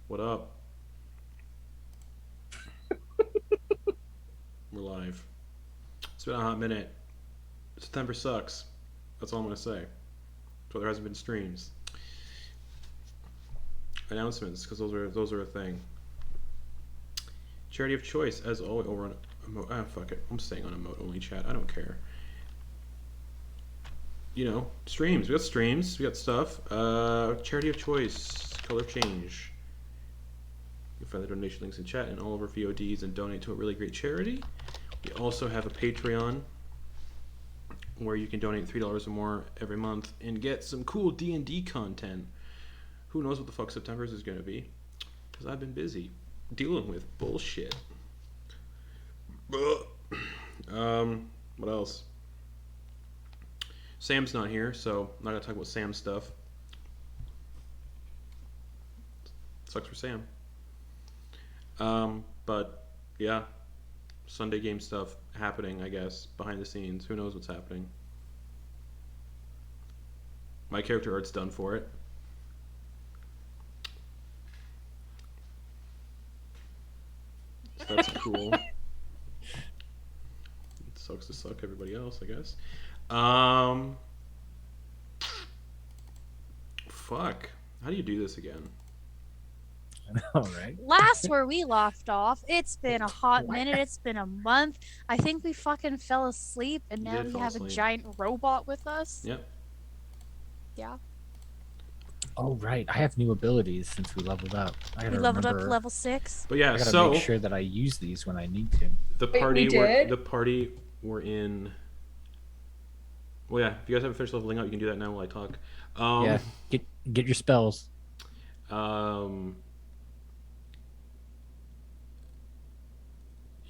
What up? We're live. It's been a hot minute. September sucks. That's all I'm gonna say. That's why there hasn't been streams. Announcements, because those are a thing. Charity of choice, as always. Over on fuck it. I'm staying on emote only chat. I don't care. You know, streams. We got streams. We got stuff. Charity of choice. Color change. You can find the donation links in chat and all of our VODs and donate to a really great charity. We also have a Patreon where you can donate $3 or more every month and get some cool D&D content. Who knows what the fuck September's is going to be? Because I've been busy dealing with bullshit. What else? Sam's not here, so I'm not going to talk about Sam's stuff. Sucks for Sam. But yeah, Sunday game stuff happening, I guess, behind the scenes. Who knows what's happening? My character art's done for it. So that's cool. It sucks to suck everybody else, I guess. Fuck. How do you do this again? All right. Last where we left off, it's been a hot minute. It's been a month. I think we fucking fell asleep, and now we have a giant robot with us. Yep. Yeah. Oh right, I have new abilities since we leveled up. We leveled up to level 6. But yeah, I gotta make sure that I use these when I need to. The party we're in. Well, yeah. If you guys haven't finished leveling up, you can do that now while I talk. Yeah. Get your spells.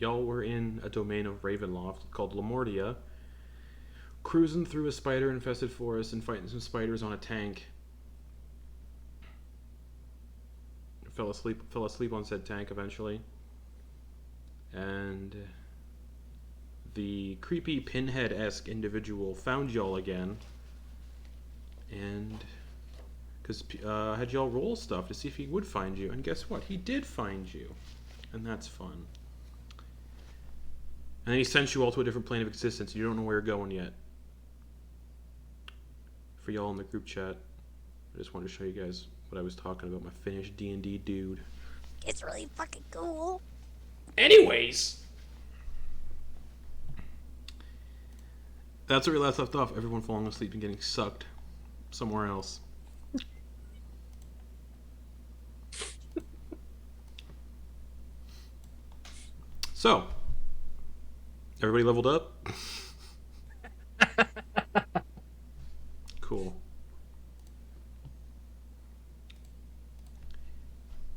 Y'all were in a domain of Ravenloft called Lamordia, cruising through a spider-infested forest and fighting some spiders on a tank. Fell asleep on said tank eventually. And the creepy pinhead-esque individual found y'all again. And because I had y'all roll stuff to see if he would find you. And guess what? He did find you. And that's fun. And then he sent you all to a different plane of existence. You don't know where you're going yet. For y'all in the group chat, I just wanted to show you guys what I was talking about. My finished D&D dude. It's really fucking cool. Anyways, that's where we last left off. Everyone falling asleep and getting sucked somewhere else. So, everybody leveled up? Cool.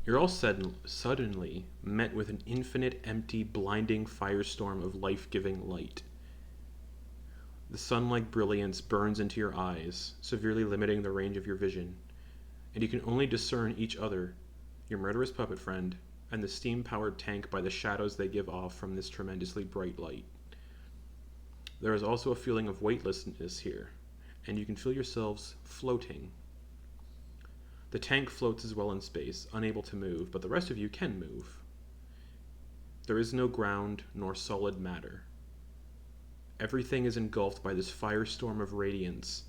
You're all suddenly met with an infinite, empty, blinding firestorm of life-giving light. The sun-like brilliance burns into your eyes, severely limiting the range of your vision, and you can only discern each other, your murderous puppet friend, and the steam-powered tank by the shadows they give off from this tremendously bright light. There is also a feeling of weightlessness here, and you can feel yourselves floating. The tank floats as well in space, unable to move, but the rest of you can move. There is no ground nor solid matter. Everything is engulfed by this firestorm of radiance,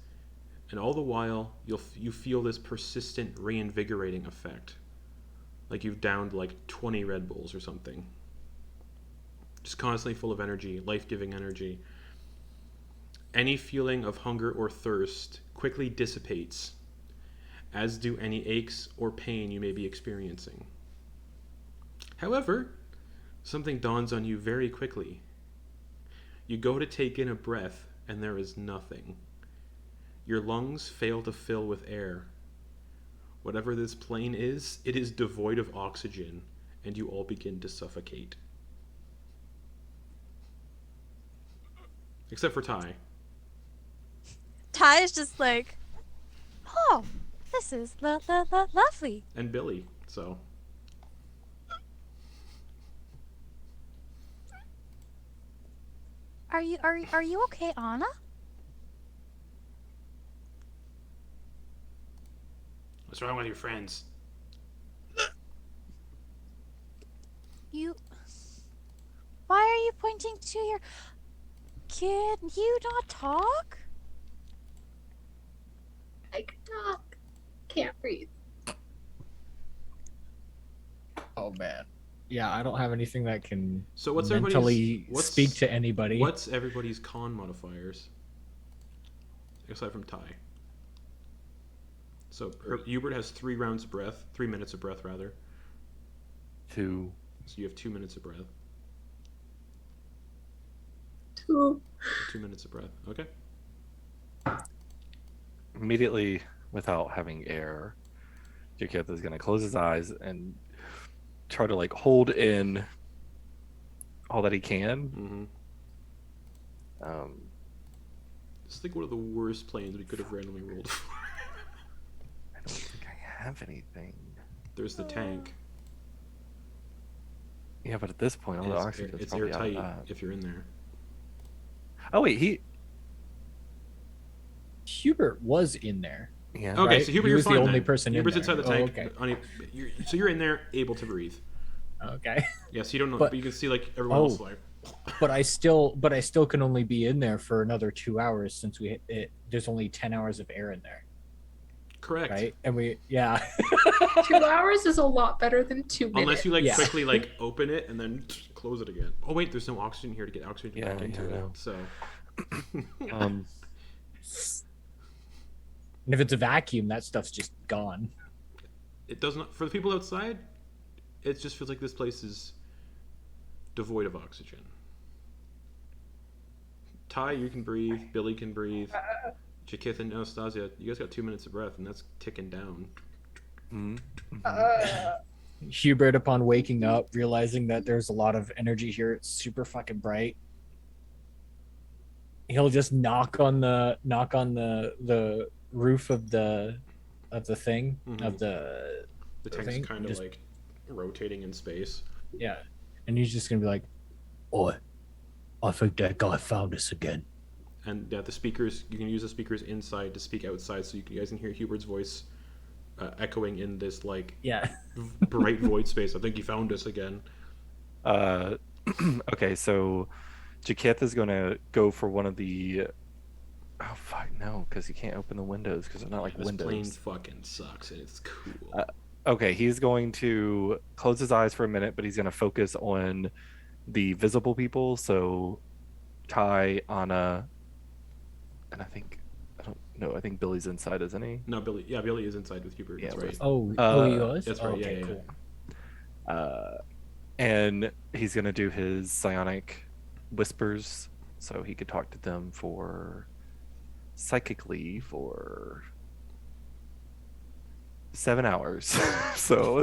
and all the while you feel this persistent, reinvigorating effect, like you've downed like 20 Red Bulls or something. Just constantly full of energy, life-giving energy. Any feeling of hunger or thirst quickly dissipates, as do any aches or pain you may be experiencing. However, something dawns on you very quickly. You go to take in a breath, and there is nothing. Your lungs fail to fill with air. Whatever this plane is, it is devoid of oxygen, and you all begin to suffocate. Except for Ty. Ty is just like, oh, this is lovely. And Billy, so. Are you okay, Anna? What's wrong with your friends? You. Why are you pointing to your. Can you not talk? I can talk. Can't breathe. Oh man. Yeah, I don't have anything that can So what's mentally speak to anybody. What's everybody's con modifiers? Aside from Ty. So Hubert has 3 rounds of breath, 3 minutes of breath rather. 2. So you have 2 minutes of breath. 2. 2 minutes of breath. Okay. Immediately, without having air, Jy'kyth is going to close his eyes and try to like hold in all that he can. Mm-hmm. It's like one of the worst planes we could have randomly rolled for. I don't think I have anything. There's the tank. Yeah, but at this point, all the oxygen is It's probably airtight out of that. if you're in there. Oh wait, Hubert was in there. yeah. Okay, Right? so Hubert, He you're was the fine only then. person in Hubert's there. inside the Oh, tank. okay. So you're in there, able to breathe. Okay. Yeah, so you don't know, But- but you can see like everyone else like. But I still can only be in there for another 2 hours since there's only 10 hours of air in there, Correct. right? And yeah. 2 hours is a lot better than 2 minutes. Unless you like Yeah. quickly like open it and then close it again. Oh wait, there's no oxygen here to get oxygen Yeah, back into I it. know. So And if it's a vacuum, that stuff's just gone. it doesn't for the people outside. It just feels like this place is devoid of oxygen. Ty, you can breathe. Billy can breathe. Jy'kyth and Anastasia, you guys got 2 minutes of breath, and that's ticking down. Hubert, upon waking up, realizing that there's a lot of energy here, it's super fucking bright. He'll just knock on the roof of the thing of the The tank's thing, kind of just- like rotating in space. yeah, and he's just gonna be like, "Oi, I think that guy found us again." And yeah, the speakers, you can use the speakers inside to speak outside, so you guys can hear Hubert's voice echoing in this like Yeah. bright void space. I think he found us again. Okay, so Jy'kyth is gonna go for one of the. Oh fuck no, because you can't open the windows because they're not like This windows. plane fucking sucks, and it's cool. Okay, he's going to close his eyes for a minute, but he's going to focus on the visible people. So Ty, Anna, and I think Billy's inside, isn't he? No, Billy. Yeah, Billy is inside with Hubert. Yeah, That's right. Oh, he was. That's right. Okay, yeah. cool. And he's going to do his psionic whispers, so he could talk to them psychically for 7 hours. So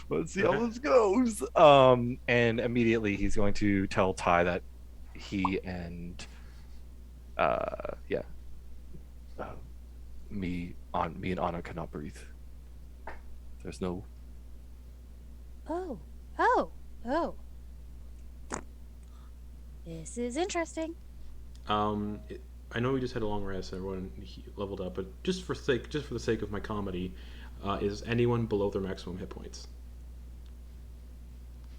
let's see how this goes. And immediately he's going to tell Ty that he and me and Anna cannot breathe. There's no. Oh. This is interesting. I know we just had a long rest and everyone leveled up, but just for the sake of my comedy, is anyone below their maximum hit points?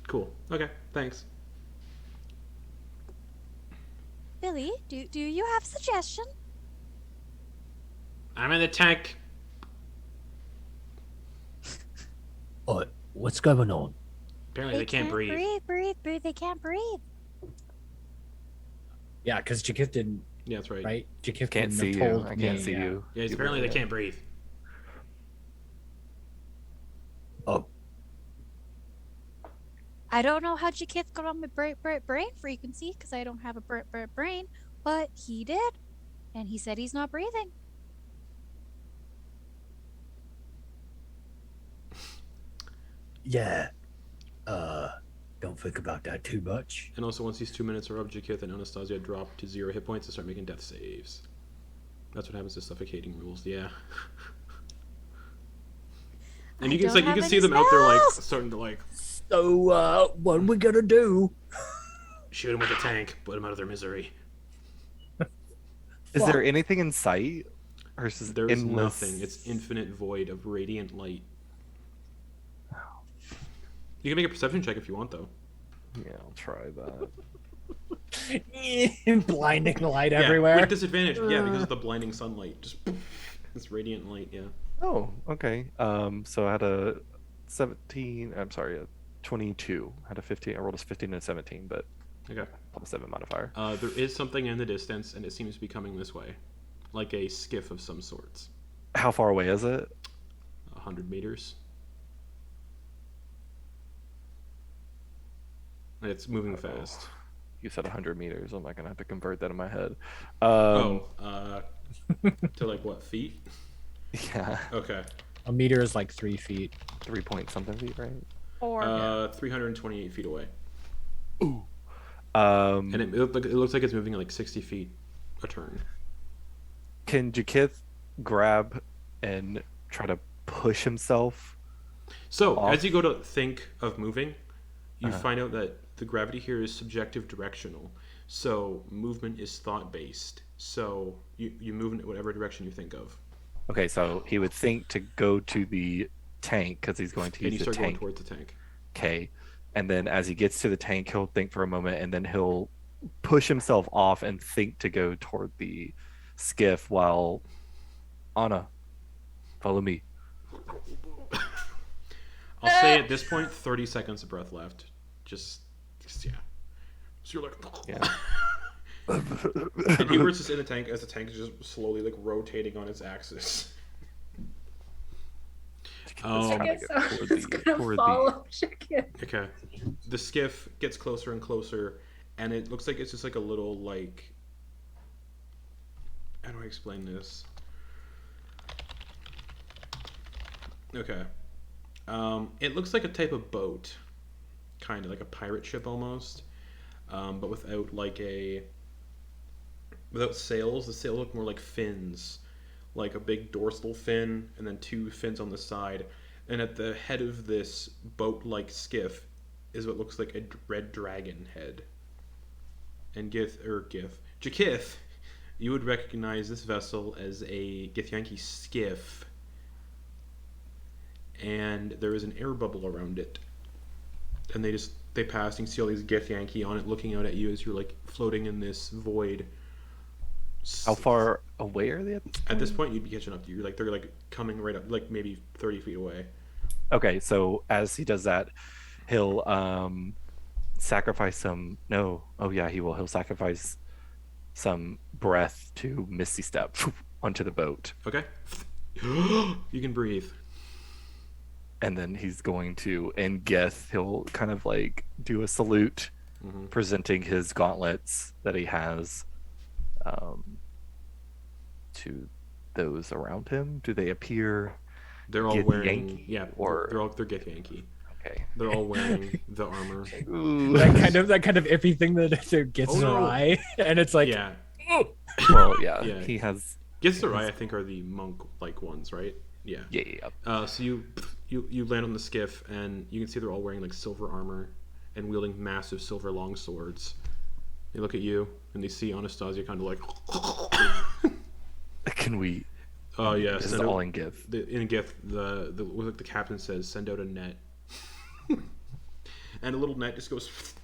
Cool. Okay. Thanks. Billy, do you have a suggestion? I'm in the tank. What's going on? Apparently they can't breathe. Breathe. They can't breathe. Yeah, because Jy'kyth didn't. Yeah, that's right. Right? Jy'kyth Can't couldn't see have you. told I me, can't see you. Yeah, apparently they can't breathe. Oh, I don't know how Jy'kyth got on my brain frequency because I don't have a brain, but he did, and he said he's not breathing. yeah. Don't think about that too much. And also, once these 2 minutes are up, Jy'kyth and Anastasia drop to 0 hit points and start making death saves. That's what happens to suffocating rules. Yeah. And you can see them out there like starting to like. So, what are we gonna do? Shoot them with a tank, put them out of their misery. Is there anything in sight? Or is this There's endless... nothing. It's infinite void of radiant light. You can make a perception check if you want, though. Yeah, I'll try that. Blinding light Yeah, everywhere. with disadvantage. Yeah, because of the blinding sunlight. Just this radiant light. Yeah. Oh, okay. So I had a 17. I'm sorry, a 22. I had a 15. I rolled a 15 and a 17, but Okay. +7 modifier. There is something in the distance, and it seems to be coming this way, like a skiff of some sorts. How far away is it? 100 meters. It's moving fast. You said 100 meters. I'm not gonna have to convert that in my head. To like what, feet? Yeah, Okay. A meter is like 3 feet. 3 point something feet, right? Or 328 feet away. Ooh. And it looks like it's moving at like 60 feet a turn. Can Jy'kyth grab and try to push himself? So, Off. as you go to think of moving, you Uh-huh. find out that the gravity here is subjective directional. So, movement is thought based. So, you move in whatever direction you think of. Okay, so he would think to go to the tank because he's going to And you use the start going tank. towards the tank. Okay, and then as he gets to the tank, he'll think for a moment, and then he'll push himself off and think to go toward the skiff while Anna, follow me. I'll say at this point, 30 seconds of breath left. Just yeah. So you're like, Yeah. and Hubert's just in the tank as the tank is just slowly like rotating on its axis. Trying to guess get I'm toward just the- gonna toward follow Jy'kyth. Okay. The skiff gets closer and closer, and it looks like it's just like a little like. How do I explain this? Okay. It looks like a type of boat, kind of like a pirate ship almost, but without sails. The sails look more like fins, like a big dorsal fin and then 2 fins on the side. And at the head of this boat-like skiff is what looks like a red dragon head. And Jy'kyth, you would recognize this vessel as a Githyanki skiff. And there is an air bubble around it. And they pass, and you see all these Githyanki on it looking out at you as you're like floating in this void. How far away are they At this point, you'd be catching up to you. Like they're like coming right up, like maybe 30 feet away. Okay, so as he does that, he'll sacrifice some. No, oh yeah, he will. He'll sacrifice some breath to Misty Step onto the boat, Okay. You can breathe. and then he's going to in Gith. He'll kind of like do a salute, Mm-hmm. presenting his gauntlets that he has to those around him. Do they appear? They're all Githyanki, wearing, yeah, or- they're Githyanki. Okay. They're all wearing the armor. Ooh. that kind of iffy thing that gets in her no. eye, and it's like, Yeah. Well, yeah, Yeah. he has. Githzerai, I think, are the monk-like ones, right? Yeah. Yeah. So you land on the skiff, and you can see they're all wearing like silver armor and wielding massive silver long swords. They look at you, and they see Anastasia kind of like. Can we? Oh yeah, This is send out- all in Gith. in Gith, the captain says, "Send out a net," and a little net just goes,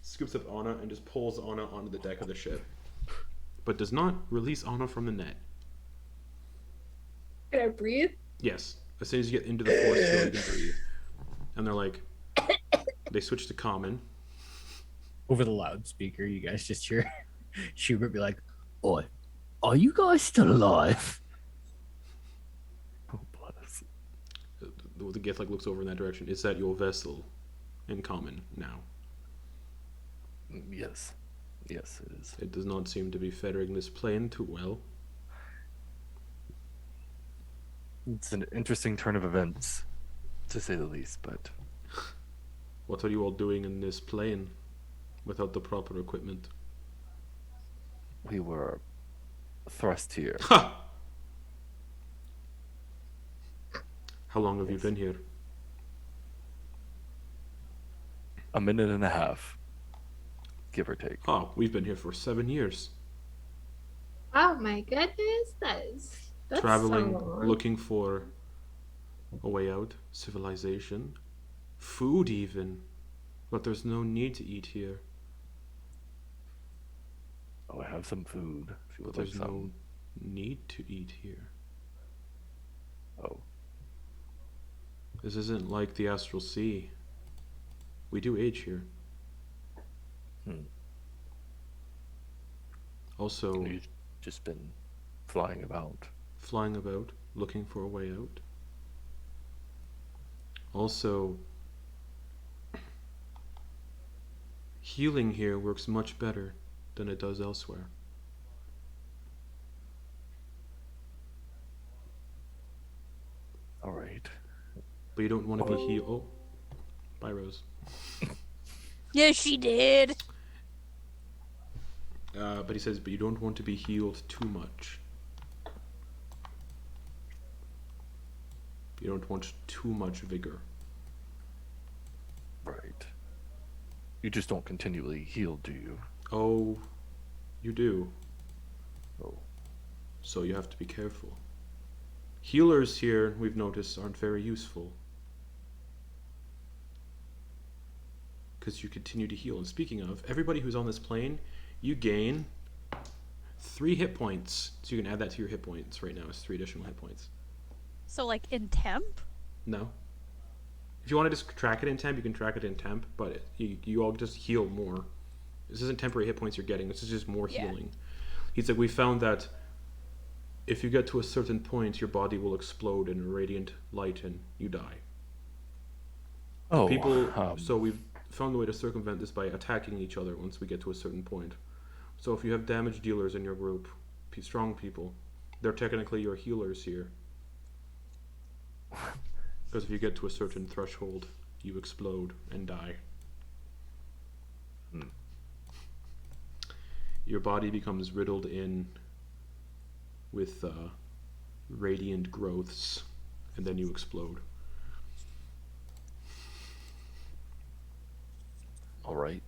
scoops up Anna and just pulls Anna onto the deck of the ship, but does not release Anna from the net. Can I breathe? Yes, as soon as you get into the force field, you can breathe. And they're like, they switch to common. over the loudspeaker, you guys just hear Hubert be like, "Oi, are you guys still alive?" Oh, bless. The Gith like looks over in that direction. Is that your vessel? In common now. Yes, yes, it is. It does not seem to be faring this plane too well. It's an interesting turn of events, to say the least. But What are you all doing in this plane without the proper equipment? we were thrust here. Ha! How long have you been here? A minute and a half, give or take. Oh, we've been here for 7 years. Oh my goodness, that's Traveling, so long. looking for a way out, civilization, food even, but there's no need to eat here. Oh, I have some food. If you But would like there's no some. need to eat here. Oh, This isn't like the Astral Sea. We do age here. Hmm. Also, you've just been flying about. flying about, looking for a way out. Also, healing here works much better than it does elsewhere. All right. But you don't want to be healed. Oh, bye, Rose. Yeah, she did. But he says, but you don't want to be healed too much. You don't want too much vigor. Right. You just don't continually heal, do you? Oh, you do. Oh. So you have to be careful. Healers here, we've noticed, aren't very useful. Because you continue to heal. And speaking of, everybody who's on this plane, you gain 3 hit points. So you can add that to your hit points right now. It's 3 additional hit points. So, like, in temp? No. If you want to just track it in temp, you can track it in temp, but you all just heal more. This isn't temporary hit points you're getting, this is just more healing. He's like, we found that if you get to a certain point, your body will explode in a radiant light and you die. Oh, So we've found a way to circumvent this by attacking each other once we get to a certain point. So if you have damage dealers in your group, strong people, they're technically your healers here. Because if you get to a certain threshold, you explode and die. Hmm. Your body becomes riddled in with radiant growths, and then you explode. all right.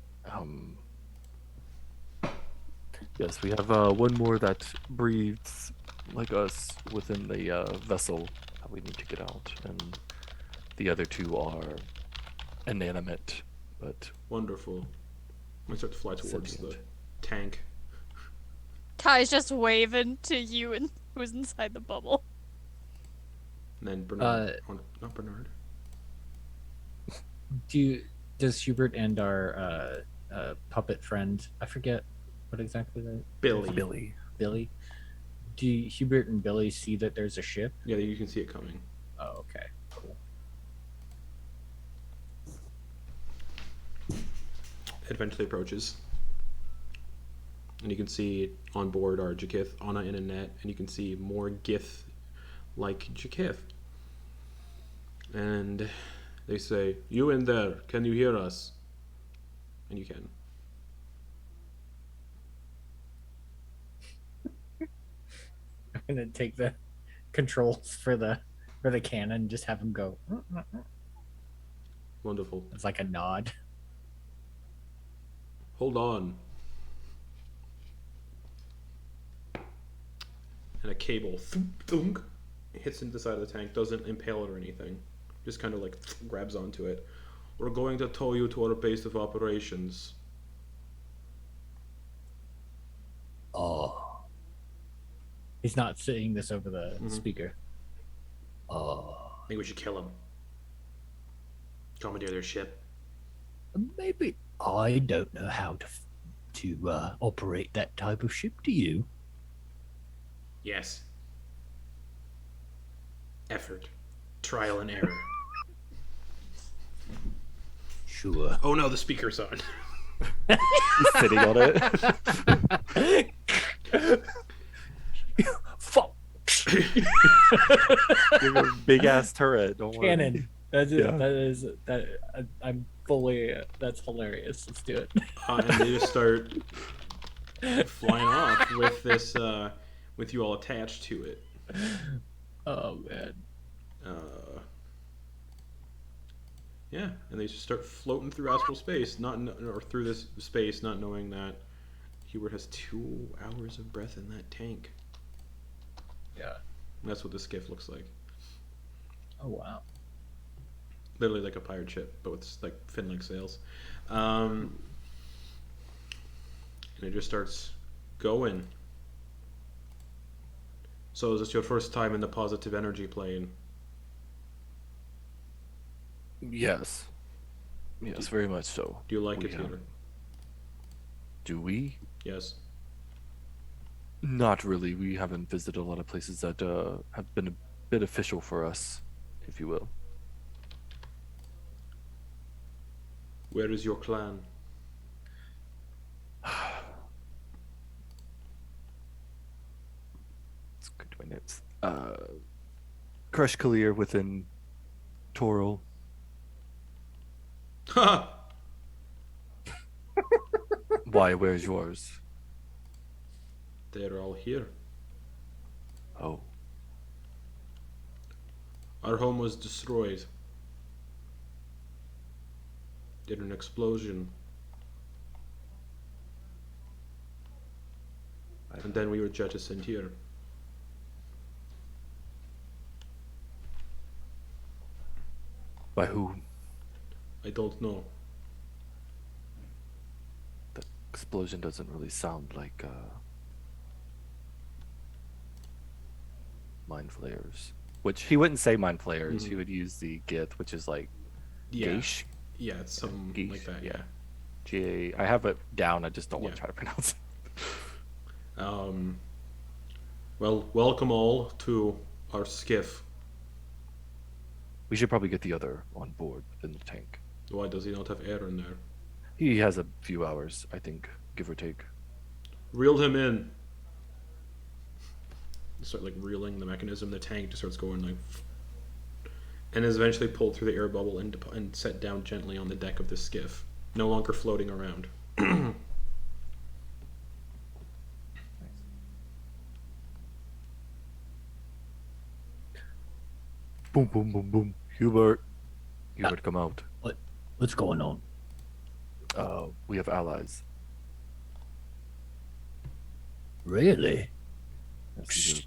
Yes, we have one more that breathes like us within the vessel that we need to get out, and the other 2 are inanimate, but Wonderful. I start to fly towards the sentient. tank. Ty's just waving to you and who's inside the bubble. And then Bernard. Not Bernard. Does Hubert and our puppet friend, I forget what exactly that Billy. Billy. Do Hubert and Billy see that there's a ship? Yeah, you can see it coming. Oh, okay. Cool. It eventually approaches. And you can see on board are Jy'kyth, Anna in a net, and you can see more Gy'th like Jy'kyth. And they say, "You in there, can you hear us?" And you can. I'm gonna take the controls for the cannon and just have him go. Wonderful. It's like a nod. Hold on. And a cable thunk, hits into the side of the tank, doesn't impale it or anything. Just kind of like grabs onto it. We're going to tow you to our base of operations. Oh. He's not saying this over the speaker. Oh. I think we should kill him. Commandeer their ship. Maybe I don't know how to operate that type of ship. Do you? Yes. Effort. Trial and error. Sure. Oh no, the speaker's on. He's sitting on it. Fuck. You're a big ass turret. Don't worry. Cannon. That's it. Yeah. I'm fully. That's hilarious. Let's do it. And they just start flying off with this, with you all attached to it. Oh man. Yeah, and they just start floating through astral space, or through this space, not knowing that Hubert has 2 hours of breath in that tank. Yeah. And that's what the skiff looks like. Oh wow. Literally like a pirate ship, but with like fin-like sails. And it just starts going. So is this your first time in the positive energy plane? Yes. Yes, very much so. Do you like We it have- here? Do we? Yes. Not really. We haven't visited a lot of places that have been a bit official for us, if you will. Where is your clan? Let's go to my notes. Crush Kalir within Toral. Ha! Why? Where's yours? They're all here. Oh, Our home was destroyed in an explosion. And then we were jettisoned here. by who? I don't know. The explosion doesn't really sound like mind flayers. Which he wouldn't say mind flayers. He would use the Gy'yth, which is like Yeah. Geish. Yeah, it's something Geesh, like that, yeah. yeah. G-A. I have it down. I just don't want Yeah. to try to pronounce it. Well, welcome all to our skiff. We should probably get the other on board within the tank. Why does he not have air in there? He has a few hours, I think, give or take. Reel him in. Start like reeling the mechanism. The tank just starts going like, and is eventually pulled through the air bubble and set down gently on the deck of the skiff, no longer floating around. Boom, boom, boom, boom. Hubert, come out. What's going on? We have allies. Really? Yes, we do.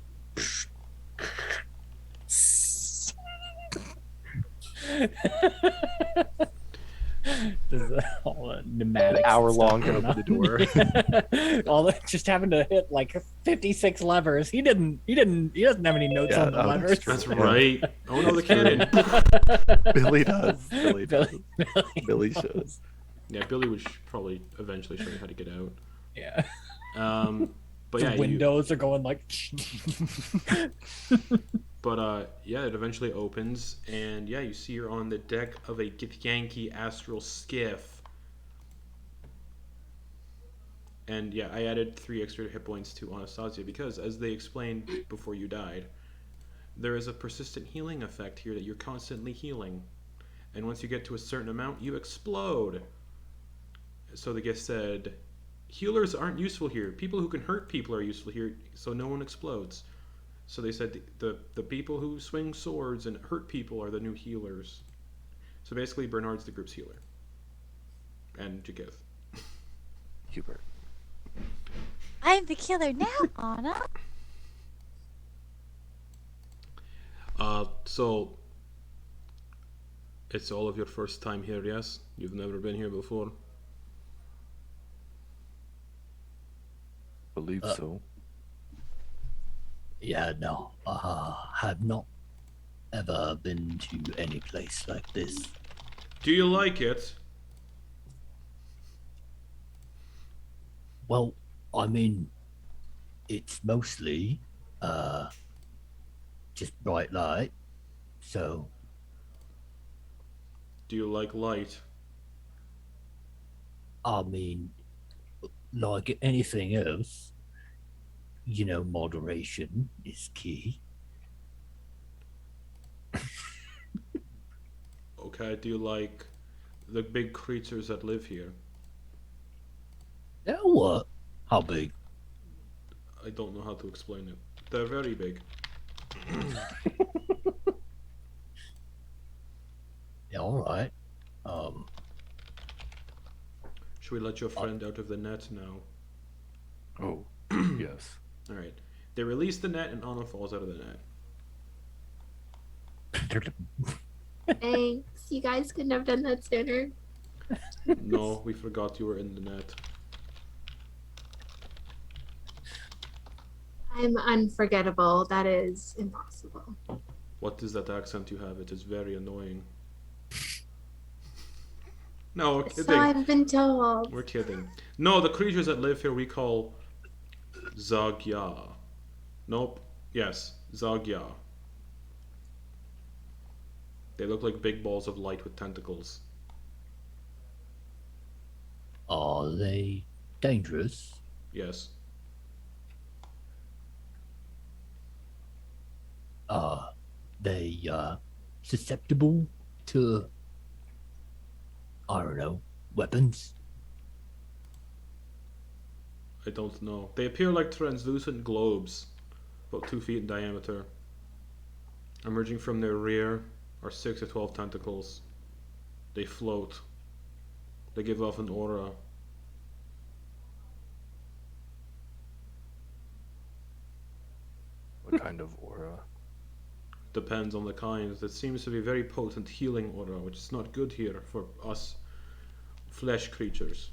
All the pneumatics. Hour and long stuff to going open the on. All the, just having to hit like 56 levers. He doesn't have any notes Yeah, on the oh, levers. That's Yeah. right. Oh no, the cannon. Billy does. Billy does. Billy. Billy shows. Yeah, Billy would probably eventually show you how to get out. Yeah. But The yeah, windows are going like. yeah, it eventually opens, and yeah, you see you're on the deck of a Jy'kyth astral skiff. And yeah, I added 3 extra hit points to Anastasia because, as they explained before you died, there is a persistent healing effect here that you're constantly healing. And once you get to a certain amount, you explode. So the guest said, healers aren't useful here. People who can hurt people are useful here, so no one explodes. So they said the people who swing swords and hurt people are the new healers. So basically, Bernard's the group's healer. And Jy'kyth. Hubert. I'm the killer now, Anna. So it's all of your first time here, yes? You've never been here before? Believe so. Yeah, no. Have not ever been to any place like this. Do you like it? Well, I mean, it's mostly just bright light. So, Do you like light? I mean, like anything else, moderation is key. Okay, do you like the big creatures that live here? Yeah, what? How big? I don't know how to explain it. They're very big. Yeah, all right. Should we let your friend out of the net now? Oh, yes. Alright. They release the net and Anna falls out of the net. Thanks. You guys couldn't have done that sooner. No, we forgot you were in the net. I'm unforgettable. That is impossible. What is that accent you have? It is very annoying. No, we're So kidding. I've been told. We're kidding. No, the creatures that live here we call Zagya. Nope. Yes, Zagya. They look like big balls of light with tentacles. Are they dangerous? Yes. Are they susceptible to, I don't know, weapons? I don't know. They appear like translucent globes, about 2 feet in diameter. Emerging from their rear are 6 to 12 tentacles. They float. They give off an aura. What kind of aura? Depends on the kind. That seems to be very potent healing aura, which is not good here for us flesh creatures.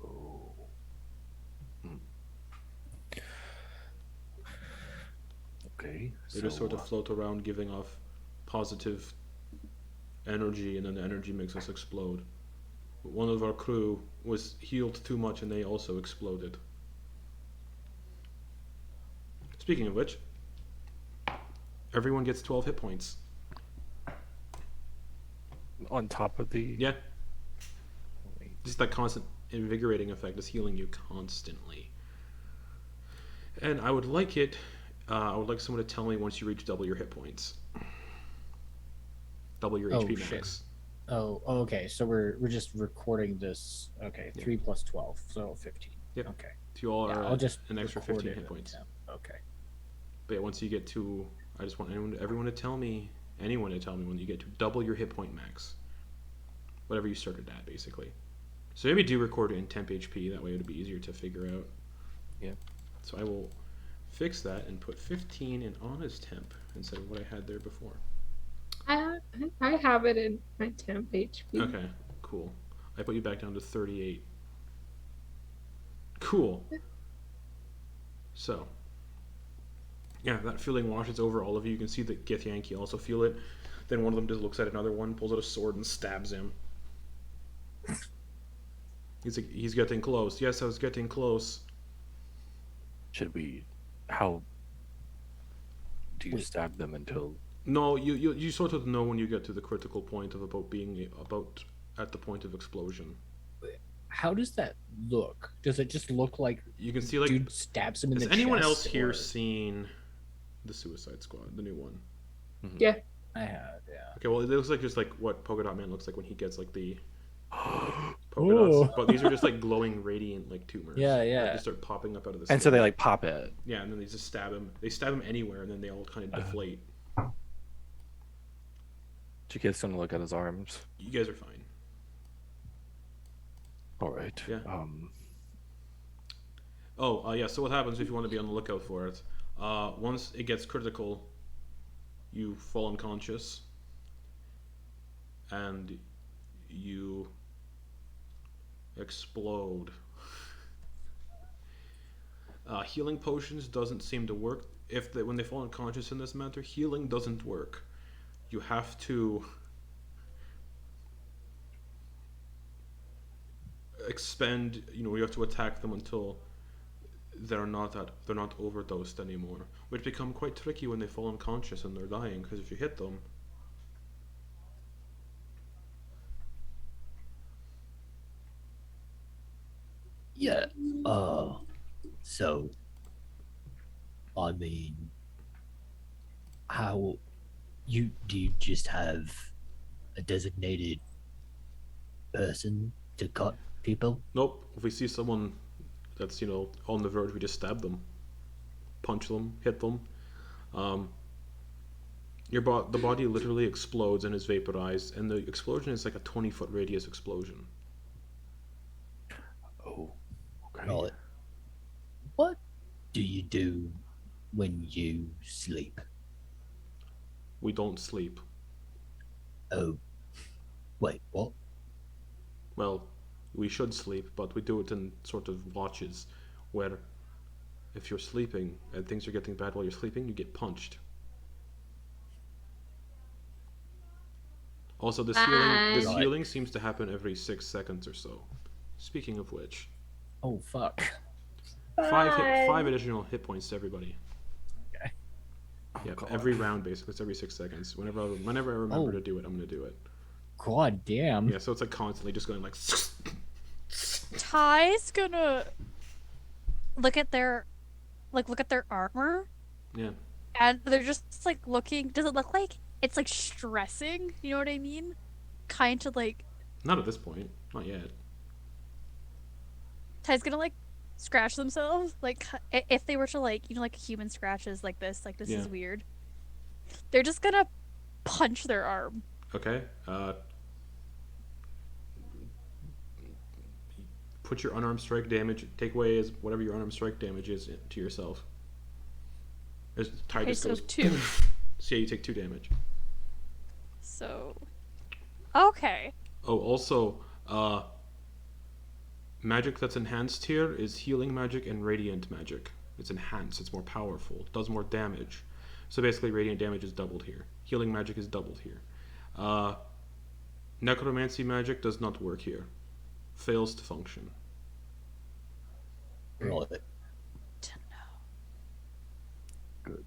Oh. Okay. They just sort of float around, giving off positive energy, and then the energy makes us explode. But one of our crew was healed too much, and they also exploded. Speaking of which, everyone gets 12 hit points. On top of the. Yeah. Just that constant invigorating effect is healing you constantly. And I would like it. I would like someone to tell me once you reach double your hit points. Double your HP max. Oh, okay. So we're just recording this. Okay, Yeah. 3 plus 12, so 15. Yep. Okay. So you all Yeah, are I'll just an extra record 15 it hit at points. 10. Okay. But yeah, once you get to, I just want everyone to tell me, anyone to tell me when you get to double your hit point max. Whatever you started at, basically. So maybe do record it in temp HP, that way it'll be easier to figure out. Yeah. So I will fix that and put 15 in honest temp instead of what I had there before. I have it in my temp HP. Okay, cool. I put you back down to 38. Cool. So, yeah, that feeling washes over all of you. You can see that Githyanki also feel it. Then one of them just looks at another one, pulls out a sword, and stabs him. He's like, he's getting close. Yes, I was getting close. Should we? How do you Wait. stab them until? No, you sort of know when you get to the critical point of about at the point of explosion. How does that look? Does it just look like You can see like. dude stabs him in Has the anyone chest, else here or- seen the Suicide Squad, the new one? Yeah. I have, yeah. Okay, well it looks like just like what Polka Dot Man looks like when he gets like the polka Ooh. dots. But these are just like glowing radiant like tumors. Yeah, that yeah. just start popping up out of the And so skin. they like pop it. Yeah, and then they just stab him. They stab him anywhere, and then they all kind of deflate. Jy'kyth's gonna look at his arms. You guys are fine. All right. Yeah. Yeah. So what happens if you want to be on the lookout for it? Once it gets critical, you fall unconscious, and you explode. Healing potions doesn't seem to work. When they fall unconscious in this matter, healing doesn't work. You have to expend. You have to attack them until they're not overdosed anymore, which become quite tricky when they fall unconscious and they're dying. Because if you hit them, Yeah. So, I mean, how do you just have a designated person to cut people? nope. If we see someone that's on the verge, we just stab them, punch them, hit them. The body literally explodes and is vaporized, and the explosion is like a 20-foot radius explosion. Oh. Okay. Right. What do you do when you sleep? We don't sleep. Oh, wait, what? Well, we should sleep, but we do it in sort of watches, where if you're sleeping and things are getting bad while you're sleeping, you get punched. Also, this Right. healing seems to happen every 6 seconds or so. Speaking of which, Oh, fuck. five additional hit points to everybody. Okay. Yeah, God. every round basically. It's every 6 seconds. Whenever I remember to do it, I'm gonna do it. God damn. Yeah, so it's like constantly just going like. Ty's gonna look at their armor, Yeah. and they're just like looking. Does it look like it's like stressing? You know what I mean? Kind of like Not at this point. Not yet. Ty's gonna like scratch themselves, like if they were to like like human scratches like this Yeah. is weird. They're just gonna punch their arm. Okay. Put your unarmed strike damage. Take away as whatever your unarmed strike damage is to yourself. As Ty Okay, just so goes 2. So yeah, you take 2 damage. So okay. Oh, also, magic that's enhanced here is healing magic and radiant magic. It's enhanced. It's more powerful. It does more damage. So basically, radiant damage is doubled here. Healing magic is doubled here. Necromancy magic does not work here. Fails to function. Right. To know. Good.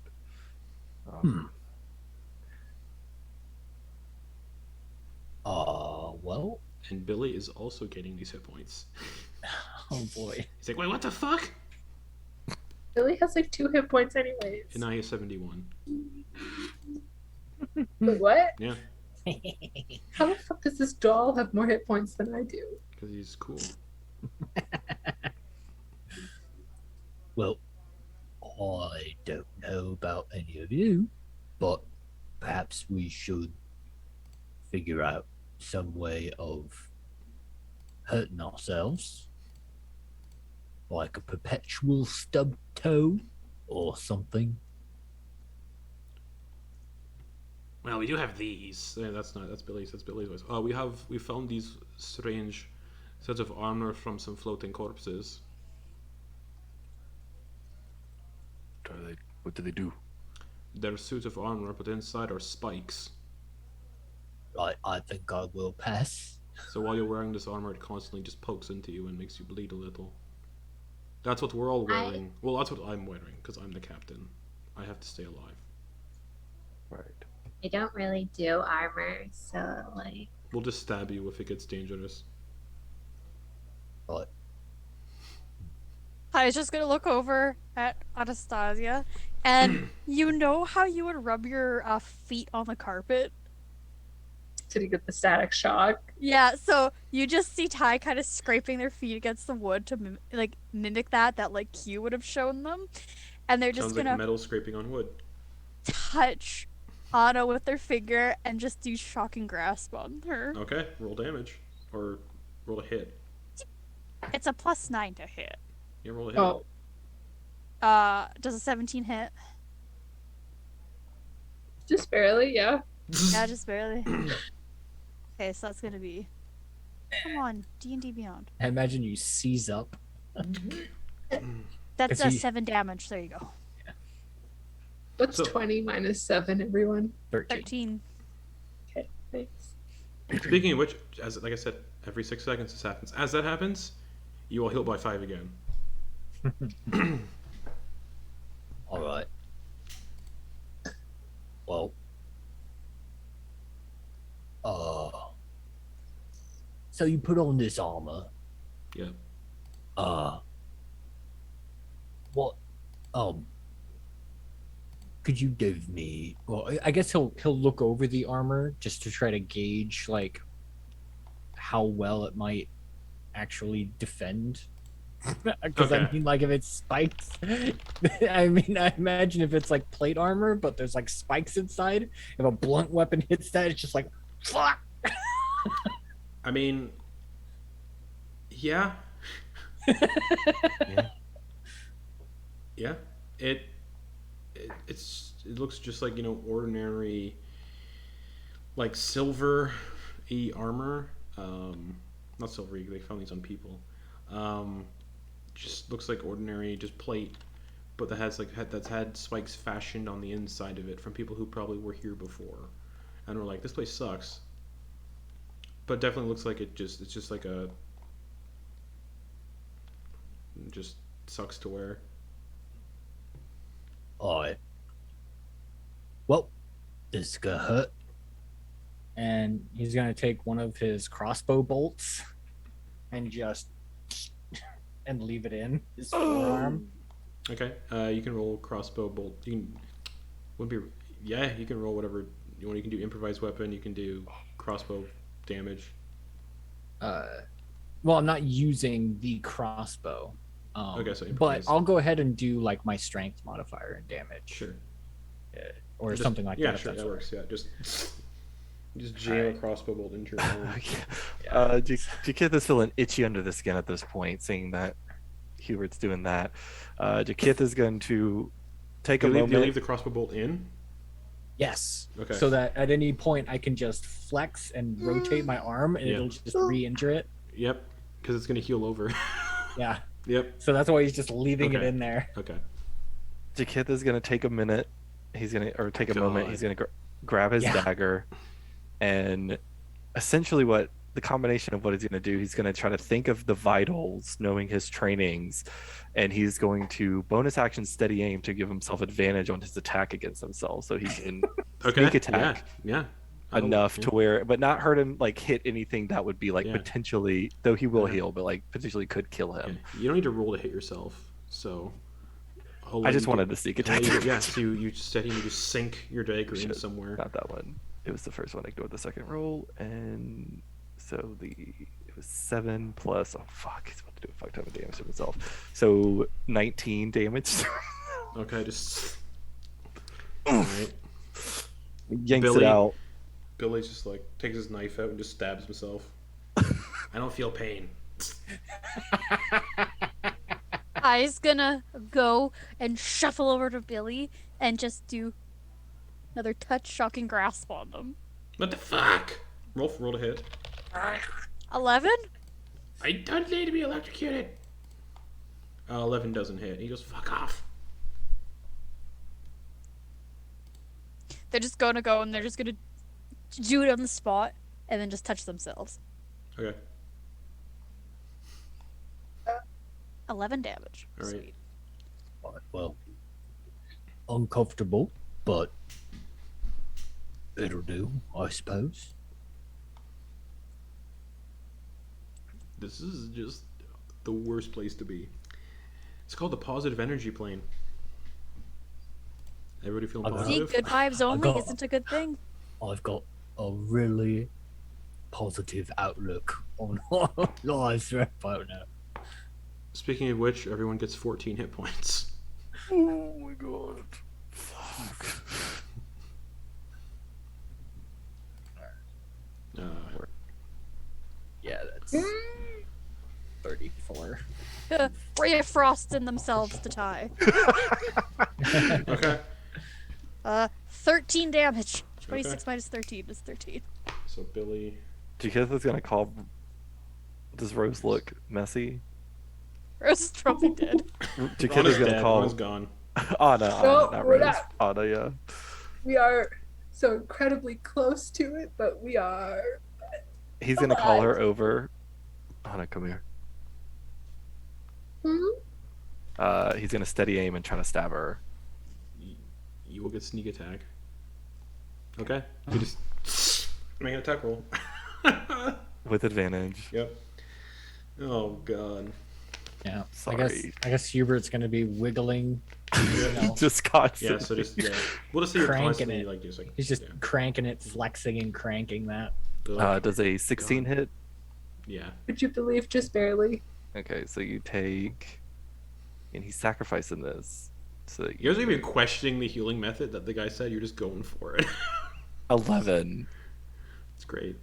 Well. And Billy is also getting these hit points. Oh boy. He's like, wait, what the fuck? Billy has like 2 hit points anyways. And now he has 71. Wait, what? Yeah, How the fuck does this doll have more hit points than I do? because he's cool. Well, I don't know about any of you, but perhaps we should figure out some way of hurting ourselves. Like a perpetual stub toe or something. Well, we do have these. That's Billy's. That's Billy's voice. We found these strange sets of armor from some floating corpses. What do they do? They're suits of armor, but inside are spikes. Right, I think I will pass. So while you're wearing this armor, it constantly just pokes into you and makes you bleed a little. That's what we're all wearing. Well, that's what I'm wearing, because I'm the captain. I have to stay alive. Right. I don't really do armor, so like. We'll just stab you if it gets dangerous. Right. I was just gonna look over at Anastasia, and you know how you would rub your feet on the carpet? Did he get the static shock? Yeah, so you just see Ty kind of scraping their feet against the wood to mimic that like Q would have shown them, and they're just Sounds gonna like metal scraping on wood. touch Anna with their finger and just do shocking grasp on her. Okay, roll damage. Or roll a hit. It's a +9 to hit. Yeah, roll a hit. Oh, Does a 17 hit? just barely, yeah. Yeah, just barely. Okay, so that's gonna be. Come on, D&D Beyond. I imagine you seize up. That's If he- 7 damage. There you go. What's So- 20 minus 7, everyone? 13. 13. Okay, thanks. Speaking of which, like I said, every 6 seconds this happens. As that happens, you will heal by 5 again. Alright. Well. So you put on this armor. Yeah. What could you give me? Well, I guess he'll look over the armor just to try to gauge like how well it might actually defend. Because I Okay. mean, like if it's spikes, I mean, I imagine if it's like plate armor, but there's like spikes inside. If a blunt weapon hits that, it's just like fuck. I mean, yeah. Yeah. It looks just like, ordinary like silver armor. Not silver. They found these on people. Just looks like ordinary, just plate, but that's had spikes fashioned on the inside of it from people who probably were here before, and were like, this place sucks. But definitely looks like it's just like just sucks to wear. Alright. Well, this is gonna hurt. And he's gonna take one of his crossbow bolts and just and leave it in his forearm. Okay, you can roll crossbow bolt. You can roll whatever you want. You can do improvised weapon. You can do crossbow damage. Well, I'm not using the crossbow. Okay, so but improvise. I'll go ahead and do like my strength modifier and damage. Sure. Or Just- something like yeah, that. sure, if that that's works. Yeah, just jam a crossbow bolt into your arm. Jy'kyth is feeling itchy under the skin at this point, seeing that Hubert's doing that. Jy'kyth is going to take Do a you moment. leave the crossbow bolt in? Yes. Okay. So that at any point I can just flex and rotate my arm and Yeah. it'll just re-injure it. Yep, because it's gonna heal over. Yeah. Yep. So that's why he's just leaving it Okay. in there. Okay. Jy'kyth is going to take a minute. Take a moment. God. He's going to grab his Yeah. dagger, and essentially what the combination of what he's going to do, he's going to try to think of the vitals, knowing his trainings, and he's going to bonus action steady aim to give himself advantage on his attack against himself, so he can Okay. sneak attack Yeah. enough to where, but not hurt him, like hit anything that would be like Yeah. potentially, though he will Yeah. heal, but like potentially could kill Yeah. him. You don't need to roll to hit yourself. So. I just wanted to sneak attack. Yeah. So you steady. You just sink your dagger in Shit. somewhere. Not that one. It was the first one. Ignore the second roll, and so it was 7 plus. Oh fuck! He's about to do a fuck ton of damage to himself. So 19 damage. Okay. Just. All right. Yanks Billy? it out. Billy's just like takes his knife out and just stabs himself. I don't feel pain. I's gonna go and shuffle over to Billy and just do another touch, shocking grasp on them. What the fuck? Roll to hit. 11? I don't need to be electrocuted. 11 doesn't hit. He goes, fuck off. They're just gonna go and they're just gonna do it on the spot and then just touch themselves. Okay. 11 damage. All right. Sweet. Well, uncomfortable, but it'll do, I suppose. This is just the worst place to be. It's called the positive energy plane. Everybody feeling See, See, positive? good vibes only got- isn't a good thing. I've got a really positive outlook on life right now. Speaking of which, everyone gets 14 hit points. Oh my god. Fuck. Yeah, that's 34. Refrosting themselves to tie. Okay. 13 damage. 26 minus 13 is 13. So Billy. Jy'kyth is gonna call. Does Rose look messy? Rose is probably dead. Jy'kyth Anna's is gonna dead. call Anna's gone. Anna, No, not we're Rose. not. Anna, yeah. We are so incredibly close to it, but we are. He's gonna call her Alive. over. Anna, come here. Hmm? He's gonna steady aim and try to stab her. You will get sneak attack. Okay. You just make an attack roll. With advantage. Yep. Oh god. Yeah. Sorry. I guess Hubert's gonna be wiggling. You know, Just constant. Yeah. So just we'll just say you're Cranking constantly it. like just like he's just cranking it, flexing and cranking that. Does a 16 hit? Yeah. Would you believe just barely? Okay, so you take, and he's sacrificing this. So You guys are even questioning the healing method that the guy said. You're just going for it. 11. It's great.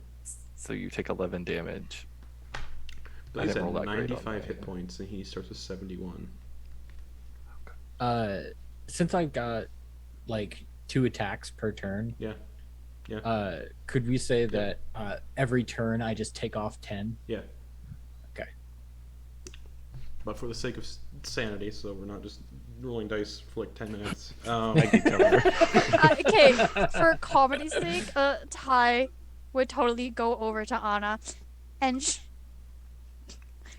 So you take 11 damage. But I he's didn't at roll that great on 95 my- hit points and he starts with 71. Since I got like 2 attacks per turn, Yeah. Yeah. Could we say that every turn I just take off 10? Yeah. Okay. But for the sake of sanity, so we're not just rolling dice for like 10 minutes. Okay, for comedy's sake, Ty would totally go over to Anna and she'd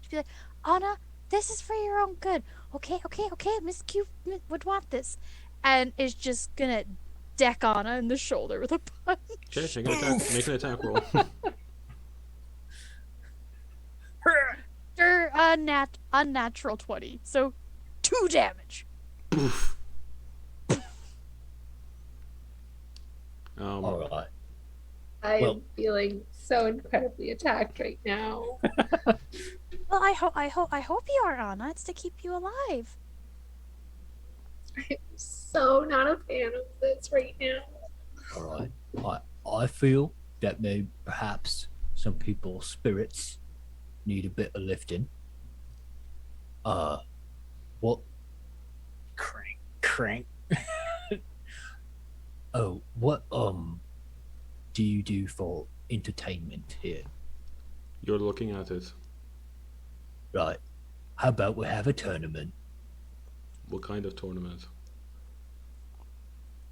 be like, Anna, this is for your own good. Okay, Miss Q would want this. And is just gonna deck Anna in the shoulder with a punch. Okay, make an attack roll. Unnatural 20, so 2 damage. Poof. All right. I'm feeling so incredibly attacked right now. Well, I hope you are, Anna. It's to keep you alive. I'm so not a fan of this right now. All right. I feel that maybe perhaps some people's spirits need a bit of lifting. What? Crank. Oh, what do you do for entertainment here? You're looking at it. Right. How about we have a tournament? What kind of tournament?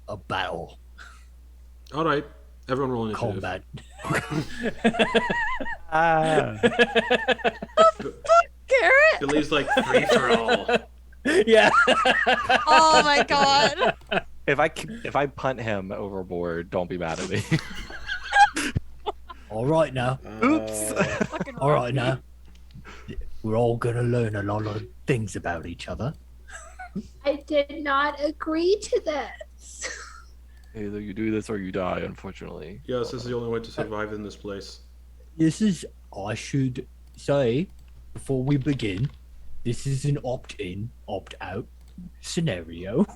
A battle. All right, everyone roll initiative. Combat. Garrett! Billy's like free for all. Yeah. Oh my god. If I punt him overboard, don't be mad at me. All right now. Oops. Fucking All right now. We're all gonna learn a lot of things about each other. I did not agree to this. Either you do this or you die, unfortunately. Yes, this is the only way to survive in this place. This is, I should say, before we begin, this is an opt-in, opt-out scenario.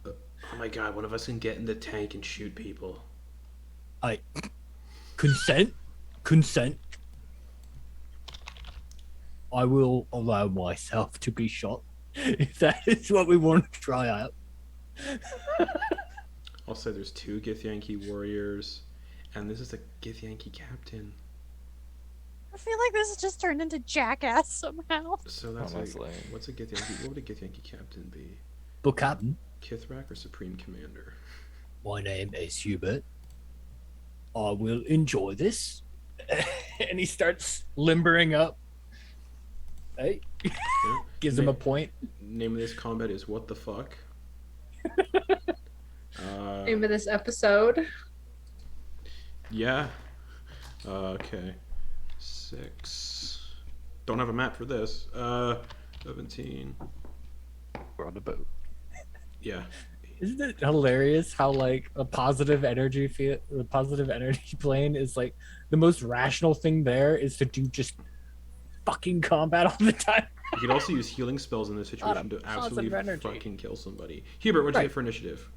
Oh my god, one of us can get in the tank and shoot people. Consent. I will allow myself to be shot if that is what we want to try out. I'll say there's 2 Githyanki warriors, and this is a Githyanki captain. I feel like this has just turned into Jackass somehow. So that's Honestly. what's a Githyanki? What would a Githyanki captain be? But Captain, Kithrak or Supreme Commander? my name is Hubert. I will enjoy this. And he starts limbering up. Hey, Yeah. gives him a point. Name of this combat is What the Fuck? Name of this episode. Yeah. Okay. 6. Don't have a map for this. 17. We're on the boat. Yeah. Isn't it hilarious how like a positive energy plane is like the most rational thing there is to do just fucking combat all the time. You could also use healing spells in this situation to absolutely positive energy. fucking kill somebody. Hubert, what'd you Right. get for initiative?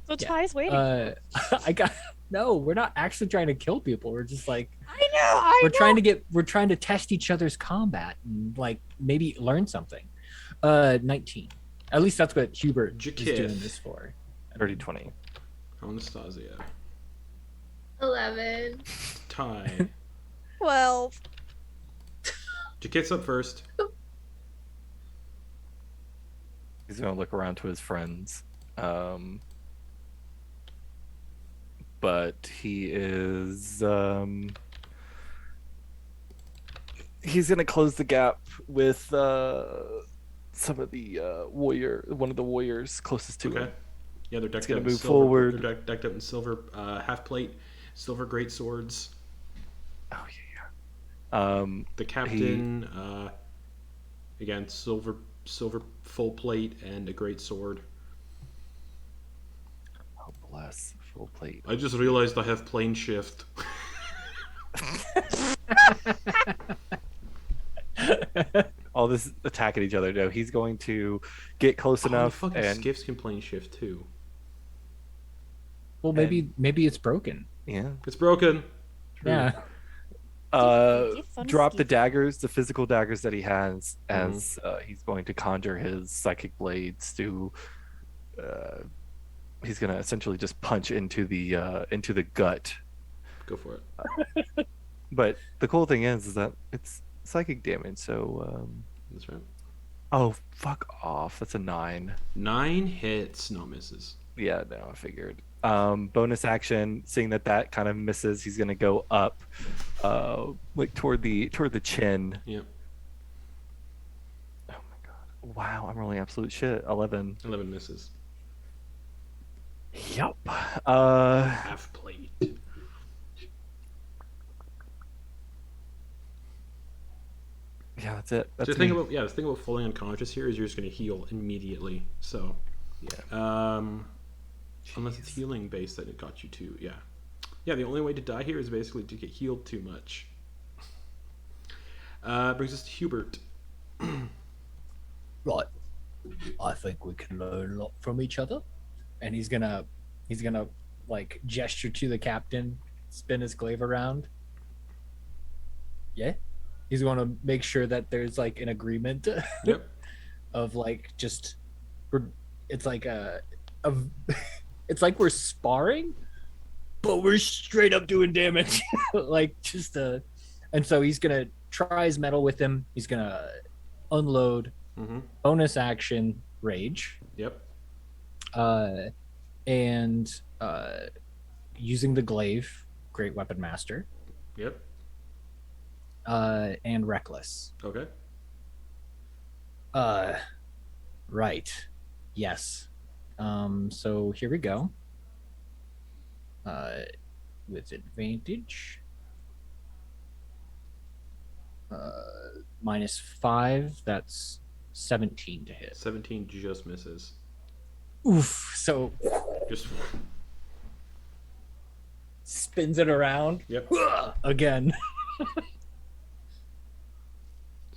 So Yeah. Ty's waiting. I got no. We're not actually trying to kill people. We're just like I know. we're trying to test each other's combat and like maybe learn something. 19. At least that's what Hubert is Jy'kyth. doing this for. 30-20. Anastasia. 11. Ty. 12. Jy'kyth's up first. He's gonna look around to his friends. But he is he's gonna close the gap with some of the one of the warriors closest to Okay. him. Yeah, they're decked gonna out in move silver. forward. They're decked out in silver half plate, silver great swords. Oh yeah. The captain, again, silver full plate and a great sword. Oh bless, full plate. I just realized I have plane shift. All this attacking each other. No, he's going to get close Oh, the enough fucking and skiffs can plane shift too. Well, maybe it's broken. yeah. It's broken. Yeah. Drop the Skiff. daggers, the physical daggers that he has, as he's going to conjure his psychic blades to he's gonna essentially just punch into the gut. Go for it. But the cool thing is that it's psychic damage. So That's right. oh, fuck off. That's a 9. 9 hits, no misses. Yeah, no, I figured. Bonus action, seeing that kind of misses, he's gonna go up, like toward the chin. Yep. Oh my god! Wow, I'm rolling absolute shit. 11. 11 misses. Yep. Half plate. Yeah, that's it. That's the thing me. about falling unconscious here is you're just going to heal immediately. So, Yeah. unless it's healing based, that it got you to yeah. The only way to die here is basically to get healed too much. Brings us to Hubert. Right. I think we can learn a lot from each other. And he's gonna like gesture to the captain, spin his glaive around. Yeah. He's gonna make sure that there's like an agreement Yep. of like it's like it's like we're sparring, but we're straight up doing damage. Like just and so he's gonna try his metal with him. He's gonna unload, bonus action, rage. Yep. And using the glaive, great weapon master. Yep. And reckless. Okay. Right. Yes. So here we go. With advantage. -5, that's 17 to hit. 17 just misses. Oof. So Just spins it around. Yep. Again. So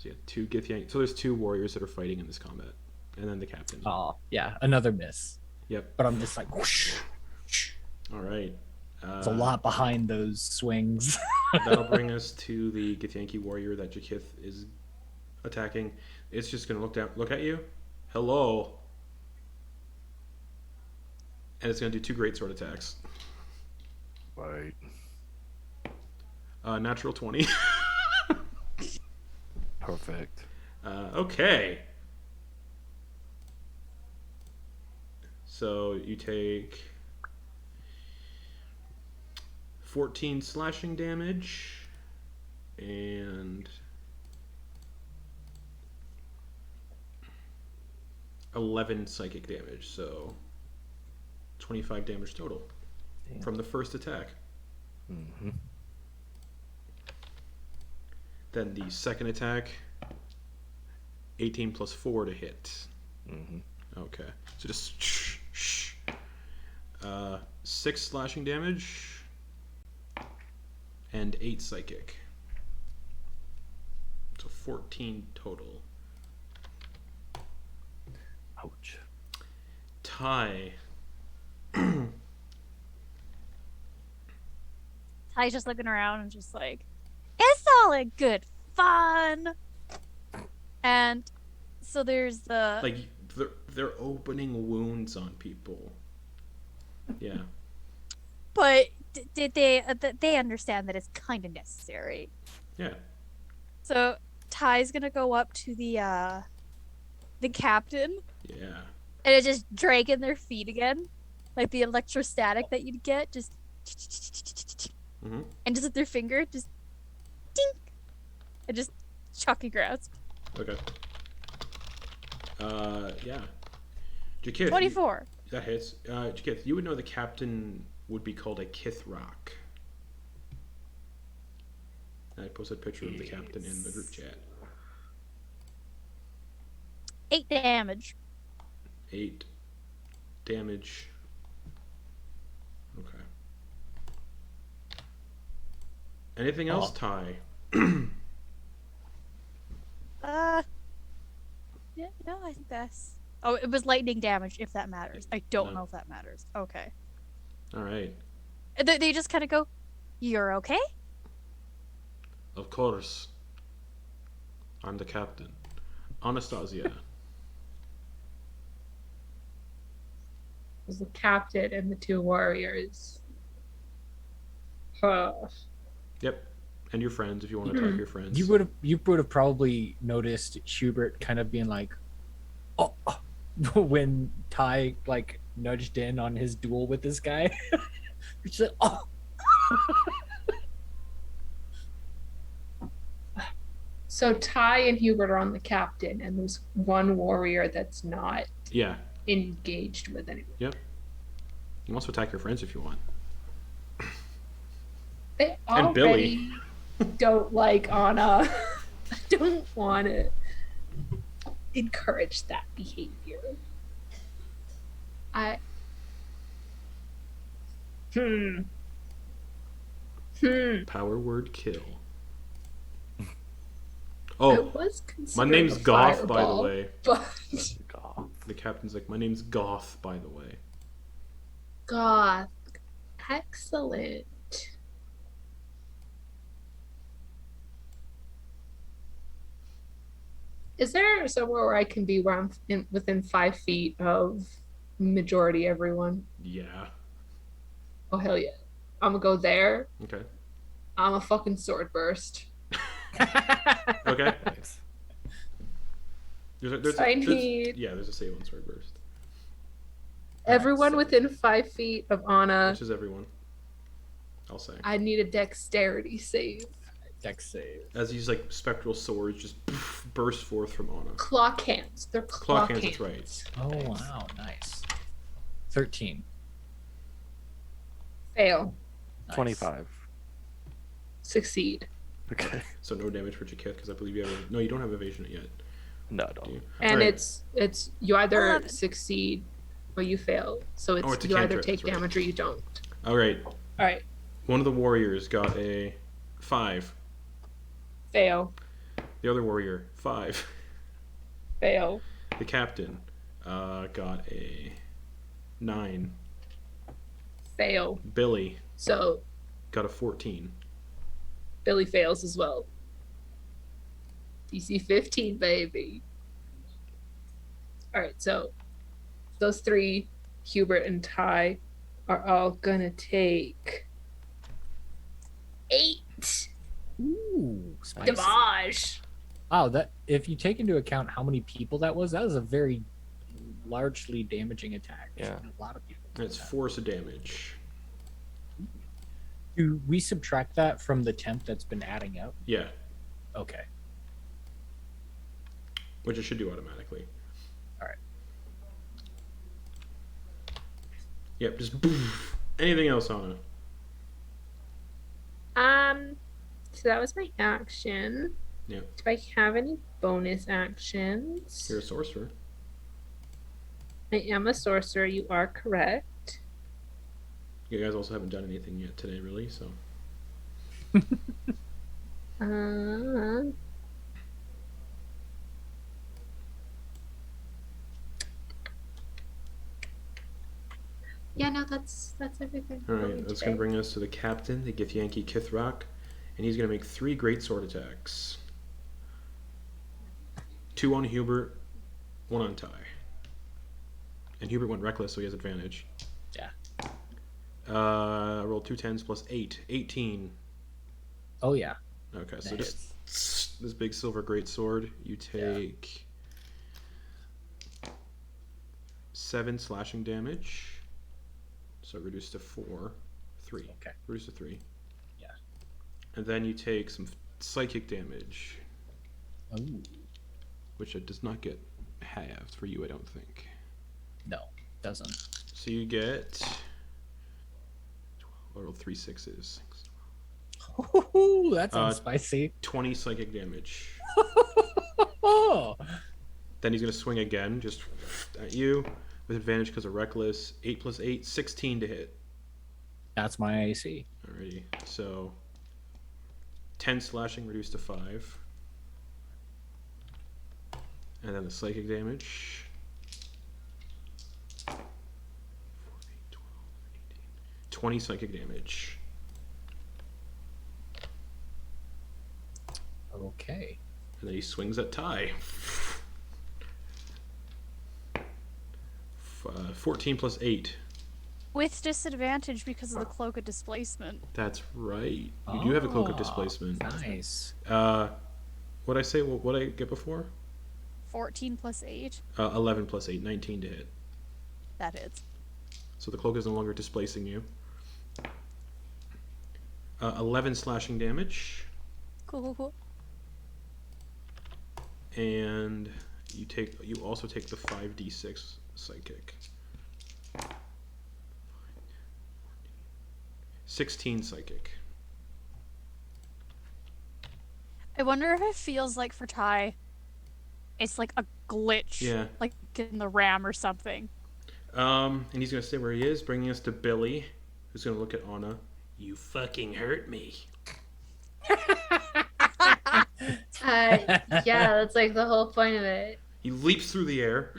yeah, 2 Githyank. So there's 2 warriors that are fighting in this combat, and then the captain. Oh, yeah, another miss. Yep. But I'm just like, whoosh. All right. It's a lot behind those swings. That'll bring us to the Githyanki warrior that Jy'kyth is attacking. It's just gonna look at you. Hello. And it's gonna do 2 great sword attacks. Right. Natural 20. Perfect. Okay. So you take 14 slashing damage and 11 psychic damage. So 25 damage total from the first attack. Mm-hmm. Then the second attack, 18 plus 4 to hit. Mm-hmm. Okay. So just 6 slashing damage and 8 psychic. So 14 total. Ouch. Ty. Ty's just looking around and just like, it's all in good fun. And so there's the Like, they're opening wounds on people. Yeah. but did they understand that it's kind of necessary. Yeah. So Ty's gonna go up to the captain Yeah. and it's just dragging their feet again, like the electrostatic that you'd get, just Mm-hmm. and just with their finger, just dink, and just chucking grabs. Okay. Yeah. Jy'kyth, 24. That hits. Jy'kyth, you would know the captain would be called a Kithrock. I posted a picture of the captain in the group chat. 8 damage. 8 damage. Okay. Anything else, Ty? Yeah, no, I think that's. Oh, it was lightning damage, if that matters. I don't No. know if that matters. Okay. All right. They just kind of go, "You're okay?" Of course. I'm the captain. Anastasia. was the captain and the two warriors. Huh. Yep. And your friends, if you want to talk to your friends. You would have probably noticed Hubert kind of being like, oh, when Ty like nudged in on his duel with this guy. She's like, oh. So Ty and Hubert are on the captain, and there's one warrior that's not Yeah. engaged with anyone. Yep. You can also attack your friends if you want. They And Billy. already don't like Anna. I don't want to encourage that behavior. Power word kill. I Oh, was my considering name's a Goth, by the fireball, way. But The captain's like, my name's Goth, by the way. Goth, excellent. Is there somewhere where I can be where I'm within 5 feet of majority everyone? Yeah. Oh hell yeah! I'm gonna go there. Okay. I'm a fucking sword burst. Okay. Nice. There's a save on sword burst. Everyone so- within 5 feet of Anna. Which is everyone. I'll say. I need a dexterity save. Dex save. As these like spectral swords just burst forth from Anna. Clock hands. They're Clock clock hands, hands. that's right. Oh wow, nice. 13. Fail. Nice. 25. Succeed. Okay. So no damage for Jy'kyth because I believe you have. No, you don't have evasion yet. No, I don't. Do you? And Alright. it's you either 11. succeed or you fail. So it's it's a you either cantrip, take that's right. damage or you don't. All right. All right. One of the warriors got a 5. Fail. The other warrior 5. Fail. The captain got a 9. Fail. Billy So got a 14. Billy fails as well. DC 15, baby. All right, so those 3, Hubert and Ty, are all gonna take 8 Ooh, spicy. damage. Wow, that if you take into account how many people that was a very largely damaging attack. Yeah. A lot of people. That's force of damage. Do we subtract that from the temp that's been adding up? Yeah, Okay. which it should do automatically. All right. Yep, just boof. Anything else, Anna? So that was my action. Yeah. Do I have any bonus actions? You're a sorcerer. I am a sorcerer. You are correct. You guys also haven't done anything yet today, really, so. Yeah, no, that's everything. for me Alright, that's today. going to bring us to the captain, the Jy'kyth Rock, and he's going to make 3 great sword attacks. 2 on Hubert, 1 on Ty. And Hubert went reckless, so he has advantage. Yeah. I rolled 2 10s plus 8. 18. Oh yeah. Okay, so That just this big silver great sword. You take 7 slashing damage. So reduced to 4. 3. Okay. Reduced to 3. Yeah. And then you take some psychic damage, Ooh. which it does not get halved for you, I don't think. No, doesn't. So you get. I rolled 3 6s. Ooh, that sounds Uh, spicy. 20 psychic damage. Oh. Then he's going to swing again, just at you, with advantage because of reckless. 8 plus 8, 16 to hit. That's my AC. Alrighty, so 10 slashing reduced to 5. And then the psychic damage. 4, 8, 12, 18. 20 psychic damage. Okay. And then he swings at Ty. 5, 14 plus 8. With disadvantage because of the cloak of displacement. That's right. You do have a cloak of displacement. Nice. What'd I say? What'd I get before? 14 plus 8. 11 plus 8, 19 to hit. That hits. So the cloak is no longer displacing you. 11 slashing damage. Cool. And you also take the 5d6 psychic. 16 psychic. I wonder if it feels like for Ty, it's like a glitch. Yeah. Like in the RAM or something. And he's gonna stay where he is, bringing us to Billy, who's gonna look at Anna. You fucking hurt me. Yeah, that's like the whole point of it. He leaps through the air,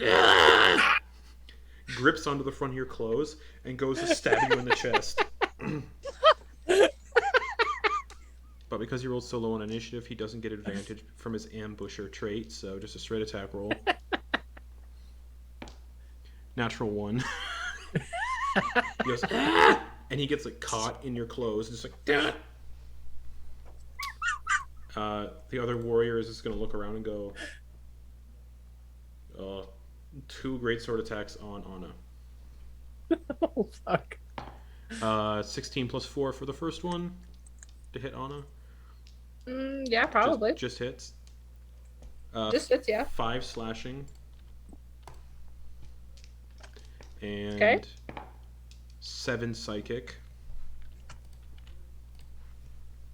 grips onto the front of your clothes, and goes to stab you in the chest. But because he rolled so low on initiative, he doesn't get advantage from his ambusher trait, so just a straight attack roll. Natural 1. He goes, and he gets like caught in your clothes, just like, damn it. The other warrior is just gonna look around and go, 2 great sword attacks on Anna. Oh, fuck. 16 plus 4 for the first one to hit Anna. Yeah, probably. Just hits. Just hits, yeah. 5 slashing. And Okay. 7 psychic.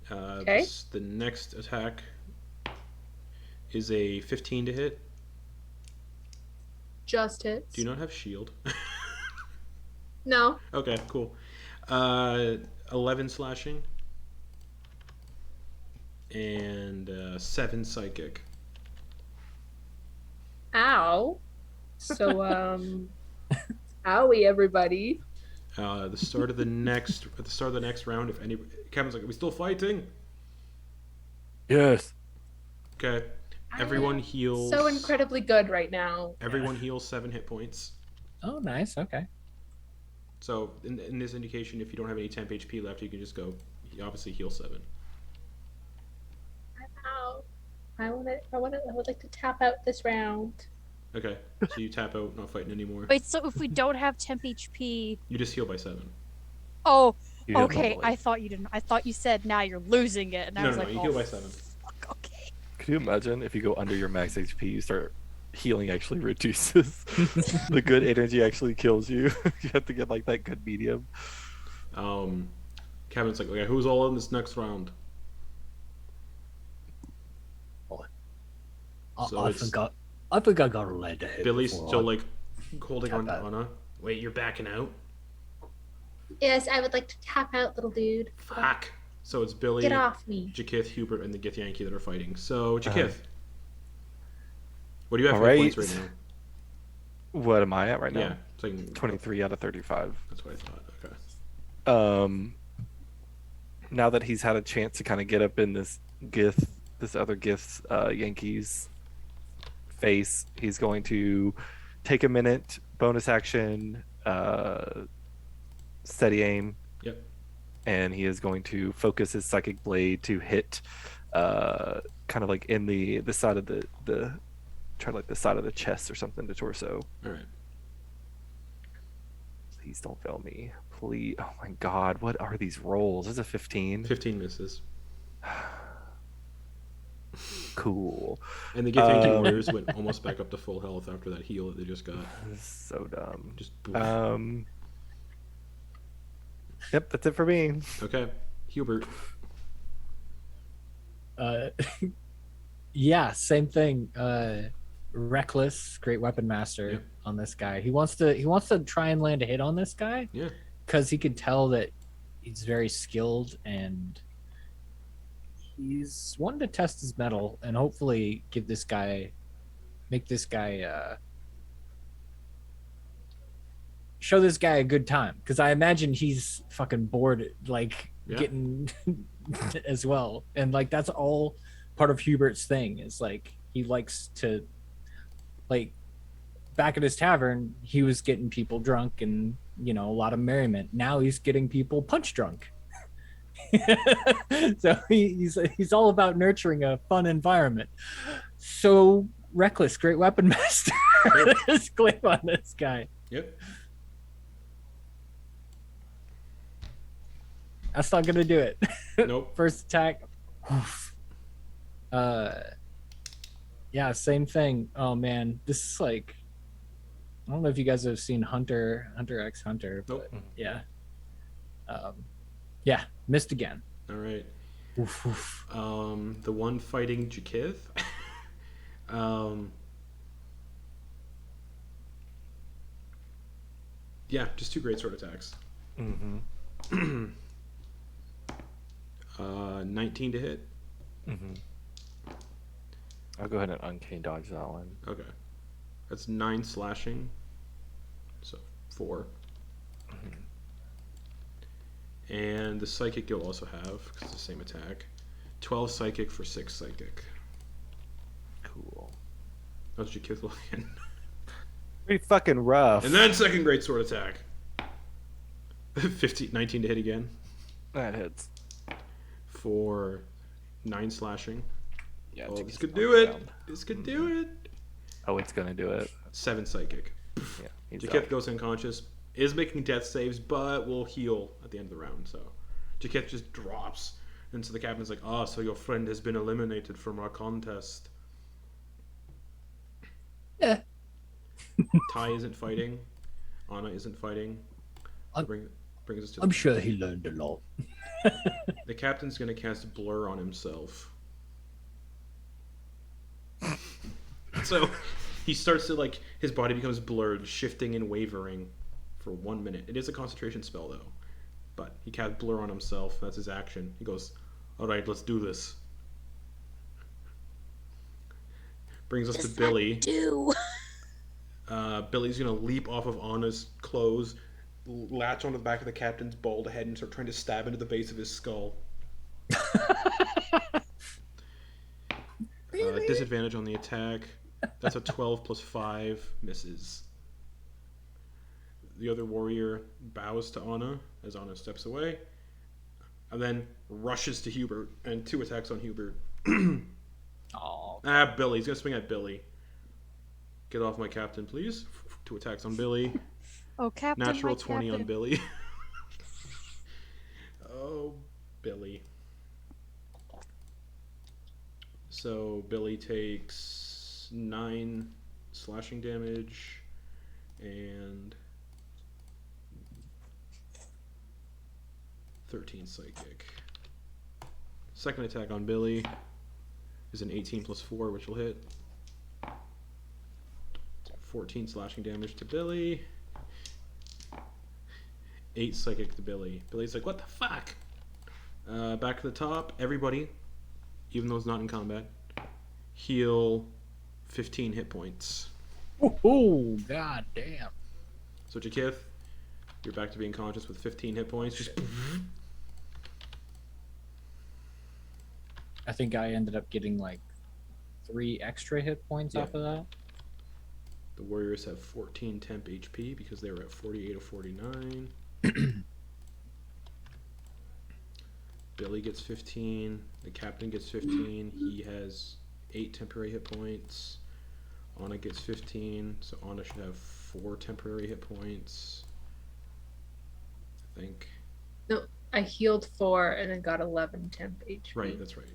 Okay. The next attack is a 15 to hit. Just hits. Do you not have shield? No. Okay, cool. 11 slashing. And 7 psychic. Ow. So, owie, everybody. At the start of the next round, if any, Kevin's like, "Are we still fighting?" Yes. Okay. Everyone heals. So incredibly good right now. Everyone heals 7 hit points. Oh, nice. Okay. So in this indication, if you don't have any temp HP left, you can just go. You obviously heal 7. Ow. I would like to tap out this round. Okay. So you tap out, not fighting anymore. Wait, so if we don't have temp HP... You just heal by 7. Oh, You don't okay. normally. I thought you didn't. I thought you said now you're losing it. And I No, was no, like, you oh, heal by 7. fuck, okay. Could you imagine if you go under your max HP, you start healing actually reduces. The good energy actually kills you. You have to get like that good medium. Kevin's like, okay, who's all in this next round? So I it's- forgot. I think I got a lead to hit. Billy's before still I- like holding on to Tap out. Anna. Wait, you're backing out? Yes, I would like to tap out, little dude. Fuck. So it's Billy, Get off me. Jy'kyth, Hubert, and the Jy'kyth that are fighting. So Jy'kyth, what do you have for Alright. points right now? What am I at right now? Yeah, it's like 23 out of 35. That's what I thought. Okay. Now that he's had a chance to kind of get up in this other Gith's Yankees face, he's going to take a minute, bonus action, steady aim. Yep. And he is going to focus his psychic blade to hit kind of like in the side of the try like the side of the chest or something, the torso. All right. Please don't fail me. Please. Oh my god, what are these rolls? This is a 15. 15 misses. Cool. And the Yankee Warriors went almost back up to full health after that heal that they just got. This is so dumb. Just boof. Yep, that's it for me. Okay. Hubert. Yeah, same thing. Reckless, great weapon master Yep. on this guy. He wants to try and land a hit on this guy Yeah. because he could tell that he's very skilled and he's wanting to test his mettle and hopefully make this guy show this guy a good time, because I imagine he's fucking bored, like Yeah. getting as well, and like that's all part of Hubert's thing is like he likes to like back at his tavern, he was getting people drunk and, you know, a lot of merriment. Now he's getting people punch drunk. So he's all about nurturing a fun environment. So Reckless, great weapon master. Let's claim on this guy. Yep. That's not gonna do it. Nope. First attack. Oof. Yeah, same thing. Oh man, this is like, I don't know if you guys have seen Hunter x Hunter, but Nope. yeah. Yeah, missed again. All right. Oof, oof. The one fighting Jy'kyth. Yeah, just 2 great sword attacks. Mm-hmm. 19 to hit. Mm-hmm. I'll go ahead and uncanny dodge that one. Okay. That's 9 slashing. So 4. And the psychic you'll also have, because it's the same attack. 12 psychic for 6 psychic. Cool. That was Jy'kyth looking. Pretty fucking rough. And then second great sword attack. 19 to hit again. That hits. For 9 slashing. Yeah. Oh, Jy'kyth's this could on do the it. ground. This could do it. Oh, it's gonna do it. 7 psychic. Yeah. He's Jy'kyth up. goes unconscious. Is making death saves, but will heal at the end of the round. So Jy'kyth just drops. And so the captain's like, "Ah, so your friend has been eliminated from our contest." Yeah. Ty isn't fighting. Anna isn't fighting. I'm- Brings us to I'm sure he learned a lot. the captain's gonna cast blur on himself. So he starts to, like, his body becomes blurred, shifting and wavering for 1 minute. It is a concentration spell though, but he cast blur on himself. That's his action. He goes, "All right, let's do this." Brings us to Billy. Do. Billy's gonna leap off of Anna's clothes, latch onto the back of the captain's bald head, and start trying to stab into the base of his skull. Disadvantage on the attack. That's a 12 plus 5. Misses. The other warrior bows to Anna as Anna steps away, and then rushes to Hubert, and 2 attacks on Hubert. Oh, Billy. He's gonna swing at Billy. Get off my captain, please. 2 attacks on Billy. Oh, Captain. Natural my 20 on Captain. Billy. Oh, Billy. So Billy takes 9 slashing damage and 13 psychic. Second attack on Billy is an 18 plus 4, which will hit. 14 slashing damage to Billy. 8 psychic to Billy. Billy's like, "What the fuck?" Back to the top. Everybody, even though it's not in combat, heal 15 hit points. oh, god damn. So Jy'kyth, you're back to being conscious with 15 hit points. Just I think I ended up getting like 3 extra hit points Yeah. off of that. the warriors have 14 temp HP because they were at 48 of 49. Billy gets 15. The captain gets 15. He has 8 temporary hit points. Anna gets 15, so Anna should have 4 temporary hit points. I think. No, I healed 4 and then got 11 temp HP. Right, that's right.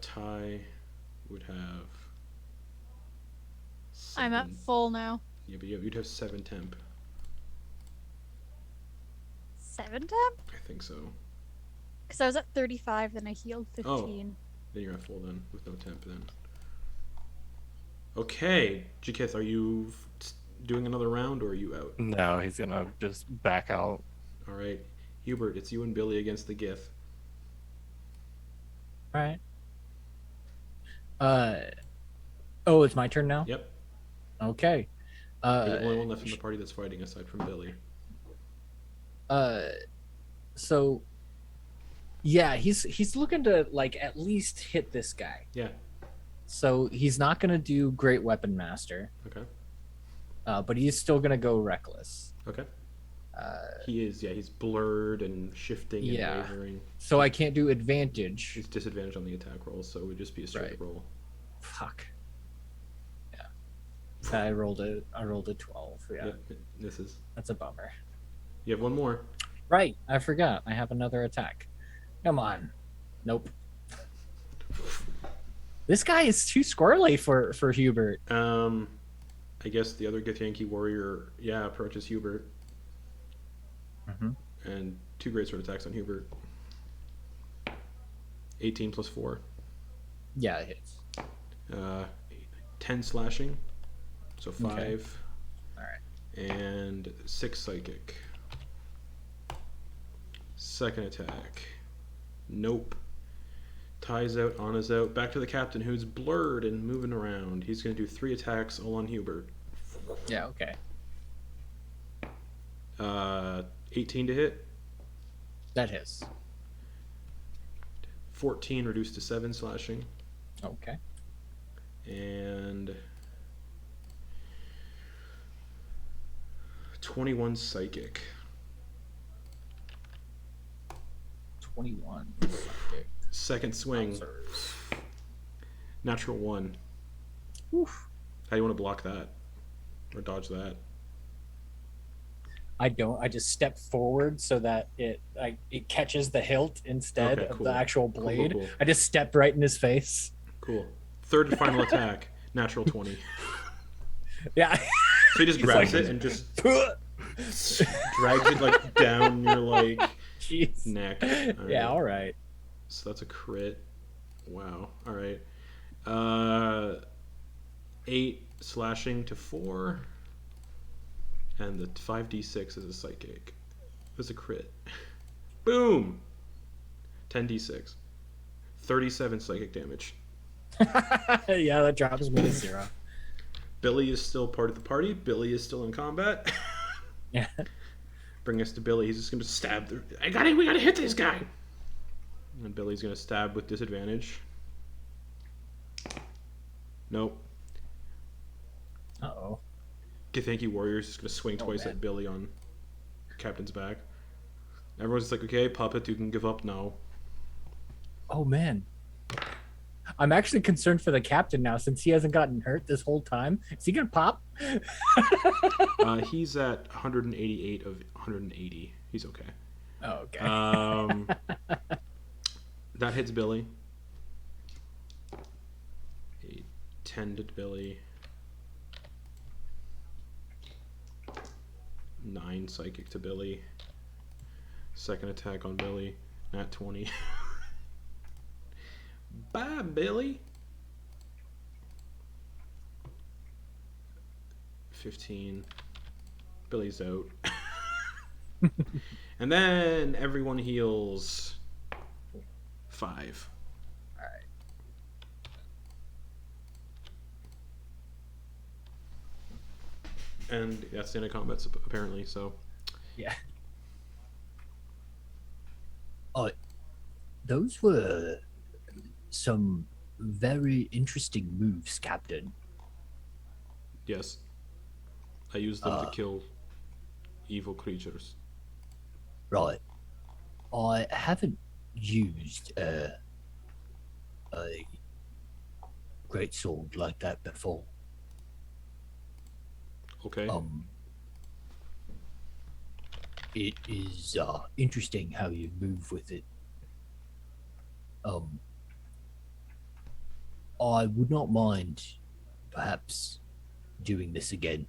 Ty would have. I'm at 7. full now. Yeah, but you'd have 7 temp. 7 temp? I think so. Because I was at 35, then I healed 15. Then you're at full then, with no temp then. Okay, Jy'kyth, are you doing another round or are you out? No, he's gonna just back out. All right, Hubert, it's you and Billy against the Gith. All right. Oh, it's my turn now? Yep, Okay. you're the only one left in the party that's fighting aside from Billy. So yeah, he's looking to like at least hit this guy. Yeah. So he's not gonna do Great Weapon Master, Okay. but he's still gonna go Reckless. Okay. Uh, He is, yeah, he's blurred and shifting Yeah. and wavering. so I can't do advantage. He's disadvantaged on the attack roll, so it would just be a straight Right. roll. Fuck. Yeah. I rolled a 12. Yeah. Yep, this is. That's a bummer. You have one more. Right. I forgot. I have another attack. Come on. Nope. This guy is too squirrely for Hubert. I guess the other Githyanki warrior, yeah, approaches Hubert. Mm-hmm. And 2 greatsword attacks on Hubert. 18 plus 4. Yeah, it hits. 10 slashing. So 5. Okay. All right. And 6 psychic. Second attack. Nope. Ties out, Anna's out. Back to the captain, who's blurred and moving around. He's going to do 3 attacks all on Hubert. Yeah, okay. 18 to hit. That hits. 14 reduced to 7 slashing. Okay. And 21 psychic. 21. Second swing. Natural 1. Oof. How do you want to block that? Or dodge that? I don't. I just step forward so that it catches the hilt instead Okay, of cool. the actual Cool, blade. cool. I just step right in his face. Cool. Third and final attack. Natural 20. Yeah. So he just grabs it and just drags it like down your like Jeez. neck. Yeah, all right. So that's a crit. Wow. All right. 8 slashing to 4. And the 5d6 is a psychic. It's a crit. Boom! 10d6. 37 psychic damage. Yeah, that drops me to 0. Billy is still part of the party. Billy is still in combat. Yeah. Bring us to Billy. He's just going to stab. We gotta hit this guy! And Billy's going to stab with disadvantage. Nope. Uh-oh. Githyanki Warrior's just going to swing twice man. at Billy on Captain's back. Everyone's just like, okay, Puppet, you can give up now. Oh, man. I'm actually concerned for the captain now since he hasn't gotten hurt this whole time. Is he going to pop? He's at 188 of 180. He's okay. Oh, okay. That hits Billy. A 10 to Billy. 9 psychic to Billy. Second attack on Billy. Nat 20. Bye, Billy. 15. Billy's out. And then everyone heals 5. All right. And that's the end of combat, apparently, so. Yeah. Those were some very interesting moves, Captain. Yes. I use them to kill evil creatures. Right. I haven't used a great sword like that before. Okay. It is interesting how you move with it. I would not mind perhaps doing this again.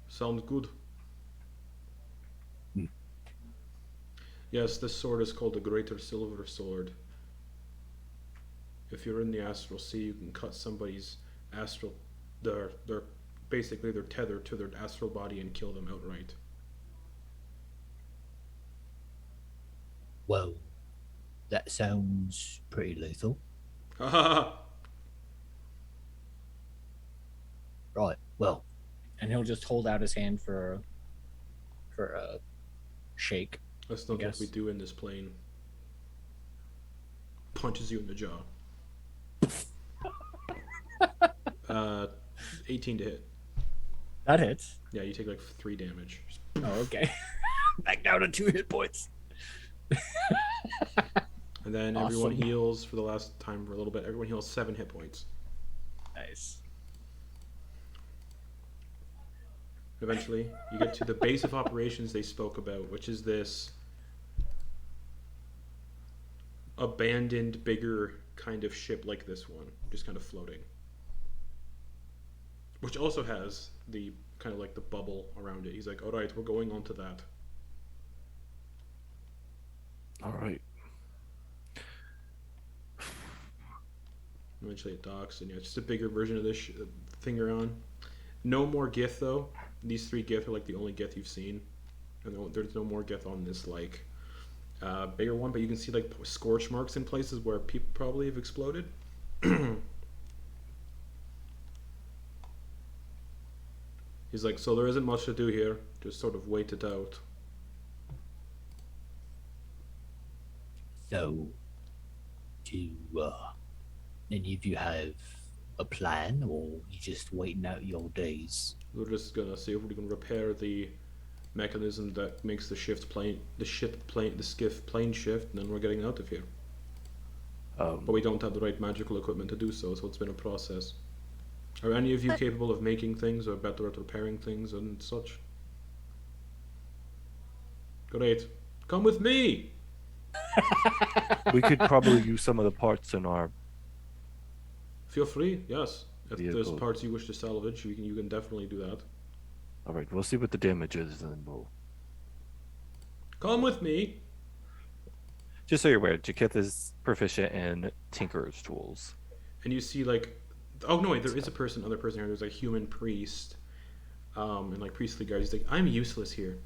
Sounds good. Hmm. Yes, this sword is called the Greater Silver Sword. If you're in the astral sea, you can cut somebody's astral. They're basically they're tethered to their astral body and kill them outright. Well, that sounds pretty lethal. Right. Well, and he'll just hold out his hand for a shake. That's not what we guess. do in this plane. Punches you in the jaw. 18 to hit. That hits. Yeah, you take like 3 damage. Oh, okay. Back down to 2 hit points. And then everyone Awesome. heals for the last time for a little bit. Everyone heals 7 hit points. Nice. Eventually, you get to the base of operations they spoke about, which is this abandoned, bigger kind of ship like this one, just kind of floating. Which also has the kind of like the bubble around it. He's like, alright, we're going on to that. All right. Eventually it docks, and yeah, it's just a bigger version of this thing you're on. No more Gith, though. These 3 Gith are like the only Gith you've seen. And there's no more Gith on this, like, bigger one, but you can see, like, scorch marks in places where people probably have exploded. He's like, so there isn't much to do here. Just sort of wait it out. So, do any of you have a plan, or you just waiting out your days? We're just gonna see if we can repair the mechanism that makes the skiff plane shift, and then we're getting out of here. But we don't have the right magical equipment to do so, so it's been a process. Are any of you capable of making things or better at repairing things and such? Great. Come with me! We could probably use some of the parts in our. Feel free, yes. If there's Vehicle. parts you wish to salvage, you can definitely do that. All right, we'll see what the damage is, and then we'll. Come with me! Just so you're aware, Jy'kyth is proficient in tinkerer's tools. And you see, like, oh no, wait, there is other person here. There's a human priest, and like priestly guard. He's like, I'm useless here.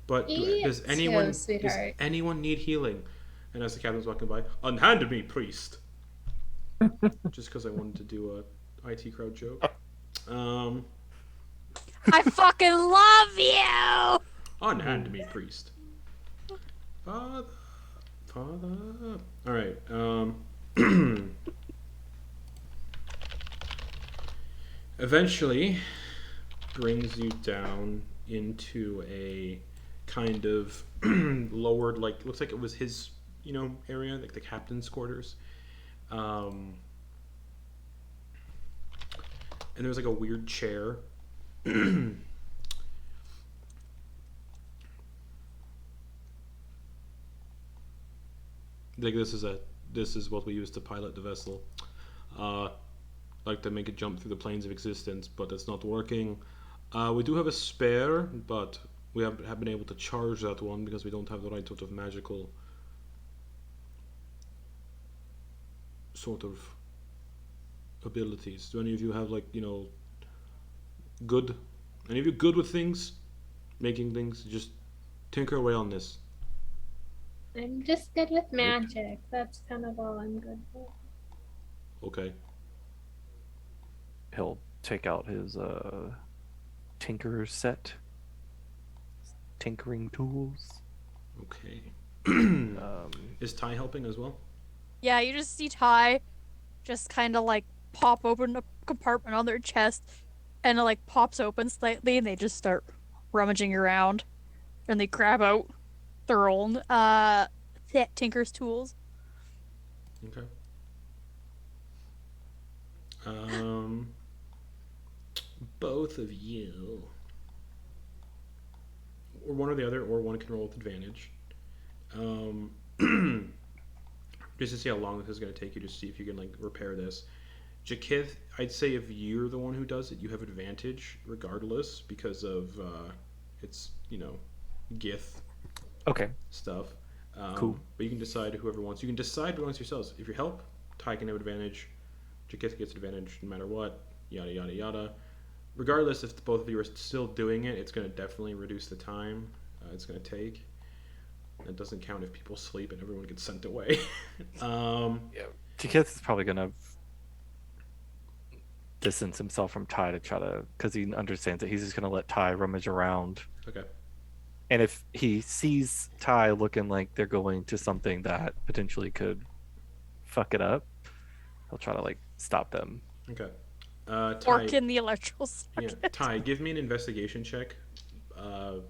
But Me does too, anyone sweetheart. need healing? And as the captain's walking by, unhand me, priest. Just because I wanted to do a IT crowd joke. I fucking love you. Unhand me, priest. Father. All right. Eventually, brings you down into a kind of lowered, like, looks like it was his, area, like the captain's quarters. And there's like a weird chair. Like this is what we use to pilot the vessel. Like to make it jump through the planes of existence, but it's not working. We do have a spare, but we haven't been able to charge that one because we don't have the right sort of magical sort of abilities. Do any of you have, like, good? Any of you good with things? Making things? Just tinker away on this. I'm just good with magic. That's kind of all I'm good with. Okay. He'll take out his tinkerer's set, tinkering tools. Okay. Is Ty helping as well? Yeah, you just see Ty just kind of like pop open a compartment on their chest, and it like pops open slightly, and they just start rummaging around, and they grab out their own tinker's tools. Okay. Both of you, or one or the other, or one can roll with advantage. Just to see how long this is going to take you, to see if you can, like, repair this. Jy'kyth, I'd say if you're the one who does it, you have advantage regardless because of it's Gith Okay. stuff. Cool. But you can decide whoever wants. You can decide amongst yourselves. If you help, Ty can have advantage. Jy'kyth gets advantage no matter what. Yada yada yada. Regardless, if both of you are still doing it, it's going to definitely reduce the time it's going to take. That doesn't count if people sleep and everyone gets sent away. Yeah. Jy'kyth is probably gonna distance himself from Ty to try to, because he understands that he's just gonna let Ty rummage around. Okay. And if he sees Ty looking like they're going to something that potentially could fuck it up, he'll try to, like, stop them. Okay. Work Ty, in the electrical yeah, circuit. Ty, give me an investigation check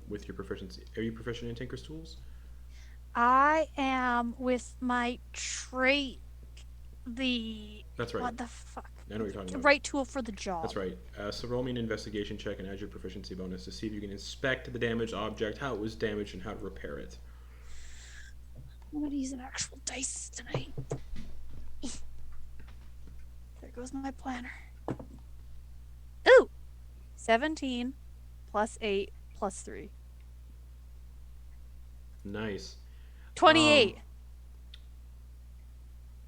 with your proficiency. Are you proficient in Tinker's Tools? I am with my trait. That's right. What the fuck? I know what you're talking The about. right tool for the job. That's right. So roll me an investigation check and add your proficiency bonus to see if you can inspect the damaged object, how it was damaged, and how to repair it. I'm gonna use an actual dice tonight. There goes my planner. Ooh! 17 plus 8 plus 3. Nice. 28.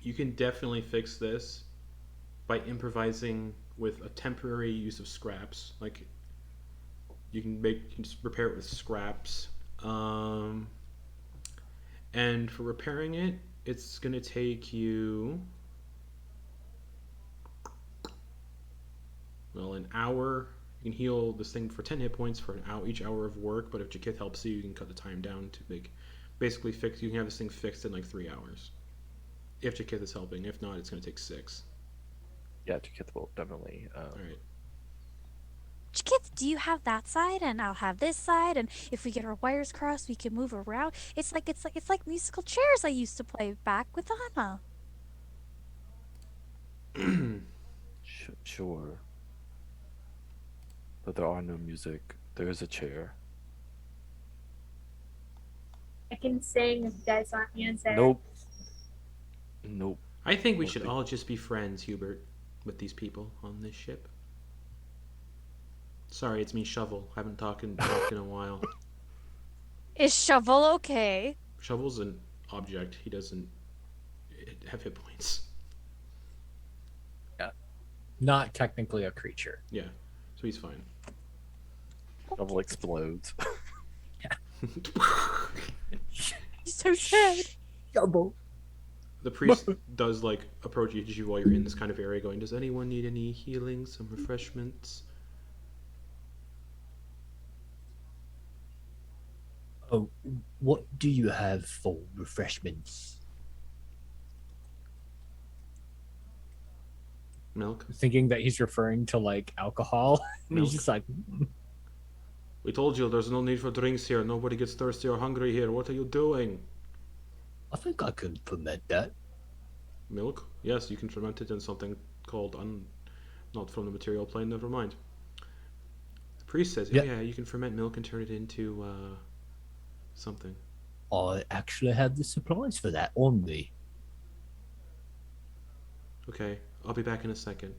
You can definitely fix this by improvising with a temporary use of scraps. Like you can just repair it with scraps. And for repairing it, it's gonna take you an hour. You can heal this thing for 10 hit points for each hour of work, but if Jy'kyth helps you, you can cut the time down to basically fix. You can have this thing fixed in like 3 hours. If Jy'kyth is helping. If not, it's going to take 6. Yeah, Jy'kyth will definitely. All right. Jy'kyth, do you have that side and I'll have this side, and if we get our wires crossed we can move around. It's like musical chairs I used to play back with Anna. Sure. But there are no music. There is a chair. I can sing if you guys want music. Nope. Nope. I think we should all just be friends, Hubert, with these people on this ship. Sorry, it's me, Shovel. I haven't talked in a while. Is Shovel okay? Shovel's an object. He doesn't have hit points. Not technically a creature. Yeah, so he's fine. Shovel explodes. He's so sad. Double. The priest does approach you while you're in this kind of area, going, "Does anyone need any healing? Some refreshments?" Oh, what do you have for refreshments? Milk. Thinking that he's referring to alcohol. And he's Milk. just like, We told you there's no need for drinks here. Nobody gets thirsty or hungry here. What are you doing? I think I can ferment that. Milk? Yes, you can ferment it in something called not from the material plane. Never mind. The priest says, Yeah. "Yeah, you can ferment milk and turn it into something." I actually have the supplies for that on me. Okay, I'll be back in a second.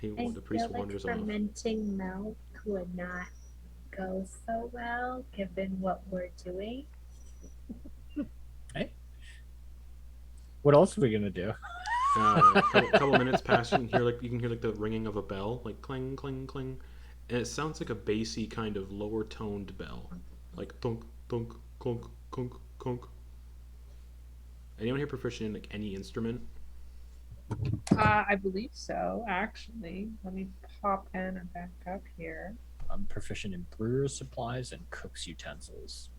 I The priest feel like wanders off. fermenting milk would not go so well given what we're doing. What else are we gonna do? Couple minutes pass, and you can hear the ringing of a bell, like cling, cling, cling, and it sounds like a bassy kind of lower toned bell, like thunk, thunk, clunk, clunk, clunk. Anyone here proficient in any instrument? I believe so, actually. Let me pop in and back up here. I'm proficient in brewer's supplies and cook's utensils.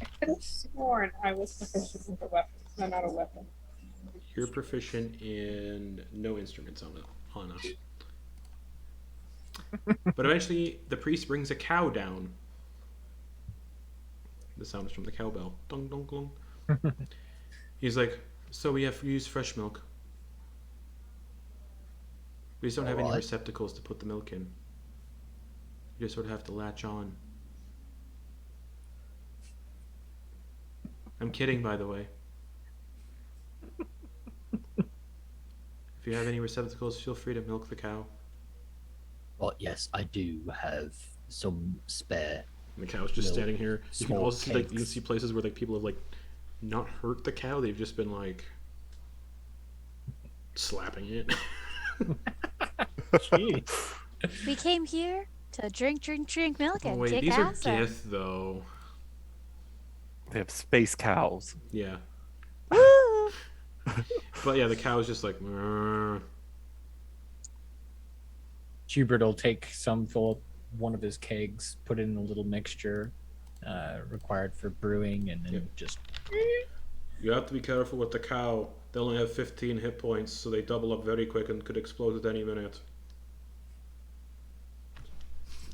I could have sworn I was proficient with a weapon. No, not a weapon. You're proficient in no instruments on Anna. But eventually, the priest brings a cow down. The sound is from the cowbell. Dong, dong, dong. He's like, "So we have to use fresh milk. We just don't have any Alright. receptacles to put the milk in. You just sort of have to latch on." I'm kidding, by the way. If you have any receptacles, feel free to milk the cow. Well, yes, I do have some spare. And the cow's just Milk. standing here. You can Small also see, you can kegs. see places where people have not hurt the cow. They've just been slapping it. Gee. We came here to drink milk and Wait, kick these are ass. Jy'kyth though. They have space cows. Yeah, Woo! but yeah, the cow is just like. "Mrrr." Hubert will take some, fill up one of his kegs, put it in a little mixture required for brewing, and then Yep. just You have to be careful with the cow. They only have 15 hit points, so they double up very quick and could explode at any minute.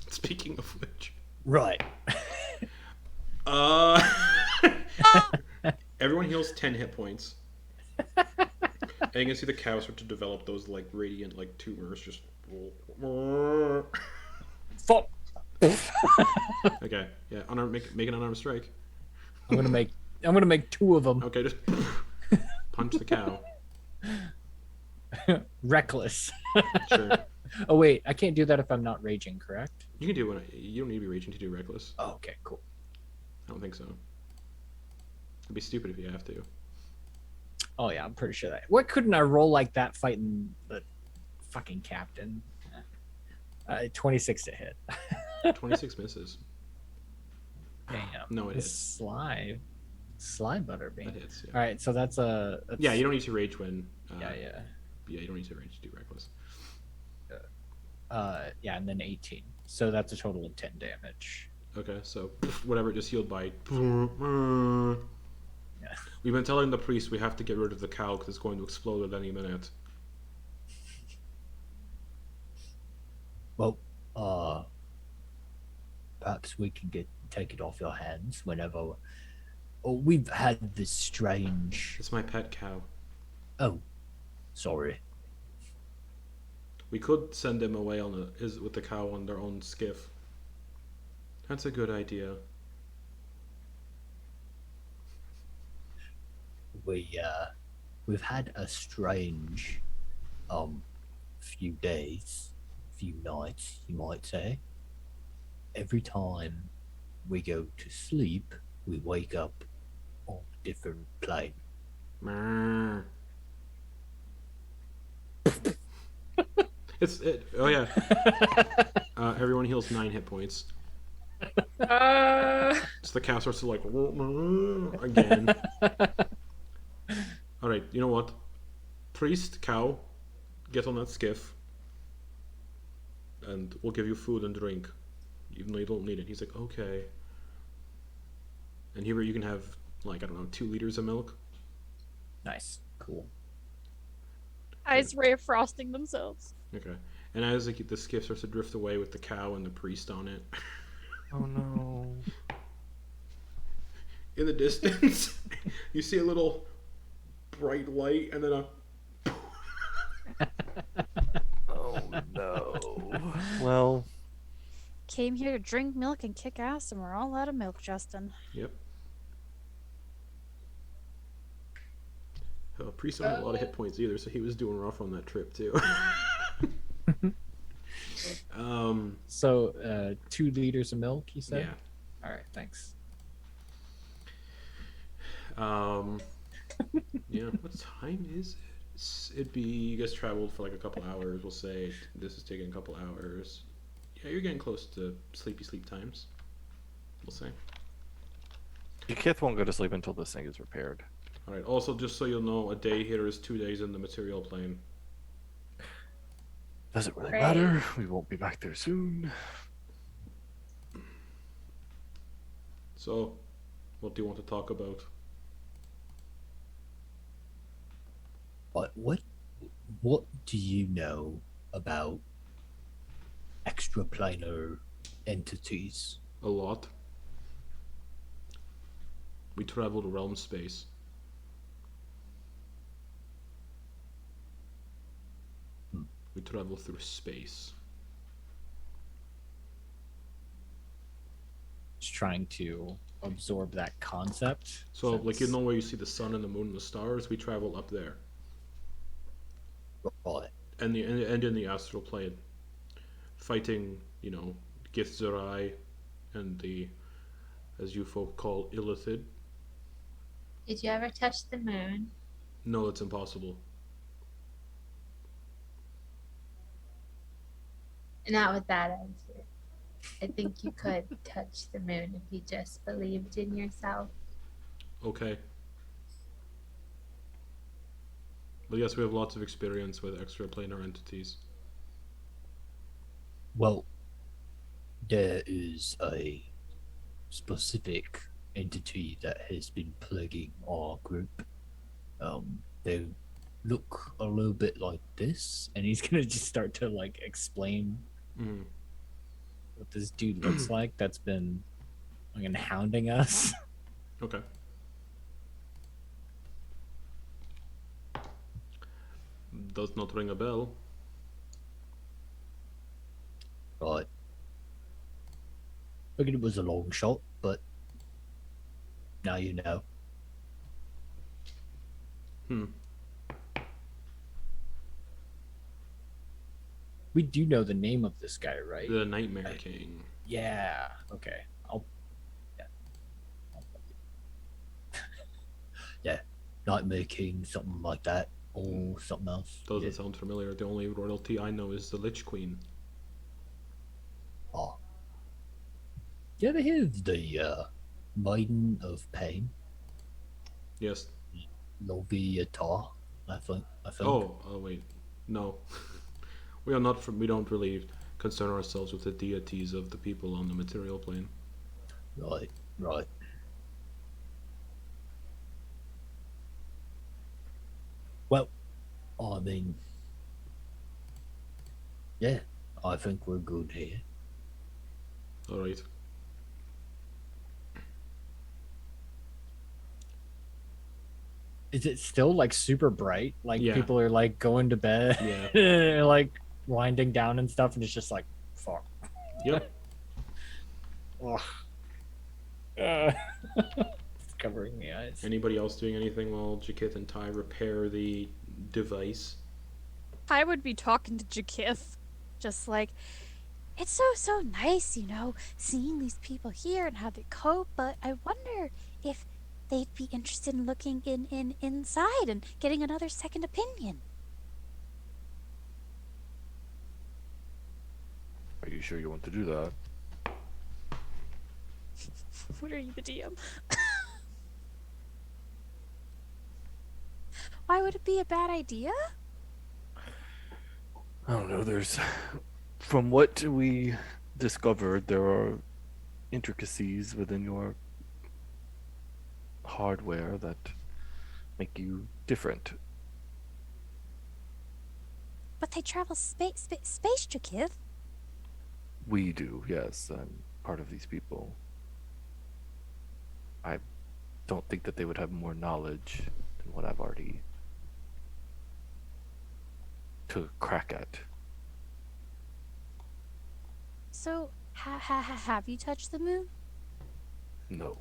Speaking of which. Right. Uh, everyone heals 10 hit points. And you can see the cow start to develop those like radiant like tumors just Fuck. Okay, yeah, make an unarmed strike. I'm gonna make 2 of them. Okay, just punch the cow. Reckless. Sure. Oh wait, I can't do that if I'm not raging, correct? You can do it you don't need to be raging to do reckless. Oh, okay, cool. I don't think so. It'd be stupid if you have to. Oh yeah, I'm pretty sure that. What couldn't I roll like that fighting the fucking captain? 26 to hit. 26 misses. Damn. No, it This hits. Sly butterbean. That hits, yeah. All right, so that's a. Yeah, you don't need to rage when. Yeah. Yeah, you don't need to rage to do reckless. Yeah, and then 18. So that's a total of 10 damage. Okay, so whatever it just healed by. Yeah. We've been telling the priest we have to get rid of the cow because it's going to explode at any minute. Well, perhaps we can take it off your hands whenever. Oh, we've had this strange. It's my pet cow. Oh, sorry. We could send them away with the cow on their own skiff. That's a good idea. We've had a strange few days, few nights, you might say. Every time we go to sleep, we wake up on a different plane. Meh. Oh yeah. Everyone heals 9 hit points. So the cow starts to like again. All right, you know what? Priest, cow, get on that skiff, and we'll give you food and drink, even though you don't need it. He's like, okay. And Hubert, you can have like, I don't know, 2 liters of milk. Nice, cool. Eyes ray of frosting themselves. Okay. And as the skiff starts to drift away with the cow and the priest on it, Oh no. in the distance, you see a little bright light, and then a. Oh no. Well, Came here to drink milk and kick ass, and we're all out of milk, Justin. Yep. Priest don't have a lot of hit points either, so he was doing rough on that trip too. So, 2 liters of milk, you said? Yeah. All right, thanks. Yeah. What time is it? It'd be, you guys traveled for like a couple hours. We'll say this is taking a couple hours. Yeah, you're getting close to sleepy sleep times. We'll say. Jy'kyth won't go to sleep until this thing is repaired. All right. Also, just so you'll know, a day here is 2 days in the material plane. Doesn't really Right. matter. We won't be back there soon. So, what do you want to talk about? What do you know about extraplanar entities? A lot. We traveled realm space. We travel through space. Just trying to absorb that concept. So, like, you since- know where you see the sun and the moon and the stars? We travel up there. Right. And in the astral plane. Fighting, Jy'kyth and the, as you folk call, Illithid. Did you ever touch the moon? No, it's impossible. Not with that answer. I think you could touch the moon if you just believed in yourself. Okay. But yes, we have lots of experience with extraplanar entities. Well, there is a specific entity that has been plaguing our group. They look a little bit like this, and he's gonna just start to like explain Mm. what this dude looks like that's been fucking hounding us. Okay. Does not ring a bell. Right. Figured it was a long shot, but now you know. Hmm. We do know the name of this guy, right? The Nightmare King. Yeah. Okay. Yeah. Nightmare King, something like that, or something else. Doesn't Yeah. sound familiar. The only royalty I know is the Lich Queen. Oh. You ever hear of the Maiden of Pain? Yes. Loviatar, I think. Oh, wait. No. We are not. We don't really concern ourselves with the deities of the people on the material plane. Right, right. Well, I mean, yeah, I think we're good here. All right. Is it still like super bright? Like Yeah. people are like going to bed, Yeah. like winding down and stuff, and it's just like, fuck. Yep. Ugh. It's covering the eyes. Anybody else doing anything while Jy'kyth and Ty repair the device? I would be talking to Jy'kyth, just like, it's so nice, you know, seeing these people here and how they cope, but I wonder if they'd be interested in looking inside and getting another second opinion. Are you sure you want to do that? What are you, the DM? Why would it be a bad idea? I don't know. From what we discovered, there are intricacies within your hardware that make you different. But they travel space, Jy'kyth. We do, yes. I'm part of these people. I don't think that they would have more knowledge than what I've already took a crack at. So, have you touched the moon? No.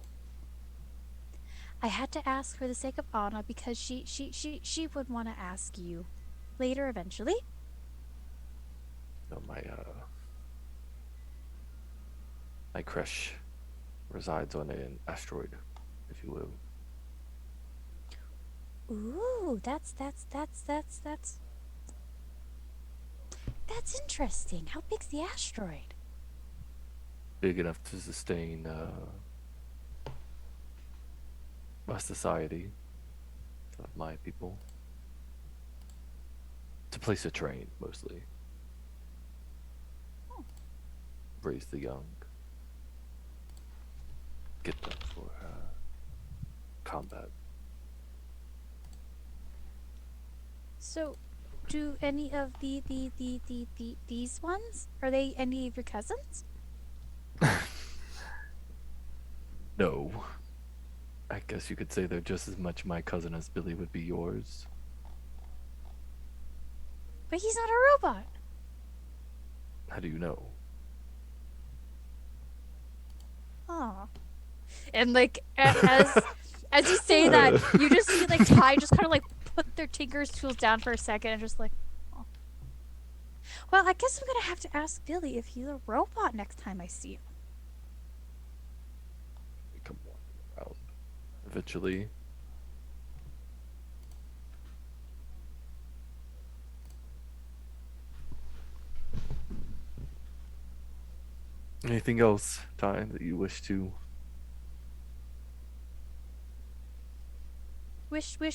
I had to ask for the sake of Anna because she would want to ask you later eventually. No, my crush resides on an asteroid, if you will. Ooh, that's interesting. How big's the asteroid? Big enough to sustain a society of my people. It's a place to train, mostly. Raise the young. Get them for combat. So, do any of these ones, are they any of your cousins? No. I guess you could say they're just as much my cousin as Billy would be yours. But he's not a robot. How do you know? Oh. And like as you say that, you just see like Ty just kind of like put their tinker's tools down for a second and just like, oh. Well, I guess I'm gonna have to ask Billy if he's a robot next time I see him. We come walking around. Eventually. Anything else, Ty, that you wish to? Wish. Ugh.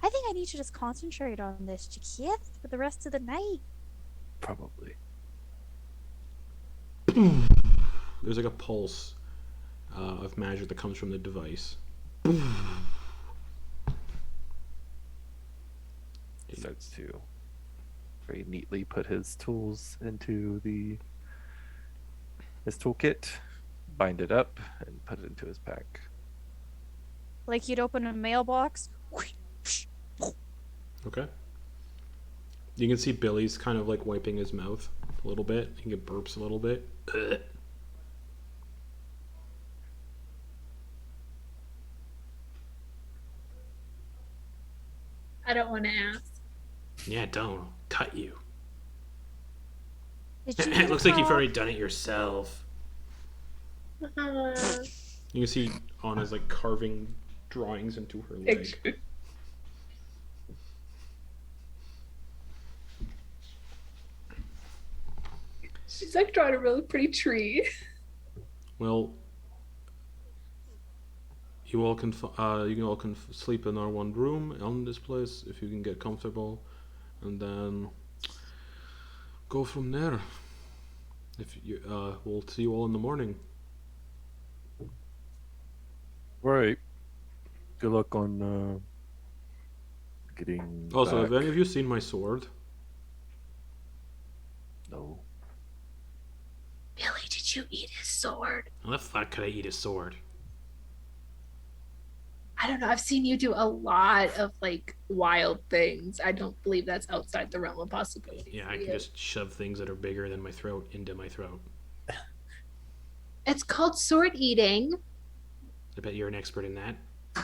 I think I need to just concentrate on this Jy'kyth for the rest of the night. Probably. there's like a pulse of magic that comes from the device. He starts to very neatly put his tools into his toolkit, bind it up, and put it into his pack. Like you'd open a mailbox. Okay. You can see Billy's kind of like wiping his mouth a little bit. He can burps a little bit. Ugh. I don't want to ask. Yeah, don't cut you. Did you It looks like you've know- already done it yourself. Uh, You can see Anna's like carving drawings into her leg. Picture. She's like drawing a really pretty tree. Well, you all can sleep in our one room on this place if you can get comfortable, and then go from there. If you we'll see you all in the morning. Right. Good luck on getting. Also, have back. any of you seen my sword? No. Billy, did you eat his sword? How the fuck could I eat a sword? I don't know. I've seen you do a lot of like wild things. I don't believe that's outside the realm of possibility. Yeah, for I can you. just shove things that are bigger than my throat into my throat. It's called sword eating. I bet you're an expert in that. I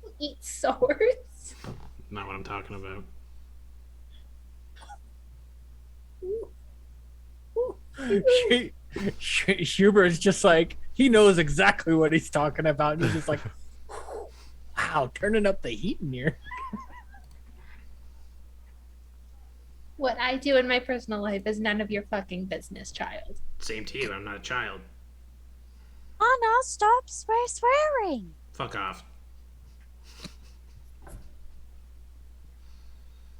don't eat swords. Not what I'm talking about. Hubert's just like, he knows exactly what he's talking about. And he's just like, wow, turning up the heat in here. What I do in my personal life is none of your fucking business, child. Same to you. I'm not a child. Anna, stop swearing. Fuck off.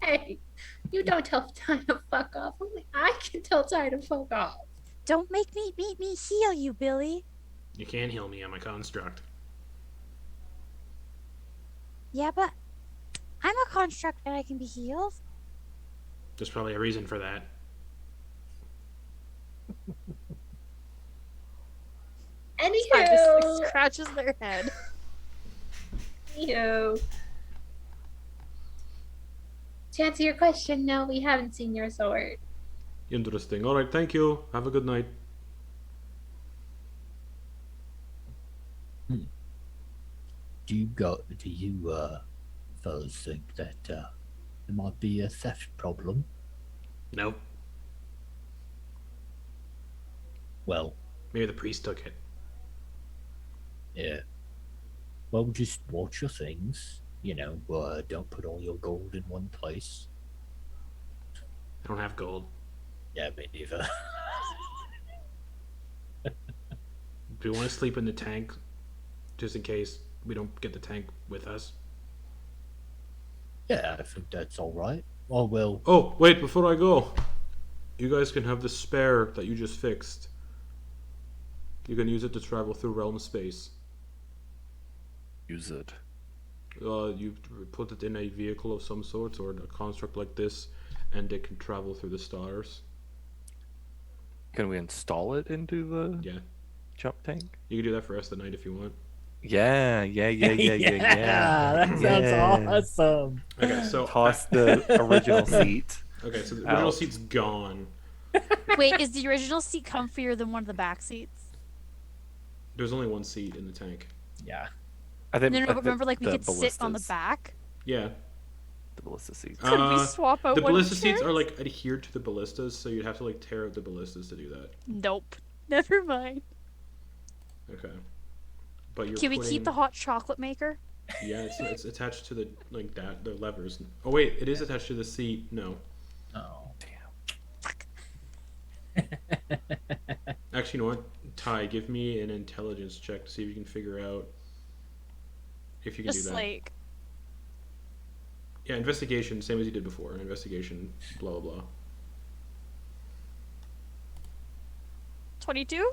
Hey, you don't tell Ty to fuck off. Only I can tell Ty to fuck off. Don't make me heal you, Billy. You can't heal me. I'm a construct. Yeah, but I'm a construct and I can be healed. There's probably a reason for that. I just like Anywho, scratches their head. anywho. To answer your question, no, we haven't seen your sword. Interesting. All right. Thank you. Have a good night. Do you fellas think that there might be a theft problem? Nope. Well, Maybe the priest took it. yeah. Well, just watch your things. You know, don't put all your gold in one place. I don't have gold. Yeah, me neither. Do you want to sleep in the tank, just in case we don't get the tank with us? Yeah, I think that's all right. Oh well. Oh, wait! Before I go, you guys can have the spare that you just fixed. You can use it to travel through realm space. Use it. You put it in a vehicle of some sort or a construct like this, and it can travel through the stars. Can we install it into the Yeah, jump tank? you can do that for the rest of the night if you want. Yeah. That sounds Yeah. awesome. Okay, so Toss the original seat. Okay, so the original out. seat's gone. Wait, is the original seat comfier than one of the back seats? There's only one seat in the tank. Yeah. I think. No, I but think remember, like, we the could sit on the ballistas- back? Yeah. The ballista seats. Could we swap out The one of ballista the seats are chairs? like adhered to the ballistas, so you'd have to like tear out the ballistas to do that. Nope. Never mind. Okay. But you're Can we putting... keep the hot chocolate maker? Yeah, it's attached to the the levers. Oh wait, it is attached to the seat. No, Oh. actually, you know what? Ty, give me an intelligence check to see if you can figure out if you can do Just that. like, Yeah, investigation, same as you did before. Investigation, blah blah blah. 22?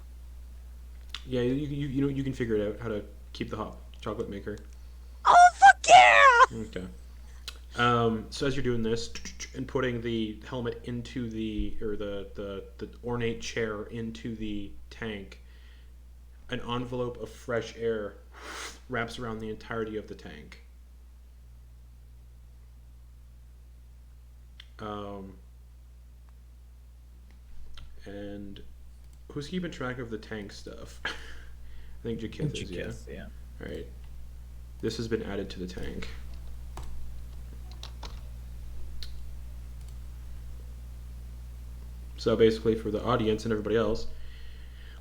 Yeah, you know you can figure it out how to keep the hot chocolate maker. Oh, fuck yeah! Okay. So as you're doing this and putting the helmet into the ornate chair into the tank, an envelope of fresh air wraps around the entirety of the tank. And who's keeping track of the tank stuff? I think Jy'kyth is, yeah. Alright. This has been added to the tank. So basically for the audience and everybody else,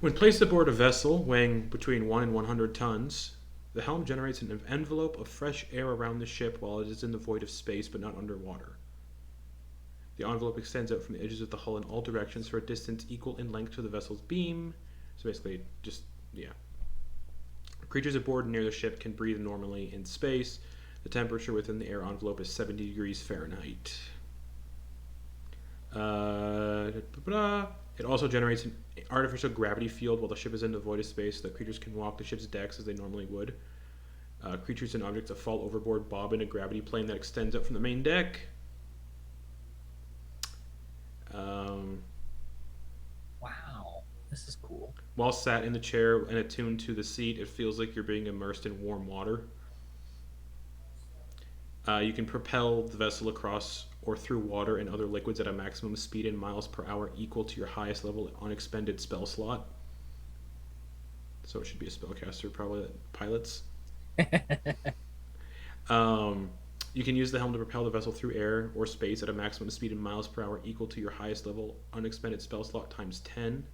when placed aboard a vessel weighing between 1 and 100 tons, the helm generates an envelope of fresh air around the ship while it is in the void of space but not underwater. The envelope extends out from the edges of the hull in all directions for a distance equal in length to the vessel's beam. So basically, just, yeah. Creatures aboard near the ship can breathe normally in space. The temperature within the air envelope is 70 degrees Fahrenheit. It also generates an artificial gravity field while the ship is in the void of space so that creatures can walk the ship's decks as they normally would. Creatures and objects that fall overboard bob in a gravity plane that extends out from the main deck. Wow, this is cool. While sat in the chair and attuned to the seat, it feels like you're being immersed in warm water. You can propel the vessel across or through water and other liquids at a maximum speed in miles per hour equal to your highest level unexpended spell slot. So it should be a spellcaster probably that pilots. You can use the helm to propel the vessel through air or space at a maximum speed in miles per hour equal to your highest level unexpended spell slot times 10.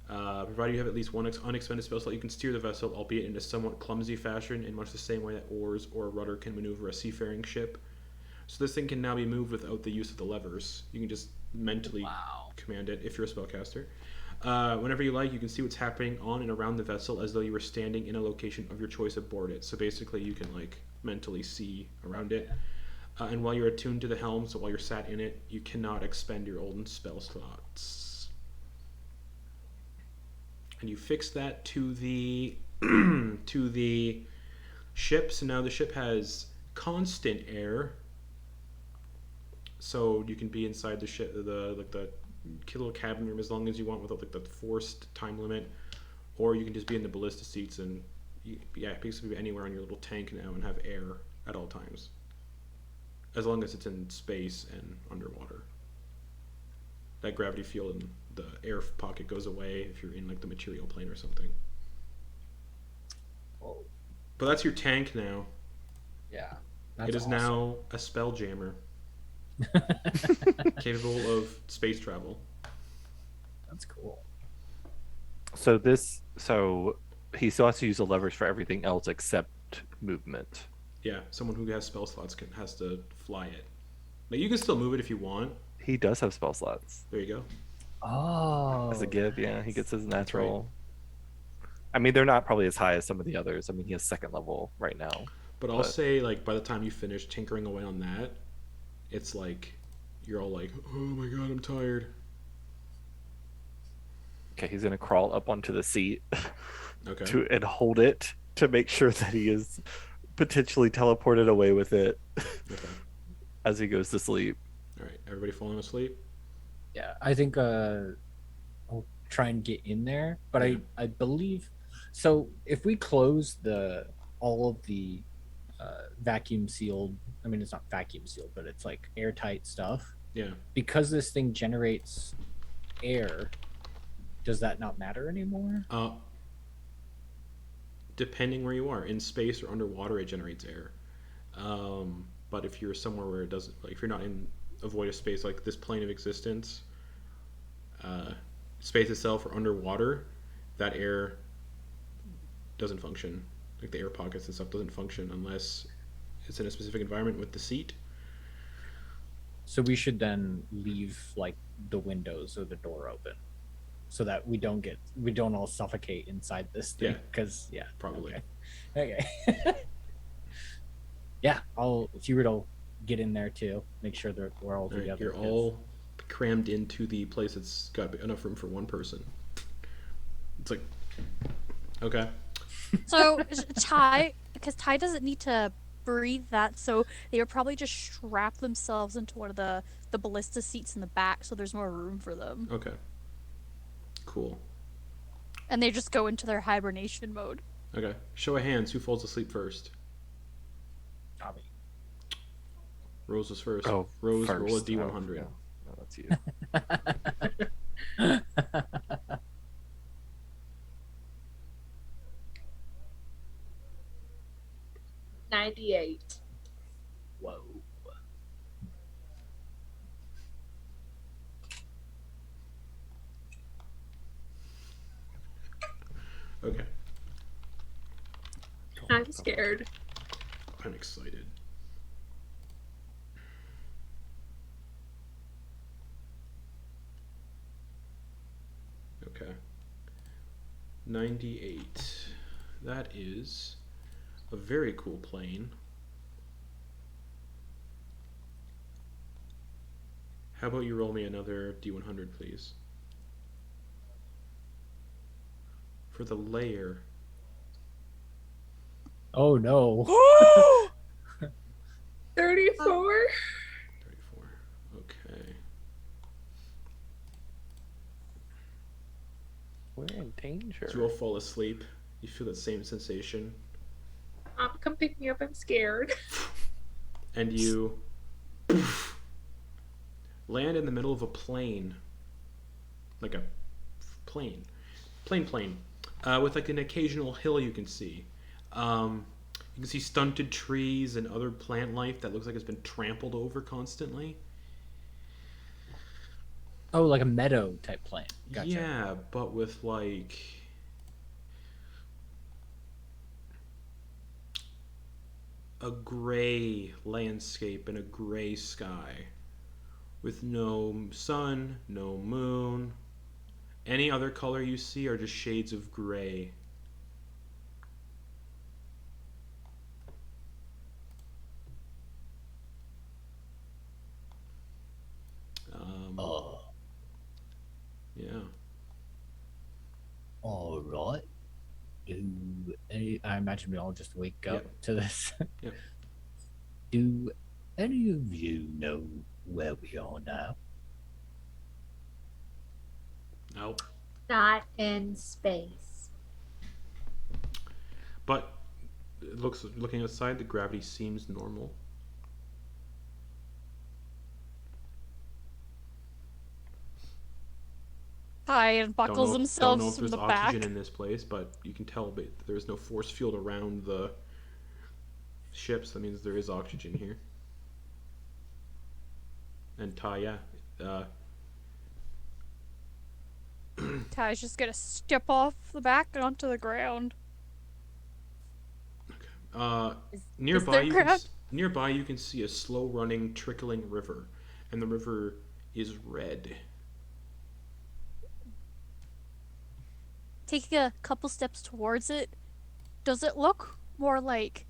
Provided you have at least one unexpended spell slot, you can steer the vessel, albeit in a somewhat clumsy fashion, in much the same way that oars or a rudder can maneuver a seafaring ship. So this thing can now be moved without the use of the levers. You can just mentally command it if you're a spellcaster. Whenever you like, you can see what's happening on and around the vessel as though you were standing in a location of your choice aboard it. So basically you can like mentally see around it. And while you're attuned to the helm, so while you're sat in it, you cannot expend your olden spell slots. And you fix that to the to the ship. So now the ship has constant air. So you can be inside the ship, the little cabin room as long as you want without like the forced time limit, or you can just be in the ballista seats and basically be anywhere on your little tank now and have air at all times, as long as it's in space and underwater. That gravity field and the air pocket goes away if you're in like the material plane or something. Whoa. But that's your tank now. Yeah. It is awesome. Now a spell jammer. Capable of space travel. That's cool. So he still has to use the levers for everything else except movement. Yeah, someone who has spell slots has to fly it. Like you can still move it if you want. He does have spell slots. There you go. Oh. As a give, yeah, he gets his natural. Right. I mean, they're not probably as high as some of the others. I mean, he has second level right now. But I'll say, like, by the time you finish tinkering away on that, it's like you're all like, oh my god, I'm tired. Okay, he's gonna crawl up onto the seat okay. and hold it to make sure that he is potentially teleported away with it okay. as he goes to sleep. All right, everybody falling asleep? Yeah, I think I'll try and get in there, but yeah. I believe so. If we close all of the vacuum sealed, I mean it's not vacuum sealed, but it's like airtight stuff. Yeah. Because this thing generates air, does that not matter anymore? Depending where you are, in space or underwater, it generates air. But if you're somewhere where it doesn't, like if you're not in a void of space, like this plane of existence, space itself or underwater, that air doesn't function. Like the air pockets and stuff doesn't function unless it's in a specific environment with the seat. So we should then leave like the windows or the door open so that we don't all suffocate inside this thing. Yeah. Because probably. Okay. Yeah, Hubert will get in there too. Make sure that we're all together. You're all crammed into the place that's got enough room for one person. It's like, okay. So Ty, because Ty doesn't need to breathe that, so they would probably just strap themselves into one of the ballista seats in the back, so there's more room for them, Okay. Cool. and they just go into their hibernation mode. Okay. Show of hands. Who falls asleep first? Tommy. Rose is first. Oh, Rose, first. roll a D100. Oh, yeah. No, that's you. 98. Whoa. Okay. I'm scared. I'm excited. Okay. 98. That is a very cool plane. How about you roll me another D100, please? For the layer. Oh no. 34? 34. Okay. We're in danger. As you all fall asleep, you feel that same sensation. Come pick me up. I'm scared. And you land in the middle of a plain. Like a plane. Plane. With like an occasional hill you can see. You can see stunted trees and other plant life that looks like it's been trampled over constantly. Oh, like a meadow type plant. Gotcha. Yeah, but with like a gray landscape and a gray sky with no sun, no moon. Any other color you see are just shades of gray. Oh, Yeah. all right. I imagine we all just wake up Yep. to this. Yep. Do any of you know where we are now? Nope. Not in space. But it looking outside, the gravity seems normal. Ty unbuckles Don't know himself if from there's the oxygen back. in this place, but you can tell there's no force field around the ships. That means there is oxygen here. And Ty, yeah. Ty's just gonna step off the back and onto the ground. Nearby, there crab? nearby you can see a slow-running, trickling river, and the river is red. Taking a couple steps towards it, does it look more like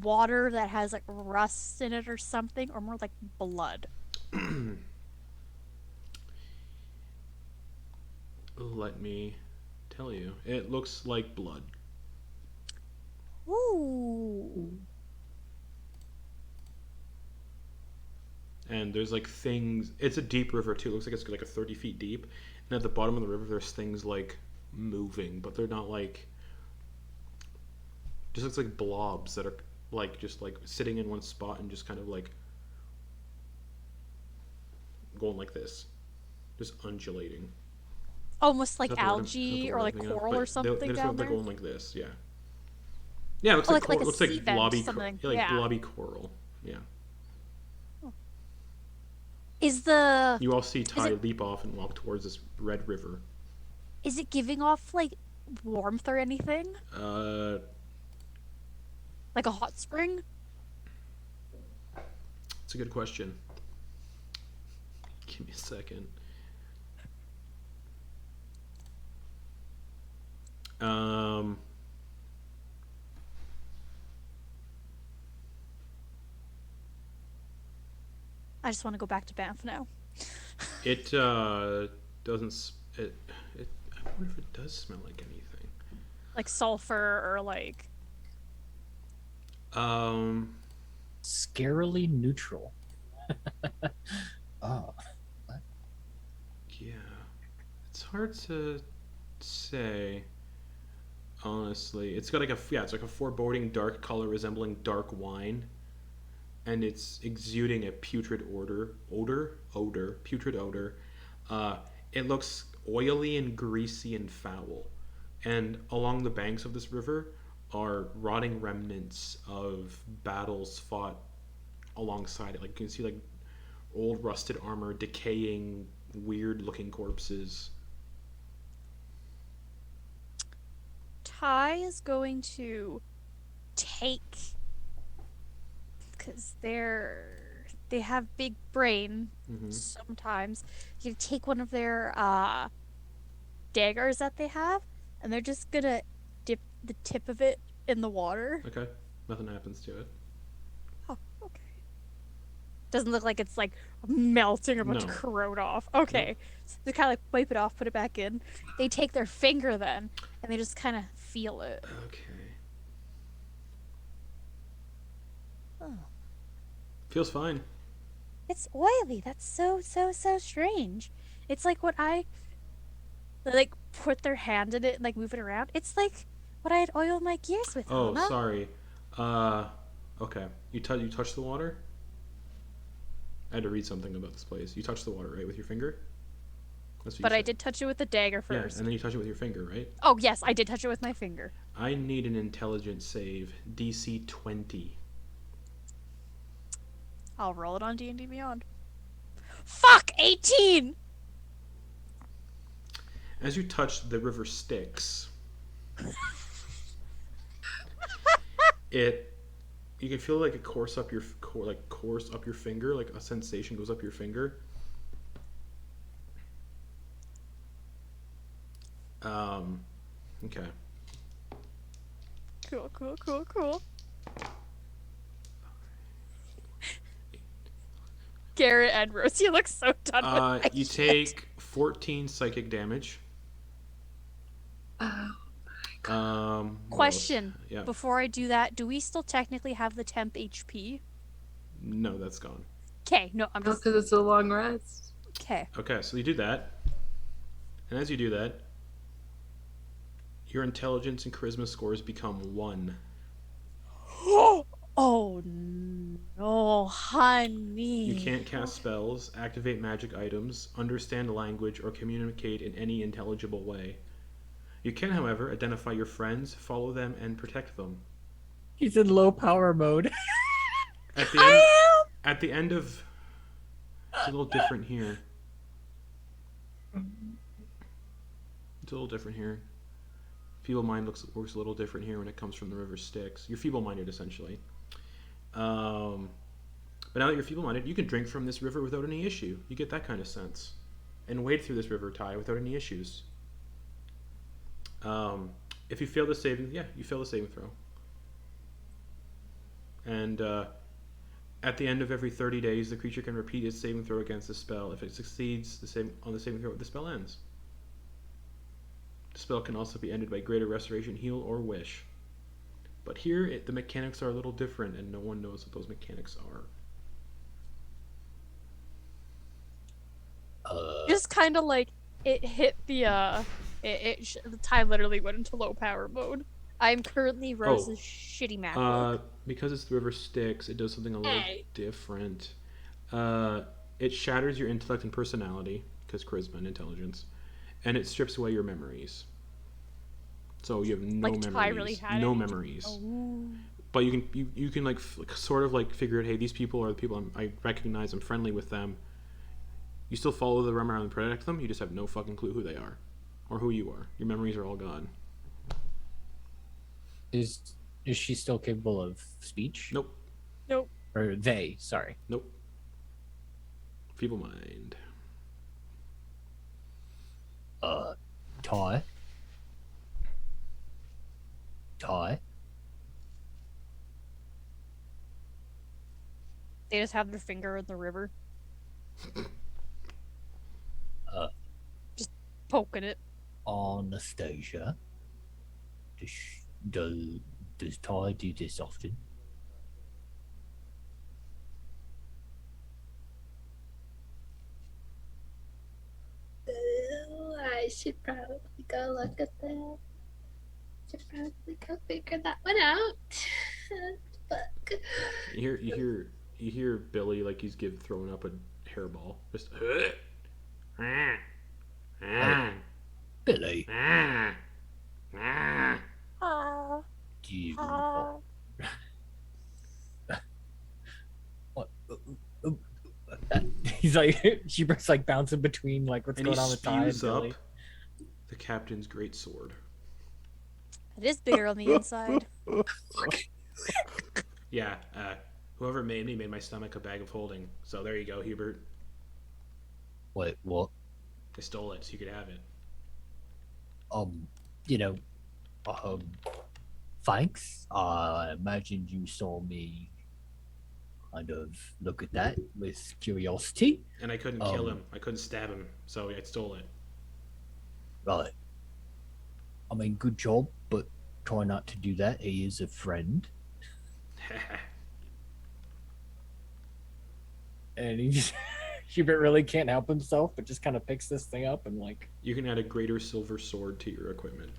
water that has like rust in it or something, or more like blood? Let me tell you. It looks like blood. Ooh. And there's like things. It's a deep river too. It looks like it's like a 30 feet deep. And at the bottom of the river, there's things like moving, but they're not like. Just looks like blobs that are like just like sitting in one spot and just kind of like going like this, just undulating. Almost like Is that the word algae the or word I'm like thinking of? coral But or something they're down they're there. going like this, yeah. Yeah, it looks Oh, like like a looks sea like vent, blobby, something. like Yeah. blobby coral. Yeah. Is the You all see Ty it- leap off and walk towards this red river. is it giving off like warmth or anything? Like a hot spring? It's a good question. Give me a second. I just want to go back to Banff now. It doesn't. I wonder if it does smell like anything. Like sulfur or like. Scarily neutral. Oh. Yeah, it's hard to say. Honestly, it's got like it's like a foreboding dark color resembling dark wine, and it's exuding a putrid putrid odor. It looks oily and greasy and foul, and along the banks of this river are rotting remnants of battles fought alongside it. Like you can see like old rusted armor, decaying, weird-looking corpses. Ty is going to take, because they have big brain sometimes. You take one of their daggers that they have, and they're just gonna dip the tip of it in the water. Okay, nothing happens to it. Oh, okay. Doesn't look like it's like melting or about to No. corrode off. Okay. So they kind of like wipe it off, put it back in. They take their finger then, and they just kind of feel it. Okay. Oh. Feels fine. It's oily. That's so strange. It's like what they like put their hand in it and like move it around. It's like what I had oiled my gears with. Oh, Anna. sorry. Okay. You touched the water? I had to read something about this place. You touched the water, right, with your finger? That's what But you I said. did touch it with the dagger Yeah, first. and then you touch it with your finger, right? Oh yes, I did touch it with my finger. I need an intelligence save, DC 20. I'll roll it on D&D Beyond. Fuck, 18. As you touch the river Styx, you can feel like it course up your finger, like a sensation goes up your finger. Okay. Cool. Garrett and Rose, you look so done with my You shit. take 14 psychic damage. Oh, What else? Question. Yeah. Before I do that, do we still technically have the temp HP? No, that's gone. Okay, no, I'm just... because it's a long rest. Okay. Okay, so you do that. And as you do that, your intelligence and charisma scores become 1. Oh no, honey. You can't cast spells, activate magic items, understand language, or communicate in any intelligible way. You can, however, identify your friends, follow them, and protect them. He's in low power mode. At the end, at the end of... It's a little different here. It's a little different here. Feeble mind works a little different here when it comes from the river Styx. You're feeble-minded, essentially. But now that you're feeble-minded, you can drink from this river without any issue. You get that kind of sense. And wade through this river, Ty, without any issues. If you fail the saving... Yeah, you fail the saving throw. And at the end of every 30 days, the creature can repeat its saving throw against the spell. If it succeeds on the saving throw, the spell ends. The spell can also be ended by greater restoration, heal, or wish. But here, the mechanics are a little different, and no one knows what those mechanics are. Just kind of like it hit the the Ty literally went into low power mode. I'm currently Rose's shitty MacBook. Because it's the river Styx, it does something a little different. It shatters your intellect and personality, because charisma and intelligence, and it strips away your memories. So you have no Like memories. Ty really had no it. memories. Oh. But you can like sort of like figure out, hey, these people are the people I recognize. I'm friendly with them. You still follow the realm around and protect them. You just have no fucking clue who they are, or who you are. Your memories are all gone. Is she still capable of speech? Nope. Or they, sorry. Nope. Feeble mind. Ty? They just have their finger in the river. poking it. Anastasia, does Ty do this often? I should probably go look at that. Should probably go figure that one out. Fuck. You hear Billy like he's throwing up a hairball. Just Billy, Ah, do you ah. what? He's like Hubert's like bouncing between like what's and he going on with Ty and spews Billy. up the captain's great sword. It is bigger on the inside. Yeah, whoever made me made my stomach a bag of holding. So there you go, Hubert. Wait, what? I stole it so you could have it. You know, um, thanks. I imagined you saw me kind of look at that with curiosity. And I couldn't kill him. I couldn't stab him, so I stole it. Right. I mean, good job, but try not to do that. He is a friend. And he just, Hubert really can't help himself, but just kind of picks this thing up and like. You can add a greater silver sword to your equipment.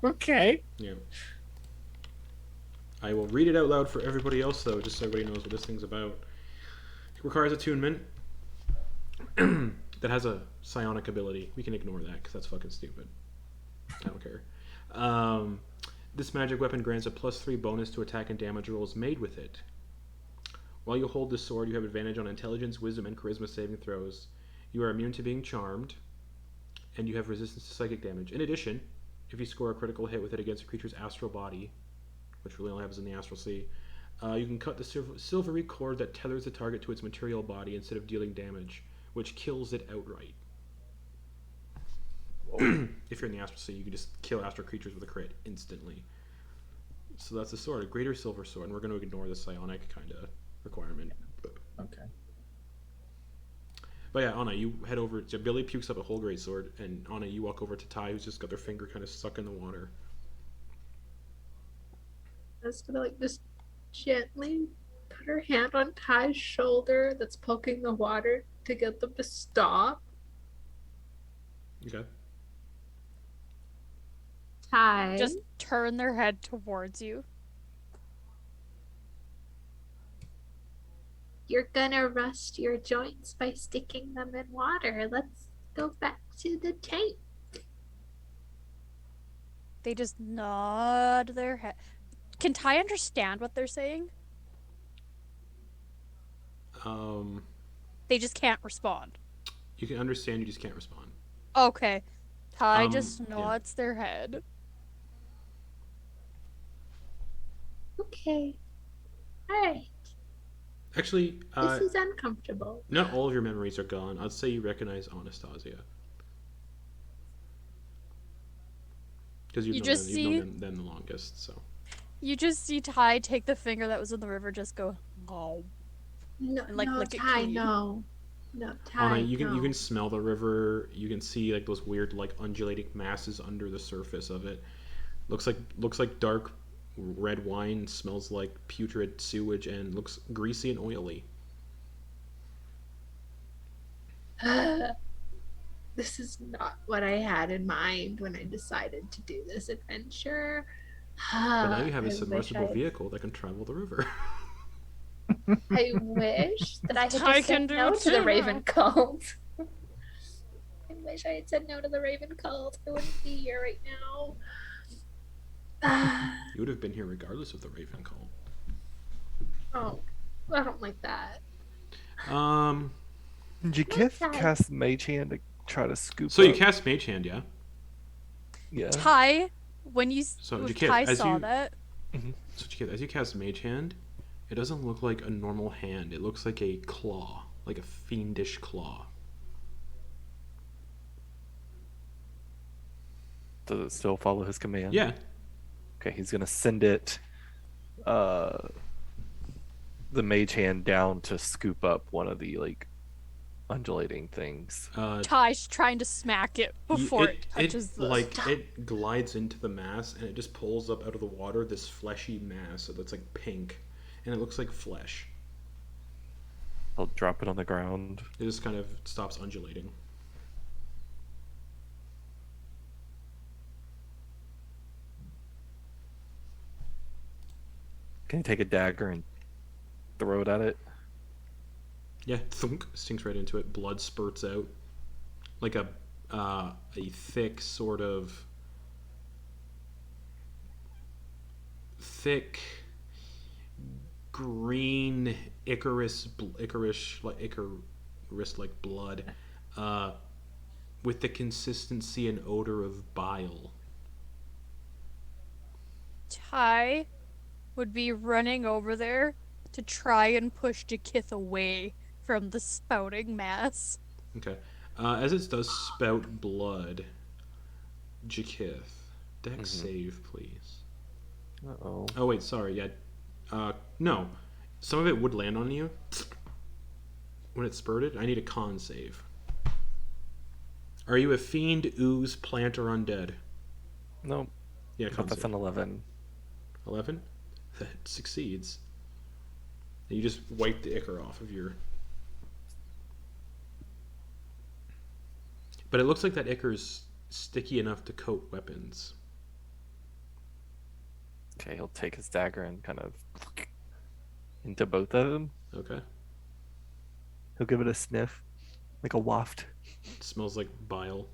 Okay. Yeah. I will read it out loud for everybody else, though, just so everybody knows what this thing's about. It requires attunement that has a psionic ability. We can ignore that because that's fucking stupid. I don't care. This magic weapon grants a +3 bonus to attack and damage rolls made with it. While you hold the sword, you have advantage on intelligence, wisdom, and charisma saving throws. You are immune to being charmed, and you have resistance to psychic damage. In addition, if you score a critical hit with it against a creature's astral body, which really only happens in the astral sea, you can cut the silvery cord that tethers the target to its material body instead of dealing damage, which kills it outright. If you're in the astral sea, you can just kill astral creatures with a crit instantly. So that's a sword, a greater silver sword, and we're going to ignore the psionic kind of requirement. Okay. But yeah, Anna, you head over. So Billy pukes up a whole great sword, and Anna, you walk over to Ty, who's just got their finger kind of stuck in the water. I was gonna like just gently put her hand on Ty's shoulder that's poking the water to get them to stop. Okay. Ty, Just turn their head towards you. You're gonna rust your joints by sticking them in water. Let's go back to the tank. They just nod their head. Can Ty understand what they're saying? They just can't respond. You can understand, you just can't respond. Okay. Ty just yeah. nods their head. Okay. Alright. Actually, This is uncomfortable. not all of your memories are gone. I'd say you recognize Anastasia. Because you've known them the longest, so. You just see Ty take the finger that was in the river, just go, oh. No, And, like, no, lick it Ty, clean. no. No, Ty, Anna, you no. can smell the river. You can see like those weird like undulating masses under the surface of it. Looks like dark red wine. Smells like putrid sewage and looks greasy and oily. This is not what I had in mind when I decided to do this adventure. But now you have I a wish submersible I- vehicle that can travel the river. I wish that I had Ty just can said do no it to the too. Raven cult. I wish I had said no to the Raven cult. I wouldn't be here right now. You would have been here regardless of the Raven call. Oh, I don't like that. Jy'kyth Okay. cast Mage Hand to try to scoop So you up. cast Mage Hand, yeah? Yeah. Ty, when you So, if Jy'kyth, Ty as saw you- that, So Jy'kyth, as you cast Mage Hand, it doesn't look like a normal hand. It looks like a claw, like a fiendish claw. Does it still follow his command? Yeah. Okay, he's gonna send it the mage hand down to scoop up one of the like undulating things. Ty's trying to smack it before it touches the. It glides into the mass and it just pulls up out of the water this fleshy mass that's like pink, and it looks like flesh. I'll drop it on the ground. It just kind of stops undulating. Can you take a dagger and throw it at it? Yeah, thunk, sinks right into it. Blood spurts out, like a thick sort of thick green Icarus like blood, with the consistency and odor of bile. Ty would be running over there to try and push Jy'kyth away from the spouting mass. Okay. As it does spout blood, Jy'kyth, dex save, please. Uh-oh. Oh, wait, sorry, yeah. No. Some of it would land on you when it spurted. I need a con save. Are you a fiend, ooze, plant, or undead? No. Yeah, con That's save. an 11. 11? That succeeds. You just wipe the ichor off of your... But it looks like that ichor's sticky enough to coat weapons. Okay, he'll take his dagger and kind of into both of them. Okay. He'll give it a sniff, like a waft. It smells like bile.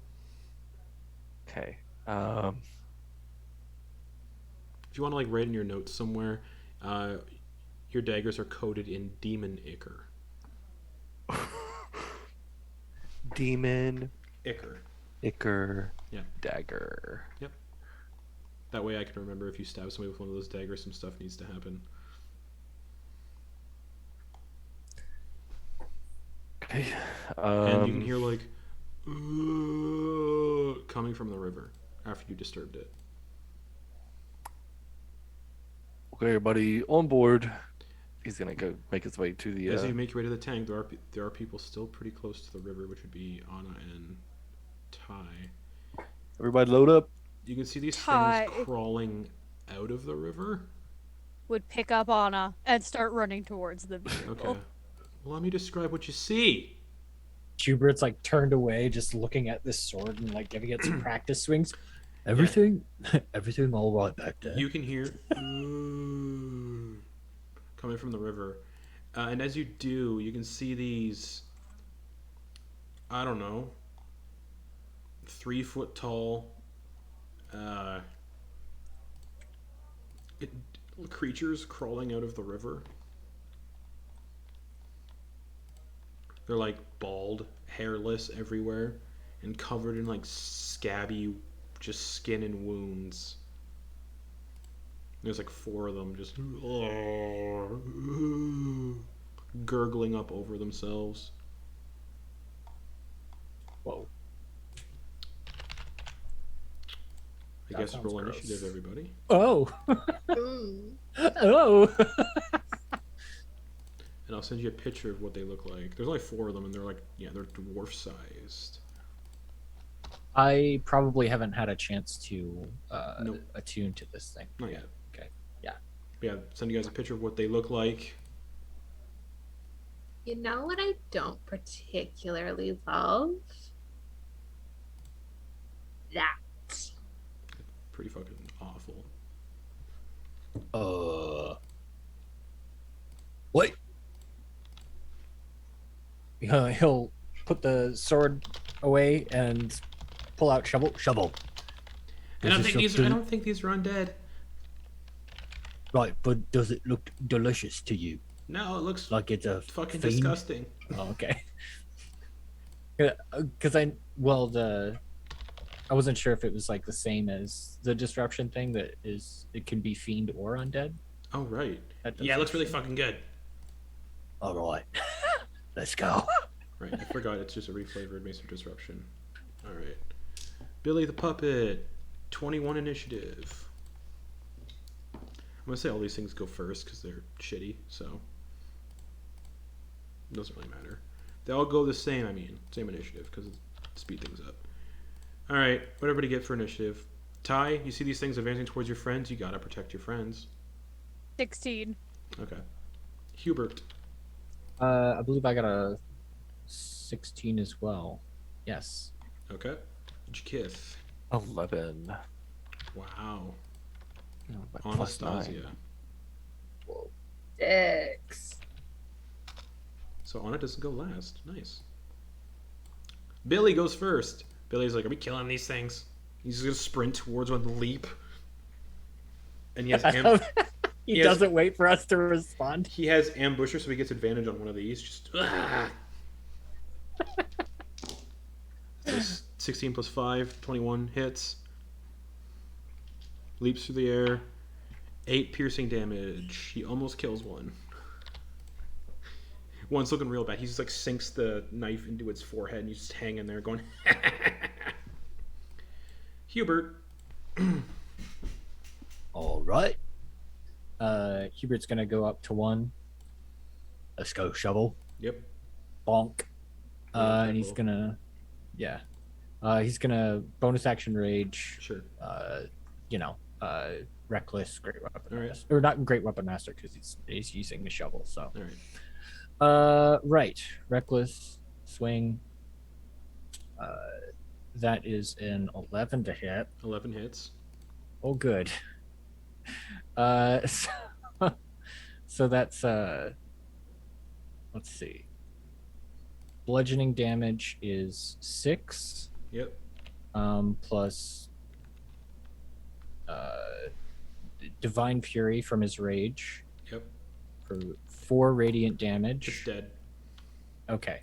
Okay. If you want to like write in your notes somewhere, your daggers are coated in demon ichor. Demon Ichor. yeah. Dagger. Yep. That way I can remember if you stab somebody with one of those daggers, some stuff needs to happen. Okay. And you can hear like coming from the river after you disturbed it. Okay, everybody on board. He's gonna go make his way to the. As you make your way to the tank, there are people still pretty close to the river, which would be Anna and Ty. Everybody load up. You can see these Ty things crawling out of the river. Would pick up Anna and start running towards the vehicle. Okay. Well, let me describe what you see. Hubert's like turned away, just looking at this sword and like giving it some practice swings. Everything all right back there. You can hear coming from the river. And as you do, you can see these, I don't know, 3 foot tall creatures crawling out of the river. They're like bald, hairless everywhere, and covered in like scabby, just skin and wounds. There's like 4 of them just gurgling up over themselves. Whoa. I guess roll initiative, everybody. Oh. Mm. Oh. And I'll send you a picture of what they look like. There's only 4 of them, and they're like, yeah, they're dwarf sized. I probably haven't had a chance to Nope. attune to this thing. Not yet. Okay. Yeah. Yeah, send you guys a picture of what they look like. You know what I don't particularly love? That. Pretty fucking awful. What? He'll put the sword away and pull out shovel. I don't Does think it these. look I don't think these are undead. Right, but does it look delicious to you? No, it looks Like it's a fucking fiend? disgusting. Oh, okay. Because I wasn't sure if it was like the same as the disruption thing that is it can be fiend or undead. Oh right. That does Yeah, it looks that really thing. fucking good. All right, let's go. Right, I forgot it's just a reflavored Macer Disruption. Alright. Billy the Puppet, 21 initiative. I'm gonna say all these things go first because they're shitty, so. It doesn't really matter. They all go the same, same initiative, because speed things up. Alright, what everybody get for initiative? Ty, you see these things advancing towards your friends, you gotta protect your friends. 16. Okay. Hubert. I believe I got a 16 as well. Yes. Okay. Jy'kyth. 11. Wow. Oh, but plus Anastasia. 9. 6. So Anna doesn't go last. Nice. Billy goes first. Billy's like, are we killing these things? He's gonna sprint towards one and leap. And he has He Yes. doesn't wait for us to respond. he has ambusher, so he gets advantage on one of these. Just so 16 plus 5, 21 hits. Leaps through the air. 8 piercing damage. He almost kills one. One's looking real bad. He just like sinks the knife into its forehead and he's just hanging there going Hubert. All right. Hubert's gonna go up to one. Let's go, shovel. Yep. Bonk. And he's Cool. gonna, yeah. He's gonna bonus action rage. Sure. Reckless, great weapon All right. master, or not great weapon master because he's using the shovel. So, Alright. right, reckless swing. That is an 11 to hit. 11 hits. Oh, good. So, so that's let's see. Bludgeoning damage is 6. Yep. Plus divine fury from his rage Yep. for 4 radiant damage. It's dead. Okay.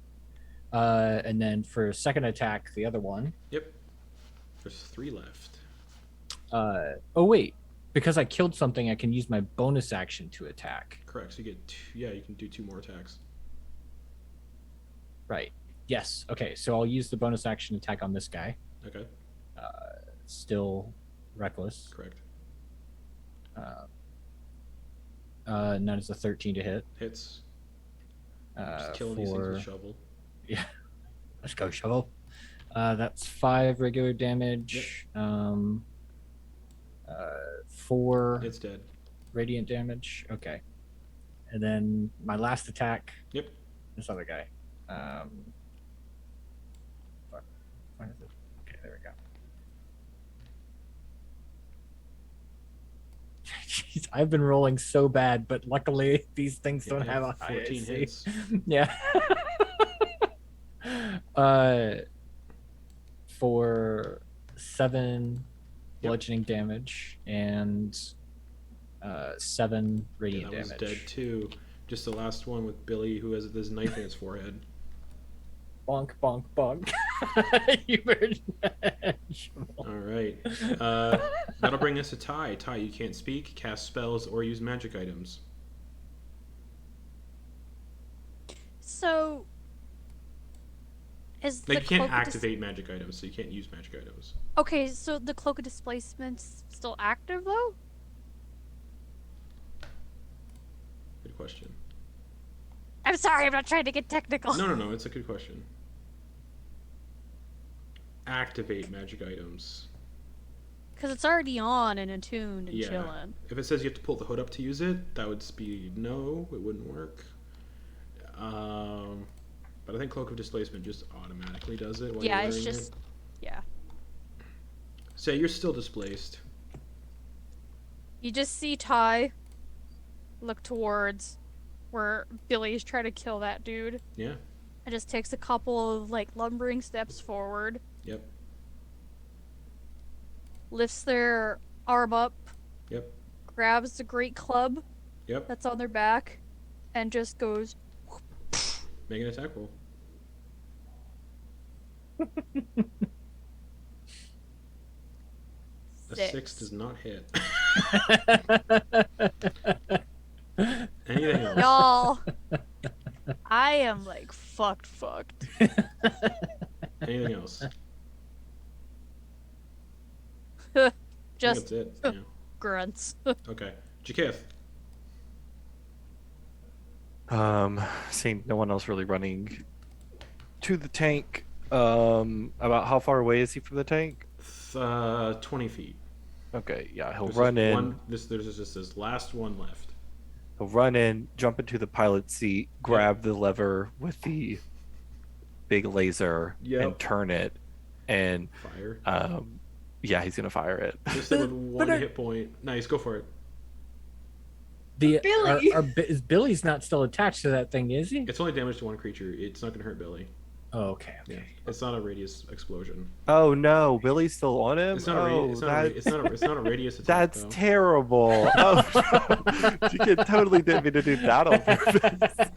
And then for second attack, the other one. Yep. There's 3 left. Oh wait, because I killed something, I can use my bonus action to attack. Correct. So you get 2, you can do 2 more attacks. Right. Yes. Okay. So I'll use the bonus action attack on this guy. Okay. Still reckless. Correct. And that is a 13 to hit. Hits. Just killing these things For with shovel. yeah. Let's go, shovel. That's 5 regular damage. 4 It's dead. radiant damage. Okay. And then my last attack. Yep. This other guy. Fuck. Where is it? Okay, there we go. Jeez, I've been rolling so bad, but luckily these things don't have a high 14 AC. hits. Yeah. For 7 bludgeoning damage and 7 Yeah, radiant that was damage. dead too. Just the last one with Billy who has this knife in his forehead. Bonk, bonk, bonk. Hubert. Alright. That'll bring us to Ty. Ty, you can't speak, cast spells, or use magic items. So, is Like, the you can't cloak of activate magic items, so you can't use magic items. Okay, so the cloak of displacement's still active though? Good question. I'm sorry, I'm not trying to get technical. No, it's a good question. Activate magic items. Because it's already on and attuned and Yeah. chilling. If it says you have to pull the hood up to use it, that would be no, it wouldn't work. But I think Cloak of Displacement just automatically does it while Yeah, you're it's wearing just it. yeah. So you're still displaced. You just see Ty look towards where Billy's trying to kill that dude. Yeah. And just takes a couple of like lumbering steps forward. Yep. Lifts their arm up. Yep. Grabs the great club Yep. that's on their back, and just goes. Make an attack roll. A 6 does not hit. Anything else? Y'all, I am like fucked. Anything else? I think Just that's it. Yeah. grunts. Okay. Jy'kyth. Seeing no one else really running to the tank. About how far away is he from the tank? 20 feet. Okay, yeah, he'll There's run just in. There's just this last one left. He'll run in, jump into the pilot seat, grab the lever with the big laser, Yep. and turn it. And Fire. yeah, he's gonna fire it. This thing with one hit point. Nice, go for it. Billy! Is Billy's not still attached to that thing, is he? It's only damage to one creature. It's not going to hurt Billy. Oh, okay. Yeah, it's not a radius explosion. Oh no, Billy's still on him. It's not a radius attack. That's though. terrible. Oh, you totally didn't mean to do that on purpose.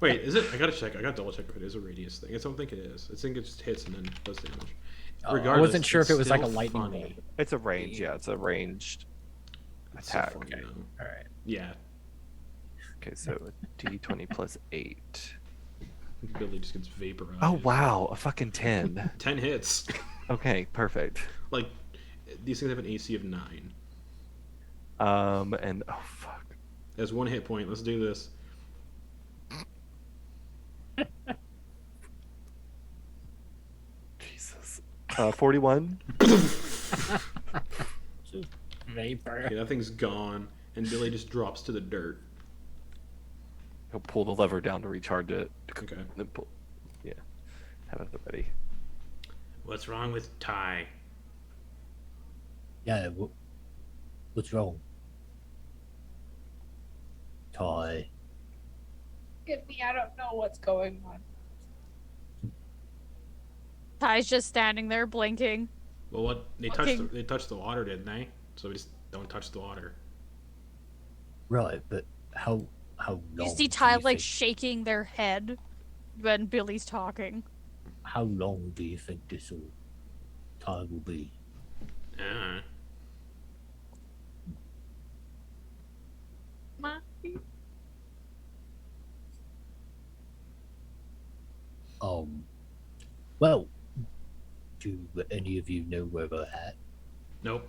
Wait, is it? I gotta check. I gotta double check if it is a radius thing. I don't think it is. I think it just hits and then does damage. I wasn't sure if it's it was like a still lightning funny. bolt. It's a range. Yeah, it's a ranged It's still attack. funny, Okay. though. All right. Yeah, Okay, so D20 plus 8. Billy just gets vaporized. Oh wow, a fucking 10. 10 hits. Okay, perfect. Like these things have an AC of 9. And oh fuck. As one hit point. Let's do this. Jesus. 41. Vapor. Okay, that thing's gone, and Billy just drops to the dirt. He'll pull the lever down to recharge it. Okay. Then pull. Yeah. Have it ready. What's wrong with Ty? Yeah. What's wrong? Ty. Get me, I don't know what's going on. Ty's just standing there blinking. Well, what they Fucking- touched the water, didn't they? So we just don't touch the water. Right, but how long? You see Ty like shaking their head when Billy's talking. How long do you think this time will be? Uh, Mommy? Well, do any of you know where we're at? nope.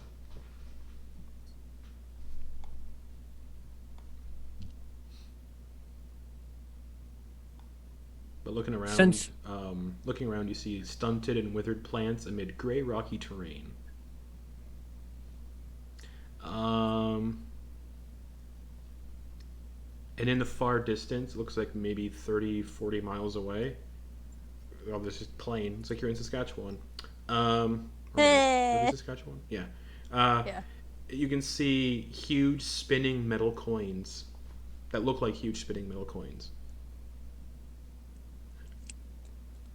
But looking around, you see stunted and withered plants amid gray, rocky terrain. And in the far distance, it looks like maybe 30, 40 miles away. Oh, there's just plain. It's like you're in Saskatchewan. Or maybe Saskatchewan? Yeah. Yeah. You can see huge spinning metal coins that look like huge spinning metal coins.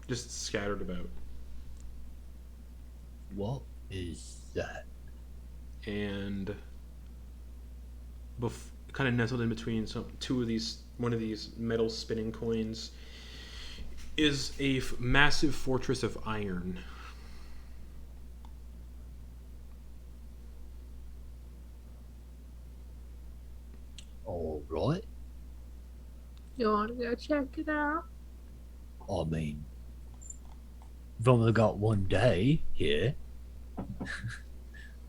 Just scattered about. What is that? And kind of nestled in between one of these metal spinning coins is a massive fortress of iron. All right. You want to go check it out? I mean, we've only got one day here.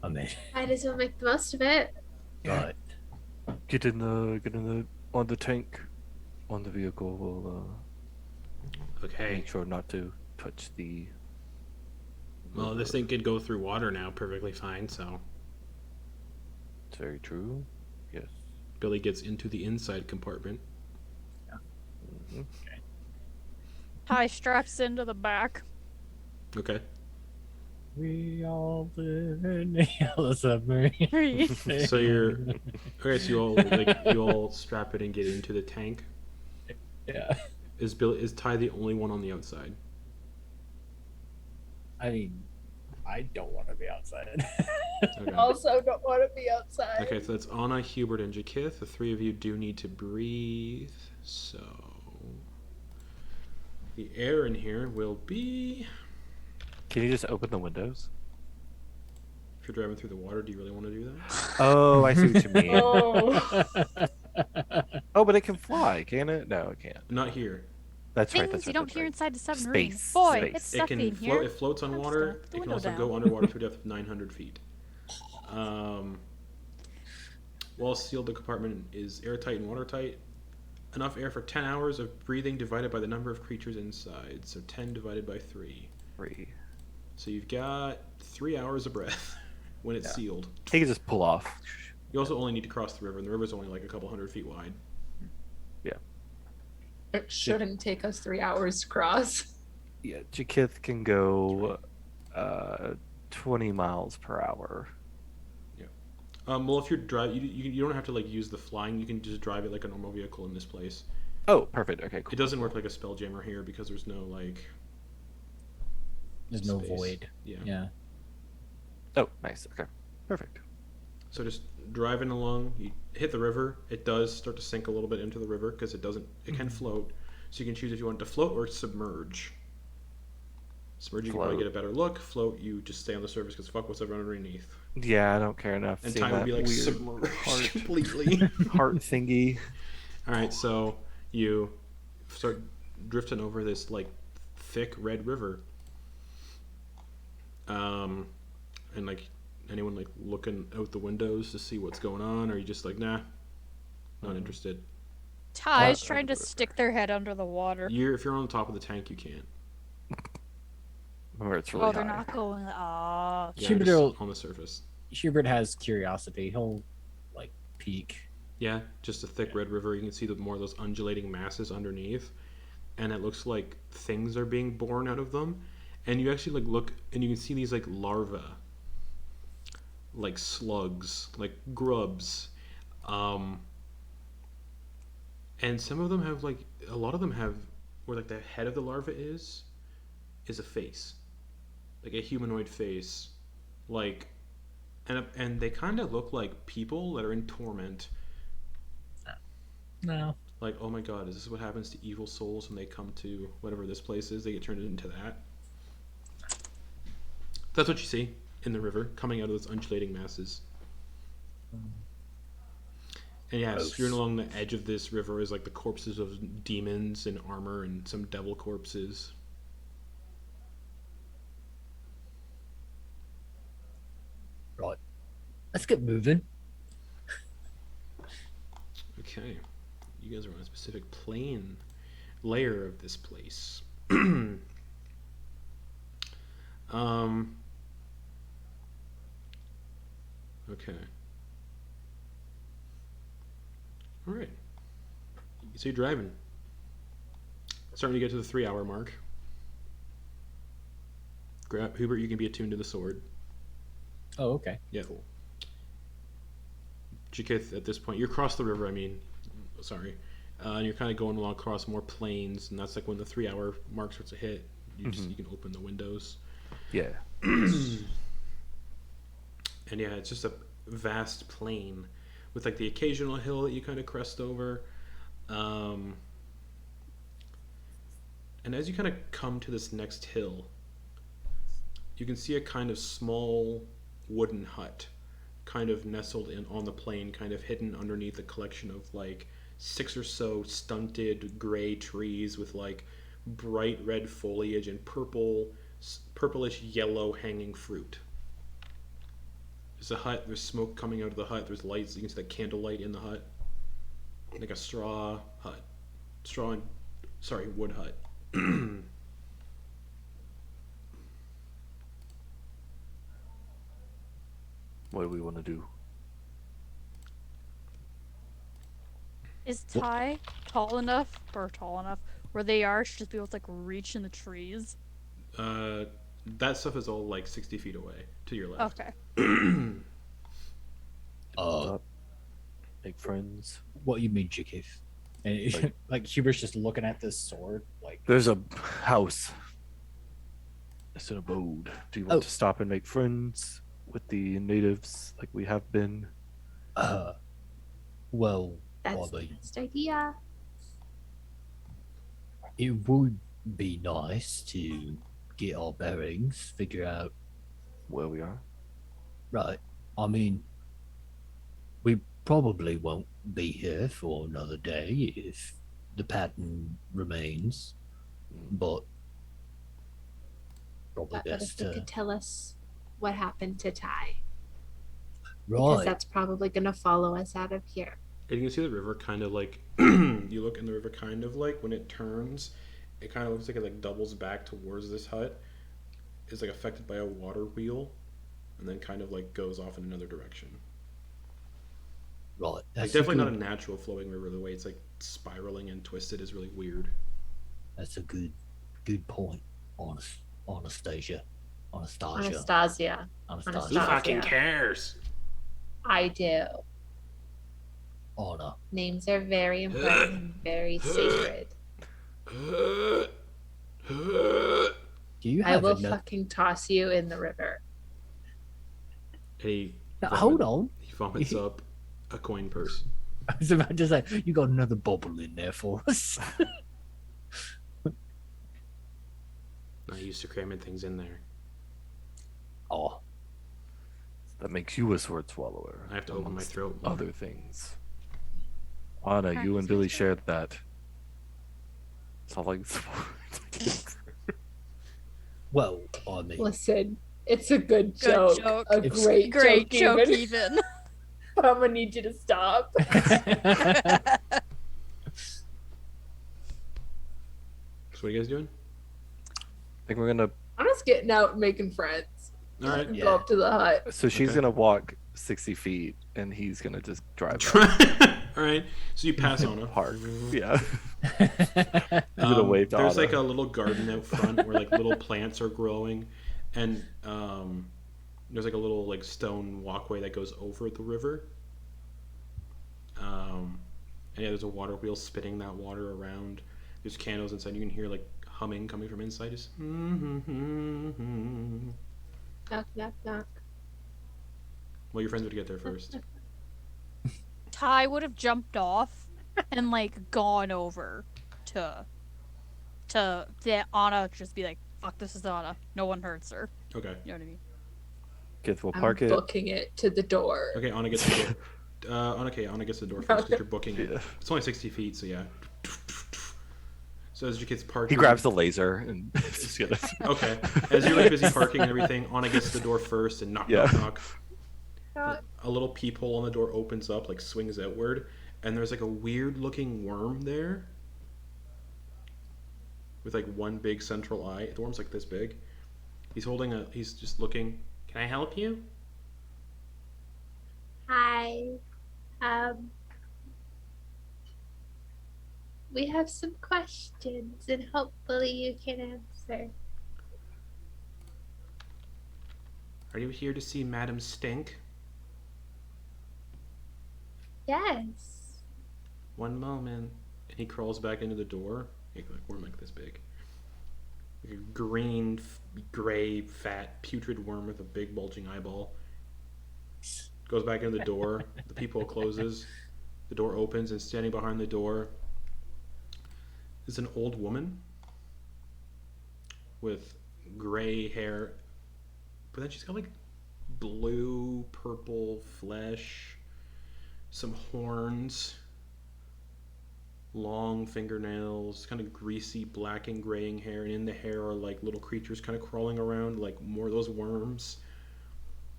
I mean, Might as well make the most of it. Yeah. right. Get in the on the tank, on the vehicle. We'll Okay. make sure not to touch the. Well, this thing could go through water now perfectly fine, so It's very true. Yes. Billy gets into the inside compartment. Mhm. Ty straps into the back. Okay. We all live in the yellow submarine. So you're okay. So you all strap it and get into the tank. Yeah. Is Ty the only one on the outside? I mean, I don't want to be outside. Okay. Also, don't want to be outside. Okay, so that's Anna, Hubert, and Jy'kyth. The three of you do need to breathe. So the air in here will be. Can you just open the windows? If you're driving through the water, do you really want to do that? Oh, I see what you mean. Oh, Oh, but it can fly, can it? No, it can't. Not here. That's right. Things That's right. you don't that's hear right. inside the submarine. Space, Boy, space. it's It stuffy can in float. here. It floats on I'm just water. gonna the It can window also down. go underwater to a depth of 900 feet. While sealed, the compartment is airtight and watertight. enough air for 10 hours of breathing divided by the number of creatures inside. So 10 divided by 3. 3. So you've got 3 hours of breath when it's Yeah. sealed. He can just pull off. You also only need to cross the river, and the river's only like a couple 100 feet wide. It shouldn't take us 3 hours to cross. Yeah, Jy'kyth can go 20 miles per hour. Well, if you're driving, you don't have to like use the flying. You can just drive it like a normal vehicle in this place. Oh, perfect. Okay, cool. It doesn't work like a spelljammer here because there's no like. There's no space. void. Yeah. Yeah. Oh, nice. Okay, perfect. So just driving along, you hit the river. It does start to sink a little bit into the river because it doesn't. It can float, so you can choose if you want it to float or submerge. Submerge, you can probably Float. get a better look. Float, you just stay on the surface because fuck what's ever underneath. Yeah, I don't care enough. And seeing time would that be like weird submerged heart, completely. heart thingy. All right, so you start drifting over this like thick red river. And like anyone like looking out the windows to see what's going on, or are you just like, nah, not interested? Ty's trying to stick their head under the water. If you're on the top of the tank, you can't. Where it's really Oh, they're high. not going. Oh, Yeah, Hubert just will- on the surface. Hubert has curiosity. He'll like peek. Yeah, just a thick red river. You can see more of those undulating masses underneath, and it looks like things are being born out of them. And you actually like look, and you can see these like larvae, like slugs, like grubs, and some of them have like a lot of them have where like the head of the larva is a face, like a humanoid face, like, and they kind of look like people that are in torment. No. Like, oh my god, is this what happens to evil souls when they come to whatever this place is? They get turned into that. That's what you see in the river, coming out of those undulating masses. And yeah, strewn along the edge of this river is like the corpses of demons in armor and some devil corpses. Right. Let's get moving. Okay. You guys are on a specific plane layer of this place. Okay. All right. So you're driving. Starting to get to the 3-hour mark. Hubert, you can be attuned to the sword. Oh, okay. Yeah. Jy'kyth, at this point, you're across the river. Sorry. And you're kind of going along across more plains, and that's like when the 3-hour mark starts to hit. You can open the windows. Yeah. And yeah, it's just a vast plain with like the occasional hill that you kind of crest over. And as you kind of come to this next hill, you can see a kind of small wooden hut kind of nestled in on the plain, kind of hidden underneath a collection of like 6 or so stunted gray trees with like bright red foliage and purplish yellow hanging fruit. There's a hut, there's smoke coming out of the hut, there's lights, you can see that candlelight in the hut. Like a straw hut. Wood hut. What do we want to do? is Ty tall enough where they are? Should just be able to like reach in the trees. That stuff is all like 60 feet away to your left. Okay. Make friends. What you mean, Jy'kyth? And like Hubert's just looking at this sword, like There's a house. It's an abode. Do you want to stop and make friends with the natives like we have been? well, That's the best idea. it would be nice to get our bearings, figure out. Where we are? Right. I mean, we probably won't be here for another day if the pattern remains, but probably But if best you to. could tell us what happened to Ty, because Right. that's probably going to follow us out of here. And you can see the river kind of like you look in the river kind of like when it turns, it kind of looks like it like doubles back towards this hut. Is like affected by a water wheel, and then kind of like goes off in another direction. Right. Like That's definitely a not good, a natural flowing river. The way it's like spiraling and twisted is really weird. That's a good point. Anastasia. Anastasia. Who Anastasia. fucking cares? I do. Anna. Names are very important and very sacred. Do you I have will enough? fucking toss you in the river. And he Now, hold on. He vomits up a coin purse. I was about to say, you got another bubble in there for us. Not used to cramming things in there. Oh, That makes you a sword swallower. I have to open my amongst throat more. Other things. Anna, you and Billy shared that. It's all like well, I mean, Listen, it's a good Good joke. joke. A It's great joke, even. even. But I'm gonna need you to stop. So what are you guys doing? I think we're gonna. I'm just getting out and making friends. All right. Yeah. Go up to the hut. So she's Okay. gonna walk 60 feet, and he's gonna just drive All right. So you pass on up. a Park. Yeah. He's gonna wave to There's Anna. like a little garden out front where like little plants are growing, and there's like a little like stone walkway that goes over the river. And yeah, there's a water wheel spinning that water around. There's candles inside. You can hear like humming coming from inside. Just Knock, knock, knock. well, your friends would get there first. Ty would have jumped off and like gone over to the Anna, just be like, "Fuck, this is Anna. No one hurts her." Okay. You know what I mean? Gith will I'm park it. booking it to the door. Okay. Anna gets the door. Anna gets the door first because you're booking it. Yeah. It's only 60 feet, so yeah. So as your kids park, He grabs the laser and just gonna... Okay. As you're like busy parking and everything, Anna gets the door first and knock, Yeah. knock, knock. A little peephole on the door opens up, like swings outward, and there's like a weird looking worm there with like one big central eye. The worm's like this big. He's just looking. Can I help you? Hi. We have some questions and hopefully you can answer. Are you here to see Madam Stink? Yes. One moment. And he crawls back into the door. Like worm like this big. Like a green, gray, fat, putrid worm with a big bulging eyeball. Goes back into the door. The peephole closes. The door opens, and standing behind the door is an old woman with gray hair, but then she's got like blue, purple flesh, some horns, long fingernails, kind of greasy black and graying hair, and in the hair are like little creatures kind of crawling around, like more of those worms.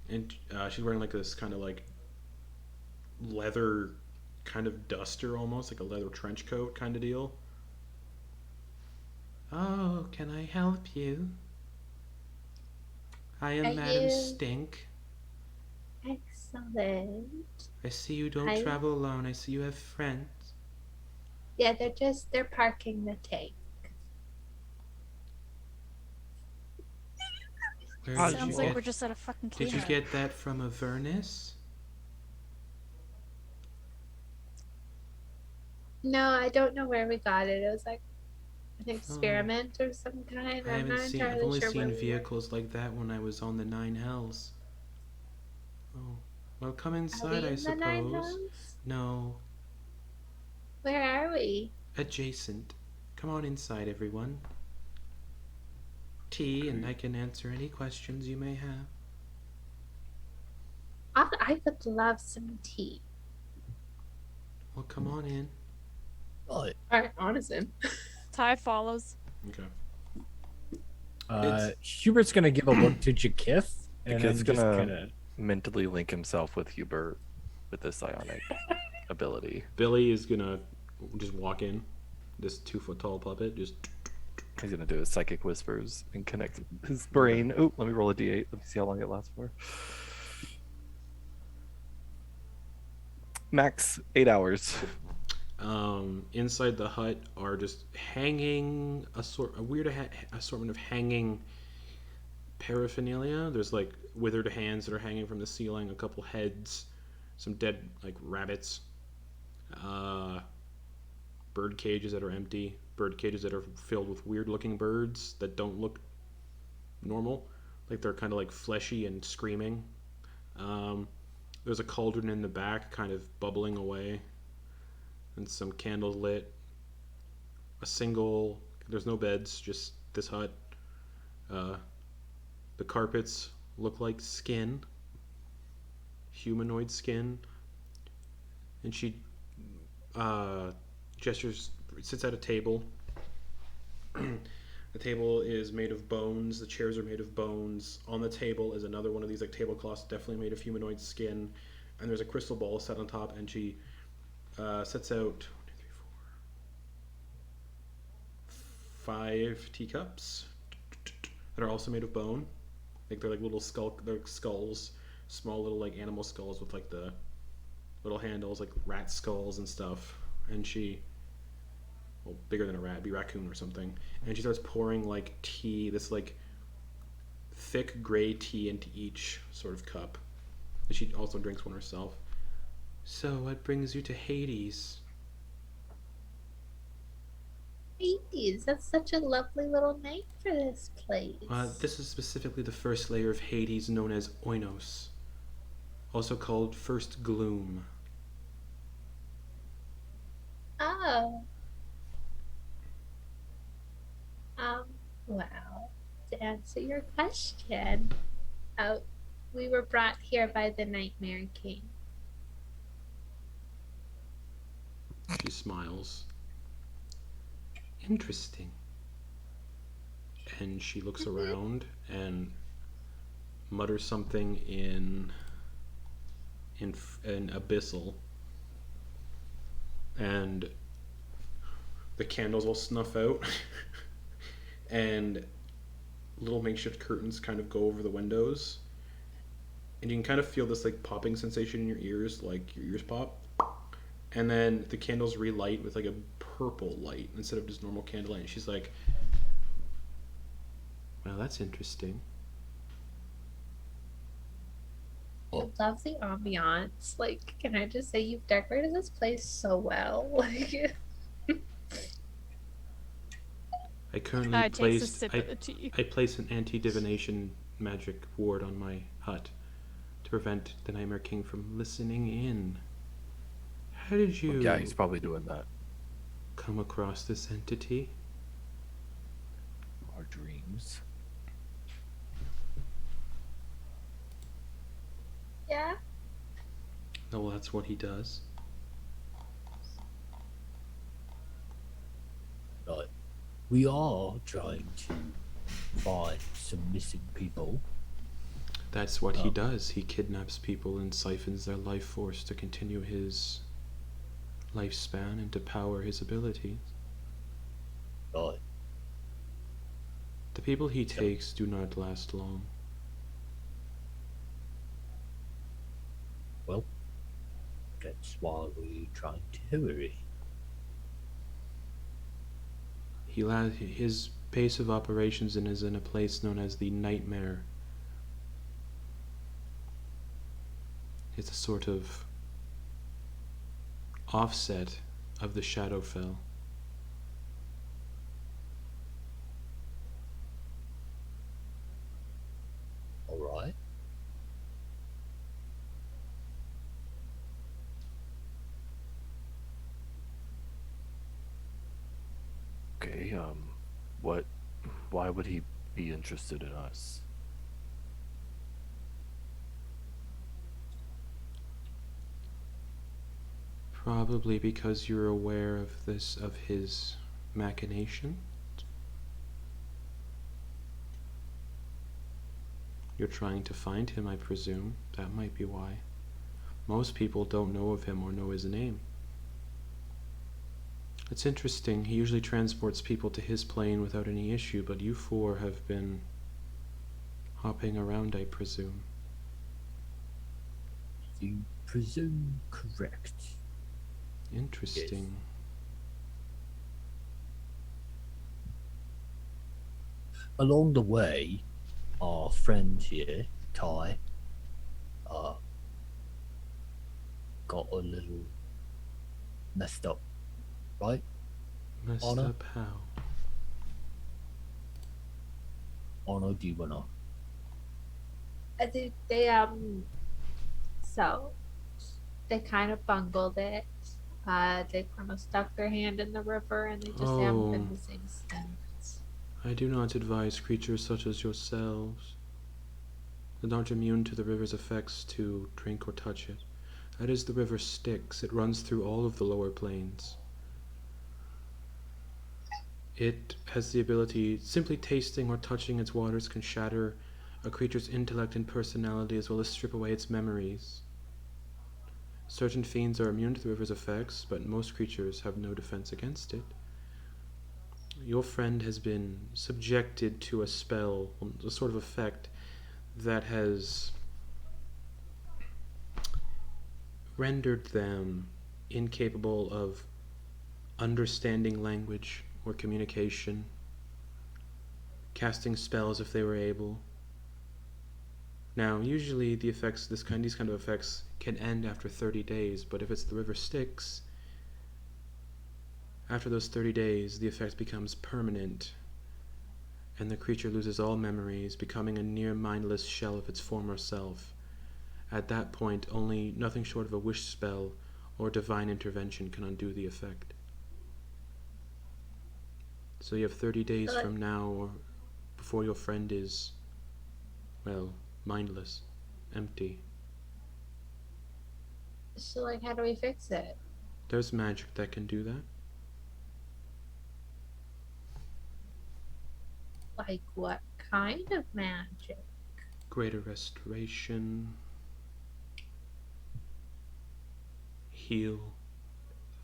And she's wearing like this kind of like leather kind of duster, almost like a leather trench coat kind of deal. Oh, can I help you? I am Are Madam you- Stink. Excellent. I see you don't I- travel alone. I see you have friends. Yeah, they're parking the tank. Where Oh, did Sounds you like get, we're just at a fucking did camp. you get that from Avernus? No, I don't know where we got it. It was like an experiment or some kind. I I'm haven't not seen. I've entirely only sure seen where we were. vehicles like that when I was on the Nine Hells. Oh, well, come Are inside, we I in the Nine suppose. Hells? No, Where are we? adjacent. Come on inside, everyone. Tea, and I can answer any questions you may have. I would love some tea. Well, come on in. right. Alright, honestly. Ty follows. Okay. Hubert's gonna give a look to Jy'kyth, and Jy'kyth's then just gonna- kind of mentally link himself with Hubert with the psionic. ability. Billy is gonna just walk in. This 2 foot tall puppet just. He's gonna do his psychic whispers and connect his brain. Oh, let me roll a d8. Let me see how long it lasts for. Max 8 hours. Inside the hut are just hanging a weird assortment of hanging paraphernalia. There's like withered hands that are hanging from the ceiling, a couple heads, some dead like rabbits, bird cages that are empty, bird cages that are filled with weird looking birds that don't look normal, like they're kind of like fleshy and screaming. There's a cauldron in the back kind of bubbling away, and some candles lit. There's no beds, just this hut. The carpets look like skin, humanoid skin. And she gestures, sits at a table. The table is made of bones. The chairs are made of bones. On the table is another one of these like tablecloths, definitely made of humanoid skin. And there's a crystal ball set on top. And she sets out 5 teacups that are also made of bone. Like they're like little skulls, small little like animal skulls with like the little handles, like rat skulls and stuff. And she, well, bigger than a rat, be raccoon or something. And she starts pouring like tea, this like thick gray tea into each sort of cup. And she also drinks one herself. So, what brings you to Hades? Hades, that's such a lovely little name for this place. This is specifically the first layer of Hades, known as Oinos, also called First Gloom. Oh. Well, to answer your question, we were brought here by the Nightmare King. She smiles. Interesting. And she looks around and mutters something in abyssal. And the candles will snuff out. And little makeshift curtains kind of go over the windows. And you can kind of feel this like popping sensation in your ears, like your ears pop. And then the candles relight with like a purple light instead of just normal candlelight. And she's like, well, that's interesting. I love the ambiance. Like, can I just say you've decorated this place so well? Like, I currently I takes a sip of the tea. I place an anti-divination magic ward on my hut to prevent the Nightmare King from listening in. How did you Yeah, he's probably doing that. come across this entity? Our dreams. yeah. Oh, well, that's what he does. But we are trying to find some missing people. That's what he does. He kidnaps people and siphons their life force to continue his lifespan and to power his abilities. But The people he takes do not last long. well, that's why we're trying to hurry. His base of operations is in a place known as the Nightmare. It's a sort of offset of the Shadowfell. All right. Okay, why would he be interested in us? Probably because you're aware of his machination. You're trying to find him, I presume. That might be why. Most people don't know of him or know his name. It's interesting. He usually transports people to his plane without any issue, but you four have been hopping around, I presume. You presume correct. Interesting. Along the way, our friend here, Ty, got a little messed up, right? Messed Honor? up how? Honor, do you wanna? I think they so they kind of bungled it. They kind of stuck their hand in the river and they just haven't been the same since. I do not advise creatures such as yourselves that aren't immune to the river's effects to drink or touch it. That is the river Styx. It runs through all of the lower planes. It has the ability, simply tasting or touching its waters can shatter a creature's intellect and personality as well as strip away its memories. Certain fiends are immune to the river's effects, but most creatures have no defense against it. Your friend has been subjected to a spell, a sort of effect that has rendered them incapable of understanding language or communication, casting spells if they were able. Now, usually these kind of effects can end after 30 days, but if it's the river Styx, after those 30 days, the effect becomes permanent, and the creature loses all memories, becoming a near mindless shell of its former self. At that point, only nothing short of a wish spell or divine intervention can undo the effect. So you have 30 days from now, or before your friend is, well, mindless, empty. So, like, how do we fix it? There's magic that can do that. Like, what kind of magic? Greater restoration. Heal.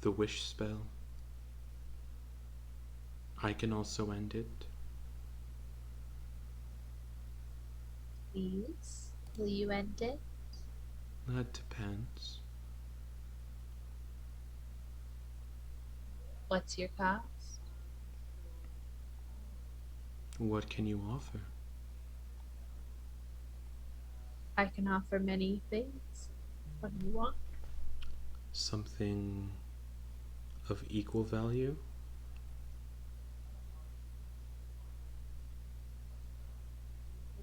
The wish spell. I can also end it. Please? Will you end it? That depends. What's your cost? What can you offer? I can offer many things. What do you want? Something of equal value?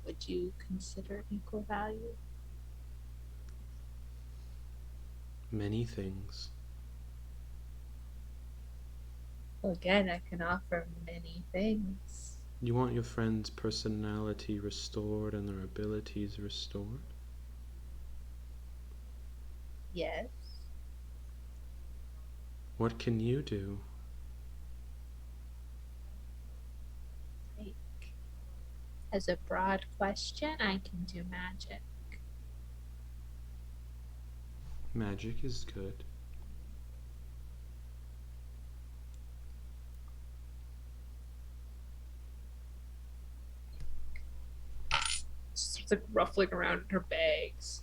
Would you consider equal value? Many things. Well, again, I can offer many things. You want your friend's personality restored and their abilities restored? Yes. What can you do? Like, as a broad question, I can do magic. Magic is good. She's like ruffling around in her bags.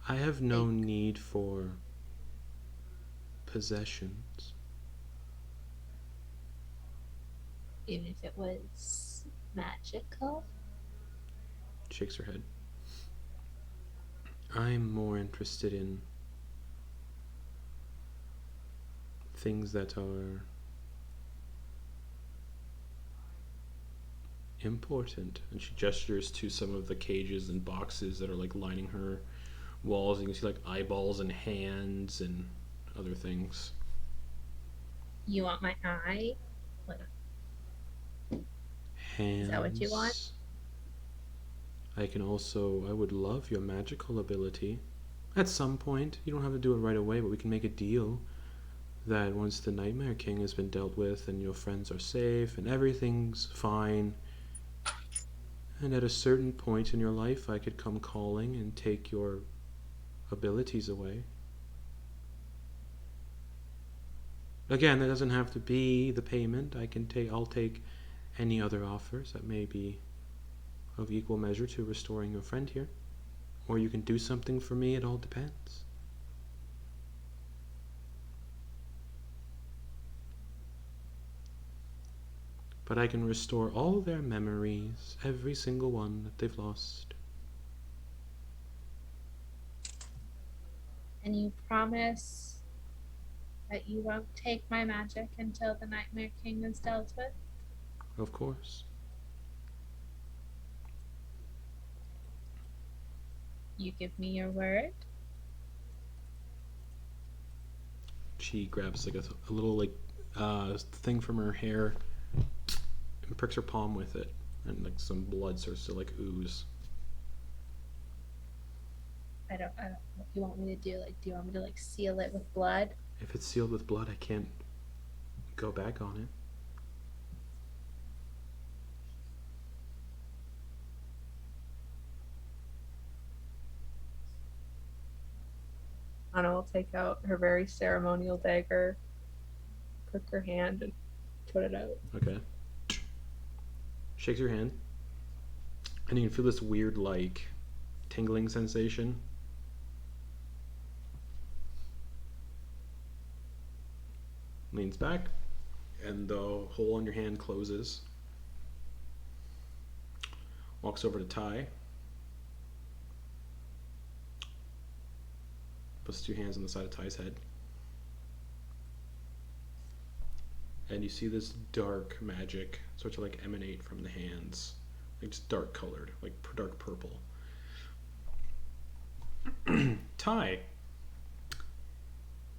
I have no need for possessions. Even if it was magical. Shakes her head. I'm more interested in things that are important. And she gestures to some of the cages and boxes that are like lining her walls. You can see like eyeballs and hands and other things. You want my eye? What? Hands. Is that what you want? I would love your magical ability. At some point, you don't have to do it right away, but we can make a deal that once the Nightmare King has been dealt with and your friends are safe and everything's fine, and at a certain point in your life I could come calling and take your abilities away. Again, that doesn't have to be the payment. I'll take any other offers that may be of equal measure to restoring your friend here. Or you can do something for me, it all depends. But I can restore all their memories, every single one that they've lost. And you promise that you won't take my magic until the Nightmare King is dealt with? Of course. You give me your word? She grabs like a little like thing from her hair and pricks her palm with it, and like some blood starts to like ooze. I don't what you want me to do. Like, do you want me to like seal it with blood? If it's sealed with blood, I can't go back on it. Anna will take out her very ceremonial dagger, prick her hand, and put it out. Okay. Shakes your hand, and you can feel this weird like tingling sensation. Leans back, and the hole on your hand closes. Walks over to Ty. Puts 2 hands on the side of Ty's head. And you see this dark magic start to like emanate from the hands. Like just dark colored, like dark purple. Ty,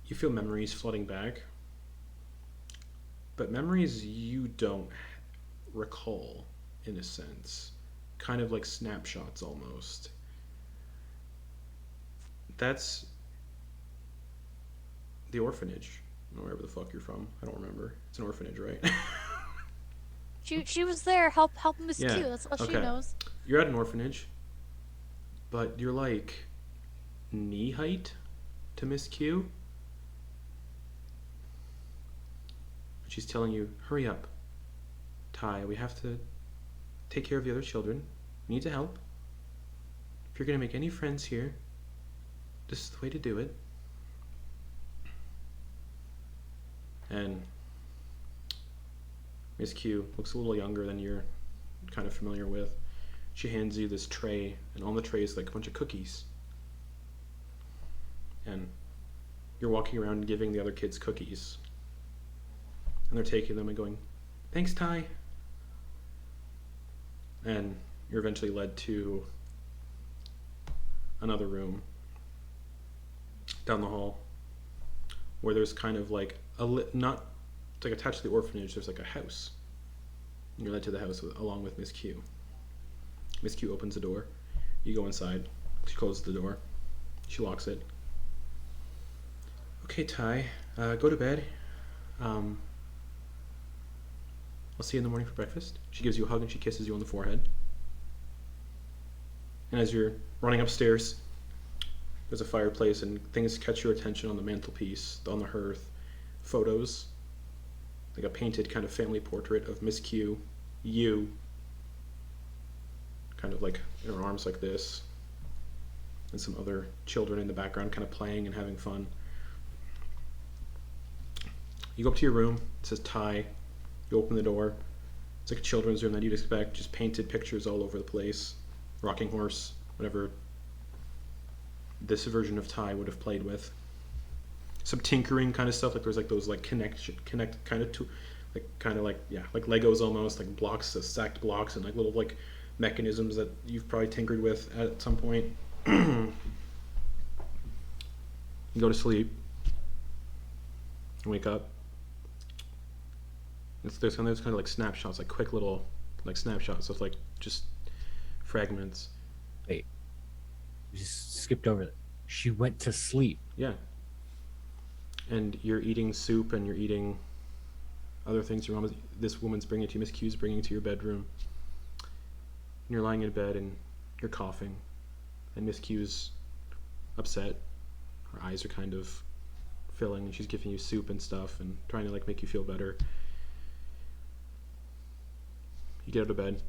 you feel memories flooding back. But memories you don't recall, in a sense. Kind of like snapshots almost. That's the orphanage. Wherever the fuck you're from. I don't remember. It's an orphanage, right? She was there, help Miss Yeah, Q. That's all she okay. knows. You're at an orphanage, but you're like knee height to Miss Q. She's telling you, hurry up, Ty, we have to take care of the other children. We need to help. If you're gonna make any friends here, this is the way to do it. And Miss Q looks a little younger than you're kind of familiar with. She hands you this tray, and on the tray is like a bunch of cookies. And you're walking around giving the other kids cookies. And they're taking them and going, thanks, Ty. And you're eventually led to another room down the hall where there's kind of like not it's like attached to the orphanage, there's like a house. And you're led to the house along with Miss Q. Miss Q opens the door. You go inside. She closes the door. She locks it. Okay, Ty, go to bed. I'll see you in the morning for breakfast. She gives you a hug and she kisses you on the forehead. And as you're running upstairs, there's a fireplace and things catch your attention on the mantelpiece, on the hearth. Photos, like a painted kind of family portrait of Miss Q, you, kind of like in her arms like this, and some other children in the background kind of playing and having fun. You go up to your room, it says Ty, you open the door, it's like a children's room that you'd expect, just painted pictures all over the place, rocking horse, whatever this version of Ty would have played with. Some tinkering kind of stuff, like there's like those like connect kind of to like Legos almost, like blocks, stacked blocks, and like little like mechanisms that you've probably tinkered with at some point. You go to sleep, you wake up. There's kind of like snapshots, like quick little like snapshots of like just fragments. Wait, we just skipped over that. She went to sleep. Yeah. And you're eating soup and you're eating other things this woman's bringing to you, Miss Q's bringing to your bedroom. And you're lying in bed and you're coughing. And Miss Q's upset. Her eyes are kind of filling, and she's giving you soup and stuff and trying to like make you feel better. You get out of bed.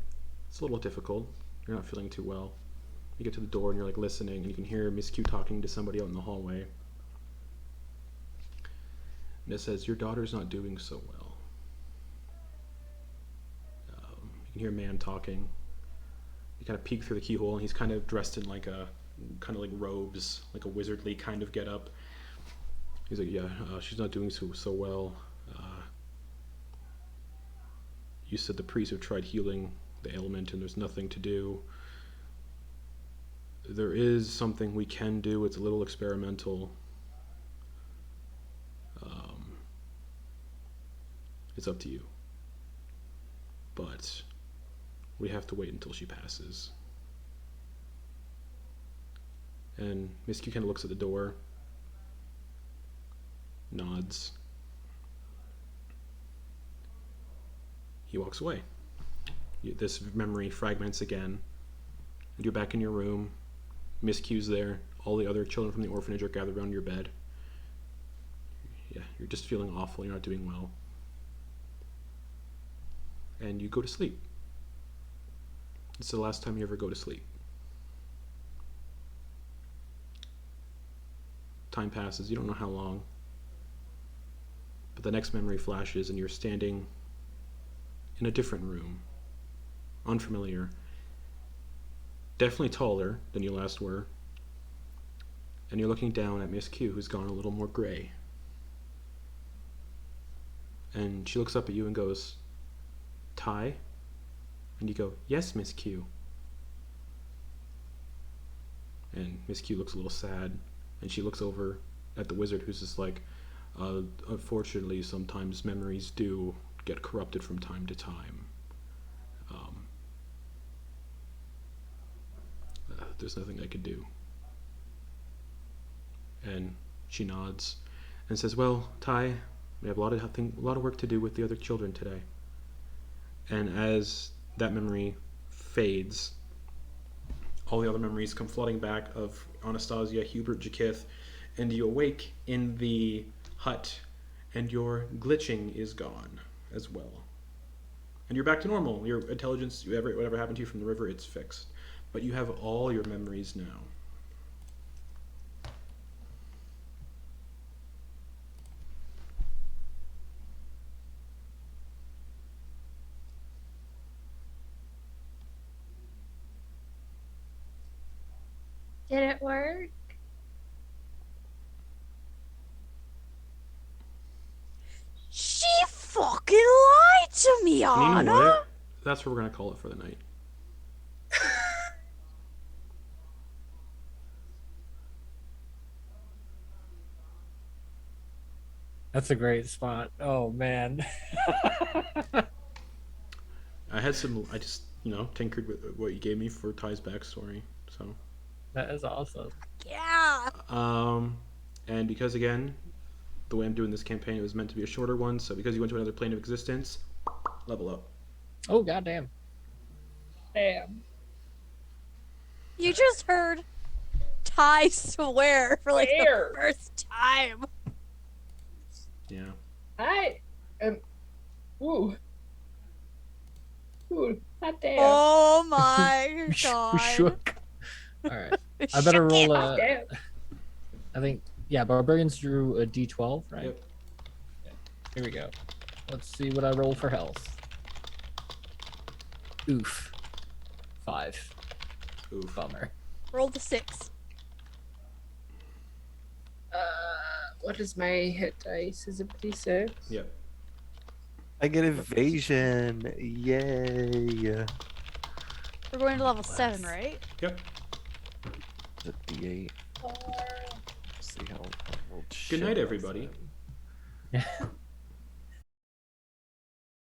It's a little difficult. You're not feeling too well. You get to the door and you're like listening, and you can hear Miss Q talking to somebody out in the hallway. And it says, "Your daughter's not doing so well." You can hear a man talking. You kind of peek through the keyhole, and he's kind of dressed in like a kind of like robes, like a wizardly kind of get up. He's like, "Yeah, she's not doing so well. You said the priests have tried healing the ailment, and there's nothing to do. There is something we can do. It's a little experimental. It's up to you. But we have to wait until she passes." And Miss Q kind of looks at the door, nods. He walks away. This memory fragments again, and you're back in your room. Miss Q's there. All the other children from the orphanage are gathered around your bed. Yeah, you're just feeling awful. You're not doing well. And you go to sleep. It's the last time you ever go to sleep. Time passes. You don't know how long. But the next memory flashes, and you're standing in a different room. Unfamiliar. Definitely taller than you last were. And you're looking down at Miss Q, who's gone a little more gray. And she looks up at you and goes, "Ty?" And you go, "Yes, Miss Q." And Miss Q looks a little sad, and she looks over at the wizard, who's just like, "Unfortunately, sometimes memories do get corrupted from time to time. There's nothing I could do." And she nods and says, "Well, Ty, we have a lot of work to do with the other children today." And as that memory fades, all the other memories come flooding back of Anastasia, Hubert, Jy'kyth, and you awake in the hut, and your glitching is gone as well. And you're back to normal. Your intelligence, whatever happened to you from the river, it's fixed. But you have all your memories now. Did it work? She fucking lied to me, And Anna. you know what? That's what we're going to call it for the night. That's a great spot. Oh man. I just, tinkered with what you gave me for Ty's backstory. So, That is awesome. Yeah. and because again, the way I'm doing this campaign, it was meant to be a shorter one. So because you went to another plane of existence, level up. Oh goddamn. Damn. You just heard Ty swear for like Swear. the first time. Yeah. I am. Ooh. Ooh. Hot damn. Oh my We god. shook. All right. I better roll Hot a. damn. I think barbarians drew a d12, right? Yep. Yeah. Here we go. Let's see what I roll for health. Oof. 5. Oof. Bummer. Roll the 6. What is my hit dice? Is it D6? Yep. I get evasion. Yay. We're going to level 7, right? Yep. Is it D8? Let's see how Good night, everybody. then.